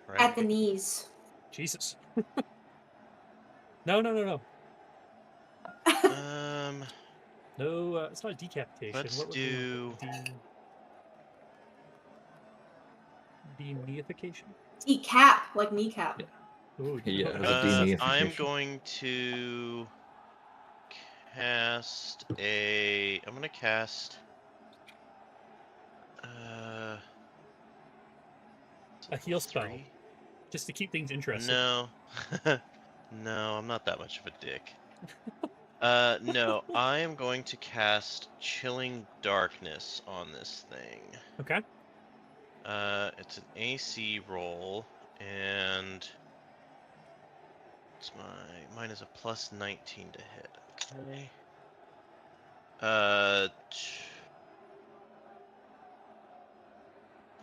Right.
At the knees.
Jesus. No.
No,
It's not a decapitation.
let's
What would
do
Deification?
Decap, like kneecap.
Yeah. Ooh,
Yeah,
okay.
it was a deification.
I'm going to cast a. I'm gonna cast.
A heal spell.
3?
Just to keep things interesting.
No. No, I'm not that much of a dick. No, I am going to cast Chilling Darkness on this thing.
Okay.
It's an AC roll, and mine is a plus 19 to hit. Okay.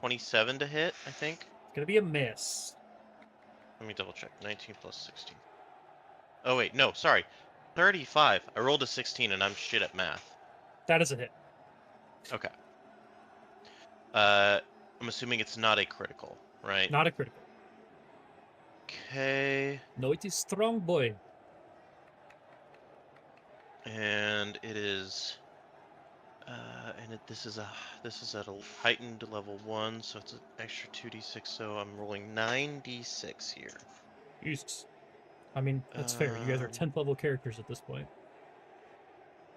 27 to hit, I think.
It's gonna be a miss.
Let me double check. 19 plus 16. Oh wait, no, sorry. 35. I rolled a 16 and I'm shit at math.
That is a hit.
Okay. I'm assuming it's not a critical, right?
Not a critical.
Okay.
No, it is strong, boy.
And it is this is at a heightened level 1, so it's an extra 2d6, so I'm rolling 9d6 here.
Jesus. I mean, that's fair. You guys are 10th level characters at this point.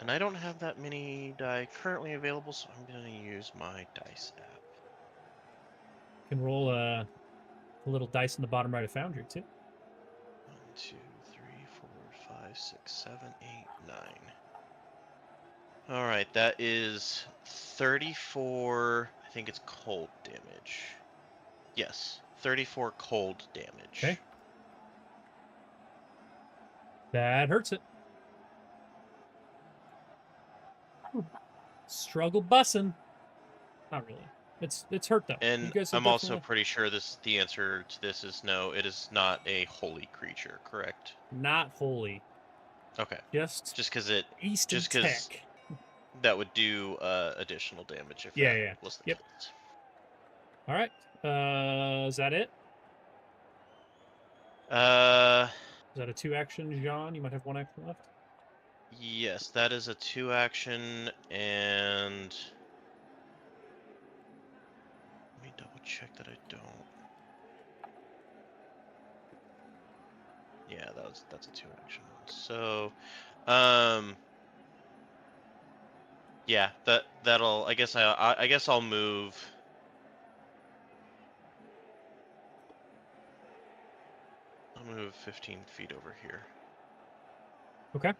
And I don't have that many die currently available, so I'm going to use my dice app.
You can roll a little dice in the bottom right of Foundry, too.
1, 2, 3, 4, 5, 6, 7, 8, 9. Alright, that is 34, I think it's cold damage. Yes, 34 cold damage.
Okay. That hurts it. Struggle bussin'. Not really. It's hurt though.
And
You guys have
I'm also
definitely-
pretty sure the answer to this is no, it is not a holy creature, correct?
not holy.
Okay.
Just
Just because
Eastern
just 'cause-
Tech.
that would do additional damage if
Yeah,
that
yeah.
was the
Yep.
case.
All right. Is that it? Is that a 2-action, Jean? You might have 1 action left.
Yes, that is a 2-action, and let me double check that I don't. Yeah, that's a 2-action one. So, yeah, that'll. I guess I guess I'll move. I'll move 15 feet over here.
Okay.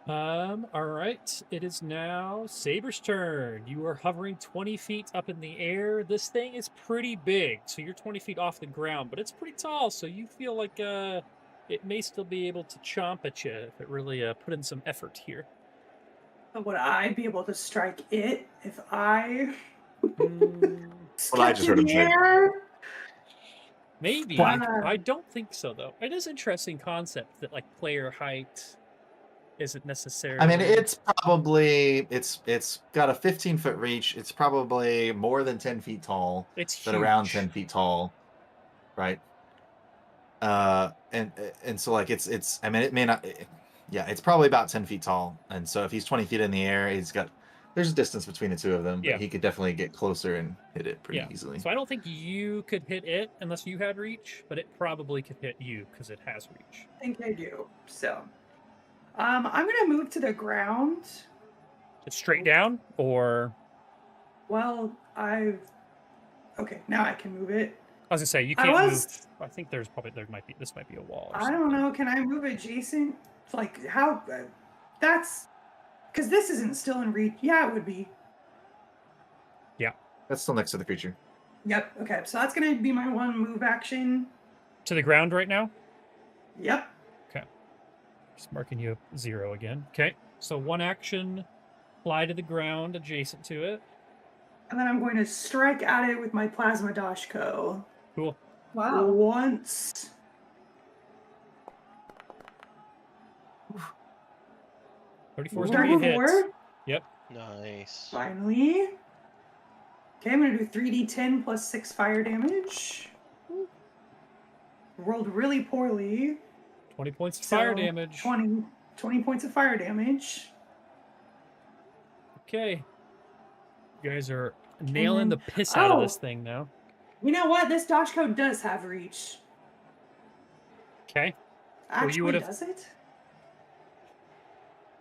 All right. It is now Saber's turn. You are hovering 20 feet up in the air. This thing is pretty big, so you're 20 feet off the ground, but it's pretty tall, so you feel like it may still be able to chomp at you if it really put in some effort here.
Would I be able to strike it if I
Well, I just heard him
in the
say.
air?
Maybe.
Fuck.
I don't think so, though. It is an interesting concept that, like, player height isn't necessarily...
I mean, it's probably it's got a 15-foot reach. It's probably more than 10 feet tall.
It's
but
huge.
around 10 feet tall, right? And so like it's I mean it may not, yeah, it's probably about 10 feet tall, and so if he's 20 feet in the air, there's a distance between the two of them, but
Yeah.
he could definitely get closer and hit it pretty
Yeah.
easily.
So I don't think you could hit it unless you had reach, but it probably could hit you because it has reach.
I think I do. So, I'm gonna move to the ground.
It's straight down, or
Well, okay, now I can move it.
I was gonna say you
I
can't
was-
move. I think this might be a wall. Or
I don't
something.
know. Can I move adjacent? Like how? That's because this isn't still in reach. Yeah, it would be.
That's still next to the creature.
Yep. Okay. So that's gonna be my one move action.
To the ground right now.
Yep.
Just marking you 0 again. Okay. So 1 action, fly to the ground adjacent to it.
And then I'm going to strike at it with my plasma dashko.
Cool.
Wow.
Once.
$34 is gonna be a hit.
34.
Yep.
Nice.
Finally. Okay, I'm gonna do 3d10 plus 6 fire damage. Rolled really poorly.
20 points of fire
So,
damage.
20 points of fire damage.
Okay. You guys are nailing the piss out of this thing now.
You know what? This dashko does have reach.
Okay.
Actually,
you would've-
does it?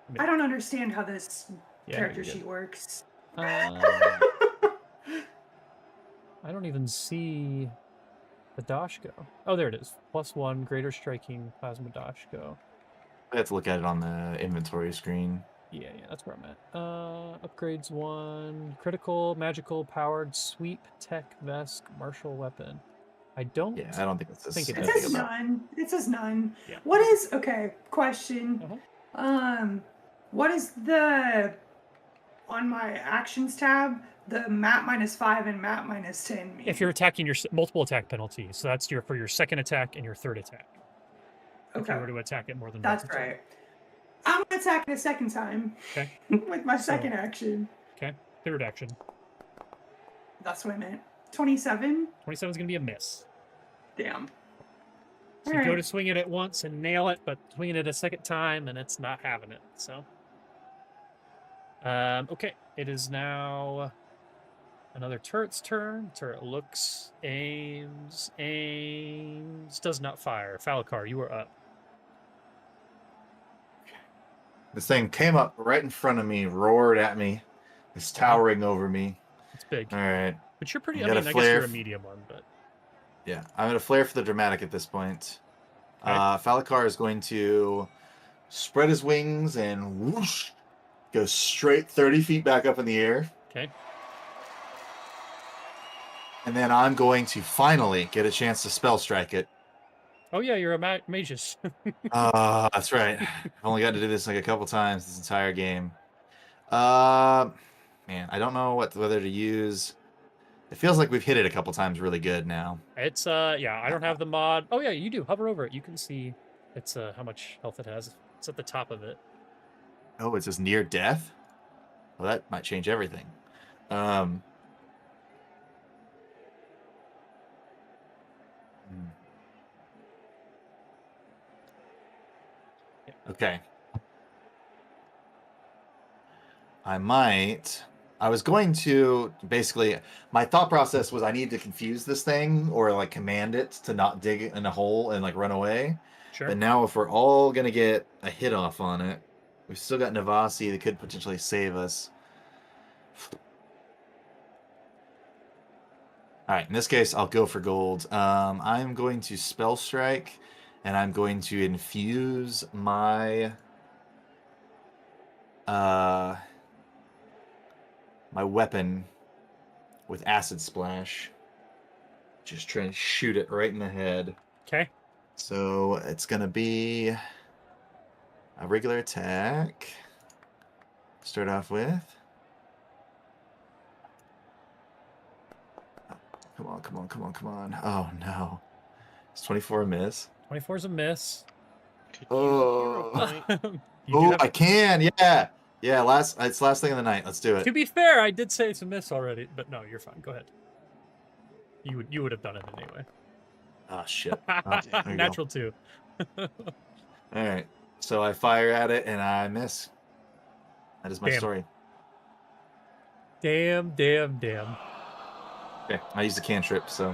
I mean-
I don't understand how this
Yeah,
character
you're good.
sheet works.
I don't even see the Dashko. Oh, there it is. +1, greater striking plasma Dashko.
I have to look at it on the inventory screen.
Yeah, that's where I'm at. Upgrades 1, critical, magical, powered, sweep, tech, vest, martial weapon. I don't...
Yeah, I don't think it's
think it
It
does.
says none. It says none.
Yeah.
What is question? What is the on my actions tab? The map -5 and map -10 mean?
If you're attacking your multiple attack penalties, so that's for your second attack and your third attack. If you were to attack it more than
That's
once.
right. I'm gonna attack it a second time.
Okay.
With my second action.
Okay. Third action.
That's what I meant. 27.
27 is going to be a miss.
Damn.
So you go to swing it at once and nail it, but swinging it a second time and it's not having it. So, okay, it is now another turret's turn. Turret looks, aims, does not fire. Falakar, you are up.
This thing came up right in front of me, roared at me. It's towering over me.
It's big.
All right.
But you're pretty.
You
I
got
mean,
a
I guess
flare
you're a medium one, but
Yeah, I'm going to flare for the dramatic at this point.
Okay.
Falakar is going to spread his wings and whoosh, go straight 30 feet back up in the air.
okay.
And then I'm going to finally get a chance to spell strike it.
Oh yeah, you're a magus.
That's right. I've only got to do this like a couple times this entire game. Man, I don't know whether to use. It feels like we've hit it a couple times really good now.
It's yeah, I don't have the mod. Oh yeah, you do. Hover over it. You can see it's how much health it has. It's at the top of it.
Oh, it says near death? Well, that might change everything. Okay. I was going to basically, my thought process was I need to confuse this thing or like command it to not dig in a hole and like run away.
Sure.
But now if we're all going to get a hit off on it, we've still got Navasi that could potentially save us. All right, in this case, I'll go for gold. I'm going to Spell Strike, and I'm going to infuse my my weapon with Acid Splash. Just trying to shoot it right in the head.
Okay.
So it's going to be a regular attack. Start off with. Come on, come on, come on, come on. Oh, no. It's 24 a miss.
24 is a miss.
Could
Oh.
you hero point?
You
I can, yeah. Yeah, it's last thing of the night. Let's do it.
To be fair, I did say it's a miss already, but no, you're fine. Go ahead. You would have done it anyway.
Oh, shit. Oh, there you
Natural 2.
All right. So I fire at it and I miss. That is my
Damn.
story.
Damn.
Okay, I used a cantrip, so.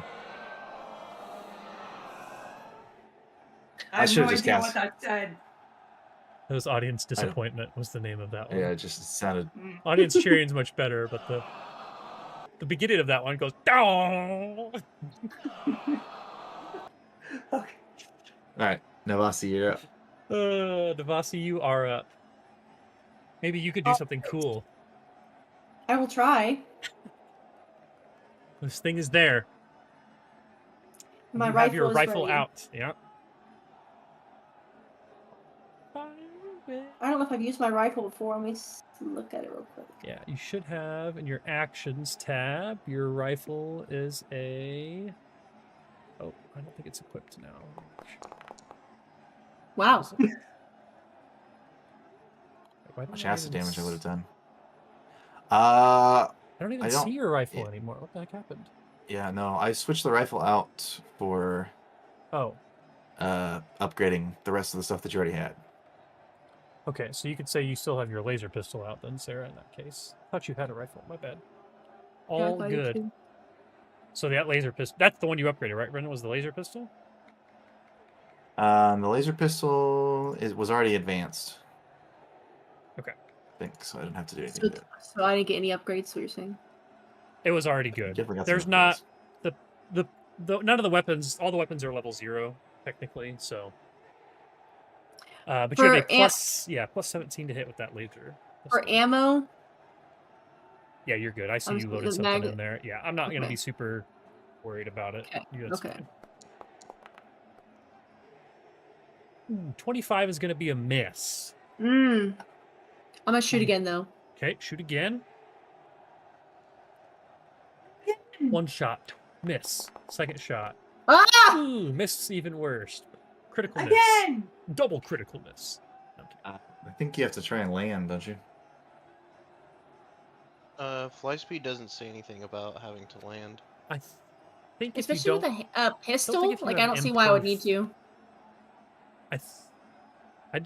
I have no
should've just
idea
cast.
what that said.
That was Audience Disappointment was the name of that one.
Yeah, it just sounded.
Audience Cheering is much better, but the beginning of that one goes down.
Okay.
All right, Navasi, you're up.
Devasi, you are up. Maybe you could do something cool.
I will try.
This thing is there.
My
You
rifle
have your
is
rifle
ready.
out. Yeah.
I don't know if I've used my rifle before. Let me look at it real quick.
Yeah, you should have in your actions tab. Your rifle is a. Oh, I don't think it's equipped now.
Wow.
Why
How much
don't I
acid
even
damage I would have
s-
done.
I don't even
I don't-
see your rifle
yeah.
anymore. What the heck happened?
Yeah, no, I switched the rifle out for
Oh,
upgrading the rest of the stuff that you already had.
okay. So you could say you still have your laser pistol out then, Sarah, in that case. I thought you had a rifle. My bad.
Yeah, I
All
thought you
good.
too.
So that laser pistol, that's the one you upgraded, right, Brendan? Was the laser pistol?
The laser pistol was already advanced.
Okay.
I think so. I didn't have to do anything
So,
to it.
so I didn't get any upgrades, what you're saying?
It was already
You
good.
definitely got
There's
some
not
upgrades.
none of the weapons. All the weapons are level 0 technically. So, but
For
you have a plus 17 to hit with that laser.
For
pistol.
ammo,
Yeah, you're good. I see
I'm
you
just
loaded
the
something
mag-
in there. Yeah, I'm not gonna
Okay.
be super worried about it.
Okay,
That's
okay.
fine. Ooh, 25 is gonna be a miss.
I'm gonna shoot again though.
Okay, shoot again. One shot, miss. Second shot.
Ah!
Ooh, miss even worse. Critical miss.
Again!
Double critical miss. Okay.
I think you have to try and land, don't you?
Fly speed doesn't say anything about having to land.
I think if
Especially
you
with
don't,
a pistol,
if you
like
have
I don't see why I would need to.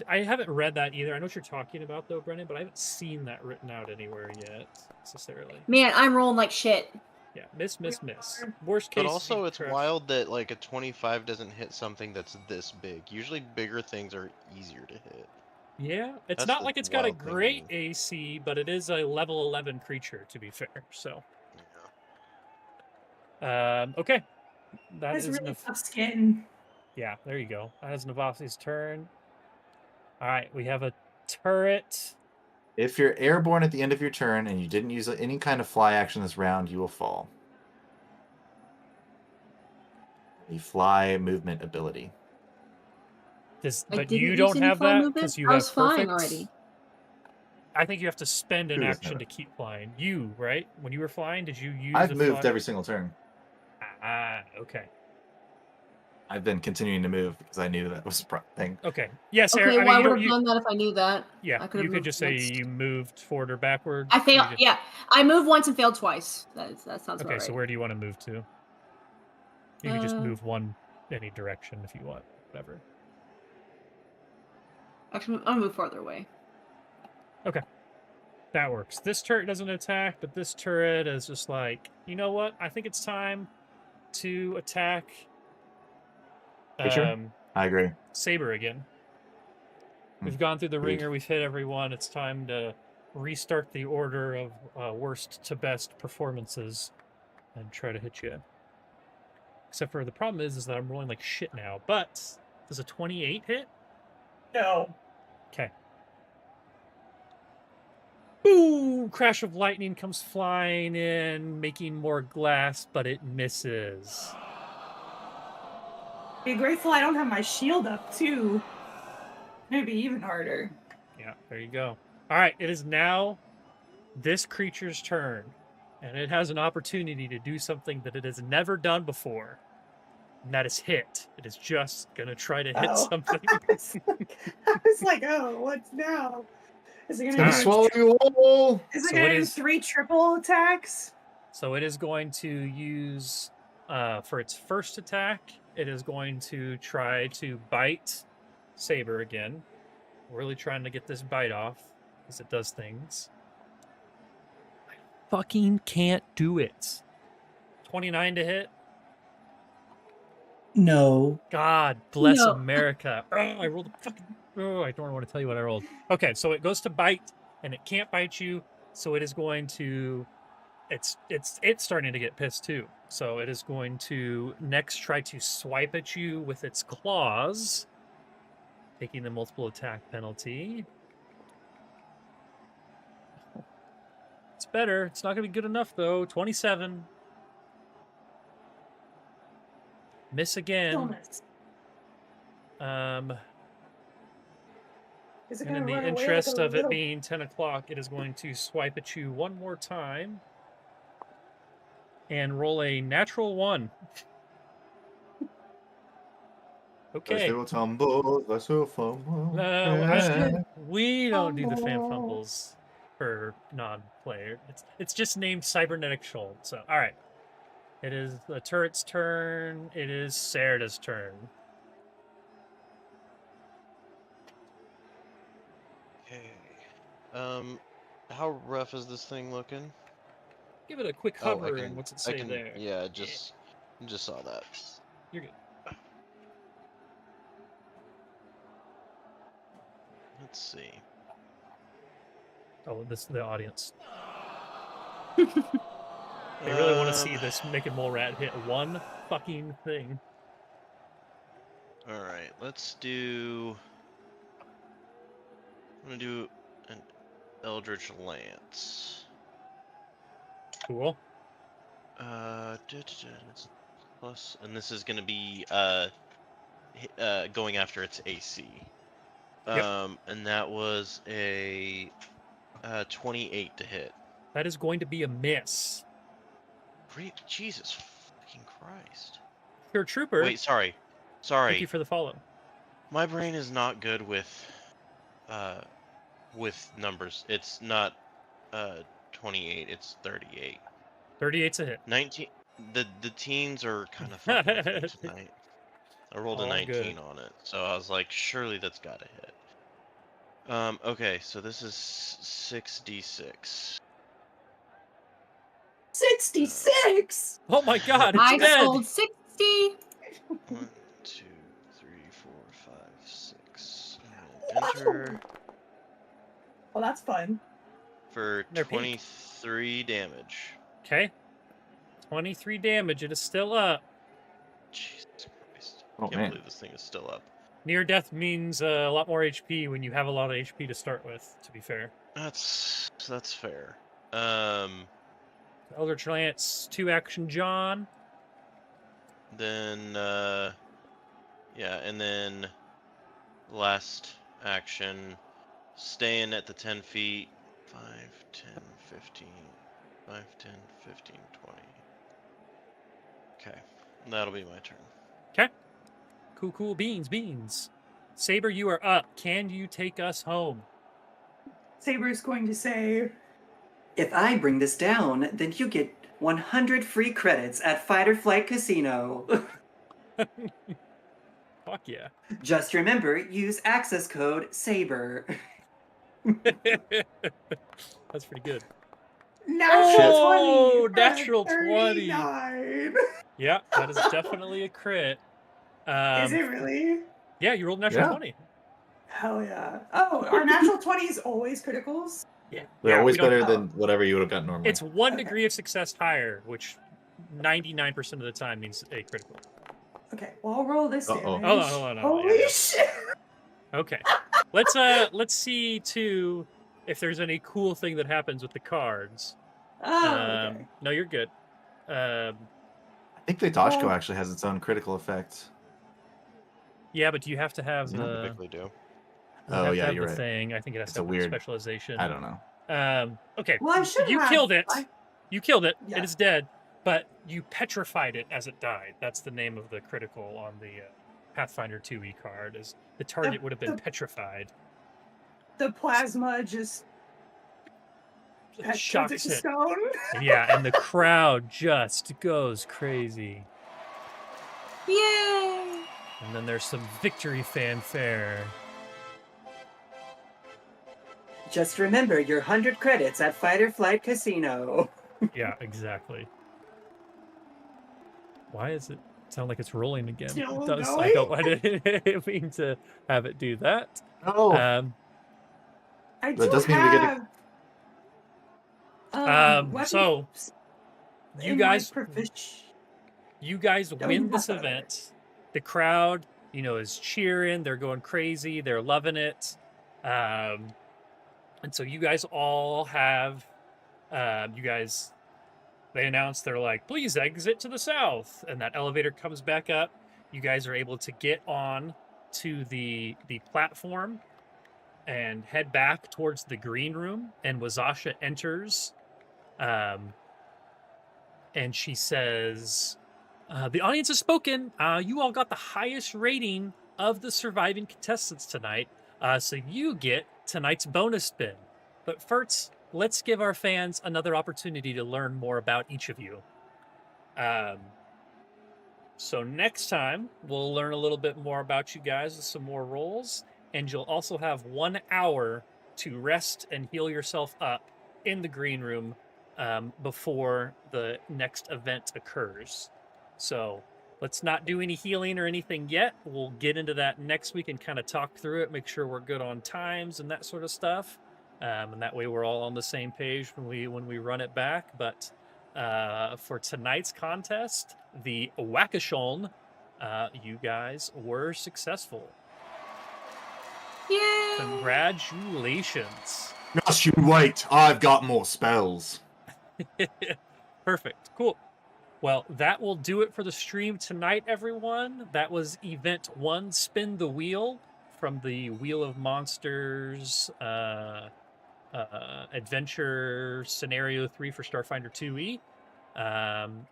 I haven't read that either. I know what you're talking about though, Brennan, but I haven't seen that written out anywhere yet necessarily.
Man, I'm rolling like shit.
Yeah, miss. Worst case.
But also,
you
it's
crash.
wild that like a 25 doesn't hit something that's this big. Usually, bigger things are easier to hit.
Yeah, it's
That's
not
the
like it's got a
wild thing to
great
me.
AC, but it is a level 11 creature to be fair. So, okay, that
That's
is
really tough skin.
yeah. There you go. That is Navasi's turn. All right, we have a turret.
If you're airborne at the end of your turn and you didn't use any kind of fly action this round, you will fall. The fly movement ability.
But
didn't
you
use
don't
any
have
fly
that
movement?
because you
I
have
was flying
perfect.
already.
I think you have to spend an
Who doesn't
action
have
to keep flying. You, right? When you were flying, did you use
I've
a
moved
fly...
every single turn.
Ah, okay.
I've been continuing to move because I knew that was a thing.
Okay. Yeah, Sarah,
Okay,
I
well, I
mean,
would have done that if I knew that.
Yeah,
I could have
you could
moved
just say
next.
you moved forward or backward.
I failed.
You just-
Yeah, I moved once and failed twice. That sounds about
Okay,
right.
so where do you want to move to? You can just move one any direction if you want, whatever.
Actually, I'll move farther away.
That works. This turret doesn't attack, but this turret is just like, you know what? I think it's time to attack
Sure. I agree.
Saber again. We've gone through the ringer, we've hit everyone. It's time to restart the order of worst to best performances and try to hit you. Except for the problem is that I'm rolling like shit now. But does a 28 hit?
No.
Okay. Boom! Crash of lightning comes flying in, making more glass, but it misses.
Be grateful I don't have my shield up, too. Maybe even harder.
Yeah, there you go. All right, it is now this creature's turn, and it has an opportunity to do something that it has never done before, and that is hit. It is just going to try to hit something.
I was like, oh, what's now? Is it
It's
going
gonna
to
swallow you whole.
Is it
So
going
it
to do
is-
3 triple attacks?
So it is going to use, for its first attack, it is going to try to bite Saber again. Really trying to get this bite off, as it does things. I fucking can't do it. 29 to hit.
No.
God bless
No.
America. Oh, I rolled a fucking... Oh, I don't want to tell you what I rolled. Okay, so it goes to bite, and it can't bite you, so it is going to... It's starting to get pissed, too. So it is going to next try to swipe at you with its claws, taking the multiple attack penalty. It's better. It's not going to be good enough, though. 27. Miss again.
Illness. Is it
And
going
in
to
the
run away
interest
like a
of it
little...
being 10 o'clock, it is going to swipe at you one more time and roll a natural 1. Okay.
First tumble, first fumble.
No, we don't do the fan fumbles for non-player. It's just named Cybernetic Shuln. So, all right. It is the turret's turn. It is Serda's turn.
Okay. How rough is this thing looking?
Give it a quick
Oh,
hover, and what's it say there?
Yeah, just saw that.
You're good.
Let's see.
Oh, this is the audience. I really want to see this Mick and Mole Rat hit one fucking thing.
All right, let's do. I'm gonna do an Eldritch Lance.
Cool.
It's plus, and this is gonna be going after its AC.
Yep.
And that was a 28 to hit.
That is going to be a miss.
Jesus fucking Christ.
You're a trooper.
Wait, sorry.
Thank you for the follow.
My brain is not good with numbers. It's not 28, it's 38.
38's a hit.
19. The teens are kind of fucking with me tonight. I rolled a
All
19
good.
on it, so I was like, surely that's gotta hit. Okay, so this is 6d6.
66!
Oh my god, it's
I
dead!
sold 60.
1, 2, 3, 4, 5, 6. Enter
Well, that's fun.
for
They're pink.
23 damage.
Okay. 23 damage. It is still up.
Jesus Christ.
Oh,
Can't
man.
believe this thing is still up.
Near death means a lot more HP when you have a lot of HP to start with, to be fair.
That's fair.
Eldritch Lance, 2 action John.
Then yeah, and then last action, staying at the 10 feet. 5, 10, 15, 5, 10, 15, 20. Okay, that'll be my turn.
Okay. Cool beans. Saber, you are up. Can you take us home?
Saber's going to say,
If I bring this down, then you get 100 free credits at Fight or Flight Casino.
Fuck yeah.
Just remember, use access code SABER.
That's pretty good.
Natural 20.
Natural 20.
39.
Yeah, that is definitely a crit.
Is it really?
Yeah, you rolled natural
Yeah.
20.
Hell yeah. Oh, are natural 20s always criticals?
Yeah.
They're always
we don't-
better than whatever you would have gotten normally.
It's one
Okay.
degree of success higher, which 99% of the time means a critical.
Okay, well, I'll roll this
Uh-oh.
damage.
Hold on.
Holy
Yeah.
shit!
Okay. Let's see too if there's any cool thing that happens with the cards.
Okay.
No, you're good.
I think Vitashko
Well-
actually has its own critical effect.
Yeah, but do you have to have
Doesn't
the
Typically do.
you
Oh,
have to
yeah,
have
you're
the
right.
thing? I think it has
It's
to
a
have
weird-
specialization.
I don't know.
Okay.
Well, I should
You
have.
killed it. You killed it.
Yeah.
It is dead. But you petrified it as it died. That's the name of the critical on the Pathfinder 2e card. Is the target would have been petrified.
The plasma just turns
Shocks
it to
it.
stone.
Yeah, and the crowd just goes crazy.
Yay!
And then there's some victory fanfare.
Just remember your 100 credits at Fight or Flight Casino.
Yeah, exactly. Why is it sound like it's rolling again?
Still
It does.
going?
I didn't mean to have it do that.
Oh,
I
That
do
does mean we get
have. weapons
so you
in
guys
my profish-
you guys
Oh,
win
you
this
got that.
event. The crowd, is cheering. They're going crazy. They're loving it. And so you guys all have, they announce they're like, please exit to the south. And that elevator comes back up. You guys are able to get on to the platform and head back towards the green room. And Wazasha enters. And she says, the audience has spoken. You all got the highest rating of the surviving contestants tonight. So you get tonight's bonus spin. But first, let's give our fans another opportunity to learn more about each of you. So next time, we'll learn a little bit more about you guys with some more roles. And you'll also have 1 hour to rest and heal yourself up in the green room before the next event occurs. So let's not do any healing or anything yet. We'll get into that next week and kind of talk through it, make sure we're good on times and that sort of stuff. And that way we're all on the same page when we run it back. But for tonight's contest, the Whack-A-Shuln, you guys were successful.
Yay!
Congratulations.
Just you wait. I've got more spells.
Perfect. Cool. Well, that will do it for the stream tonight, everyone. That was Event 1, Spin the Wheel, from the Wheel of Monsters Adventure Scenario 3 for Starfinder 2e.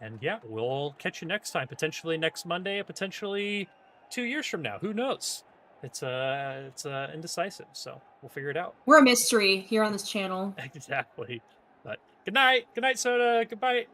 And yeah, we'll catch you next time, potentially next Monday, potentially 2 years from now. Who knows? It's indecisive, so we'll figure it out.
We're a mystery here on this channel.
Exactly. But good night, Soda. Goodbye.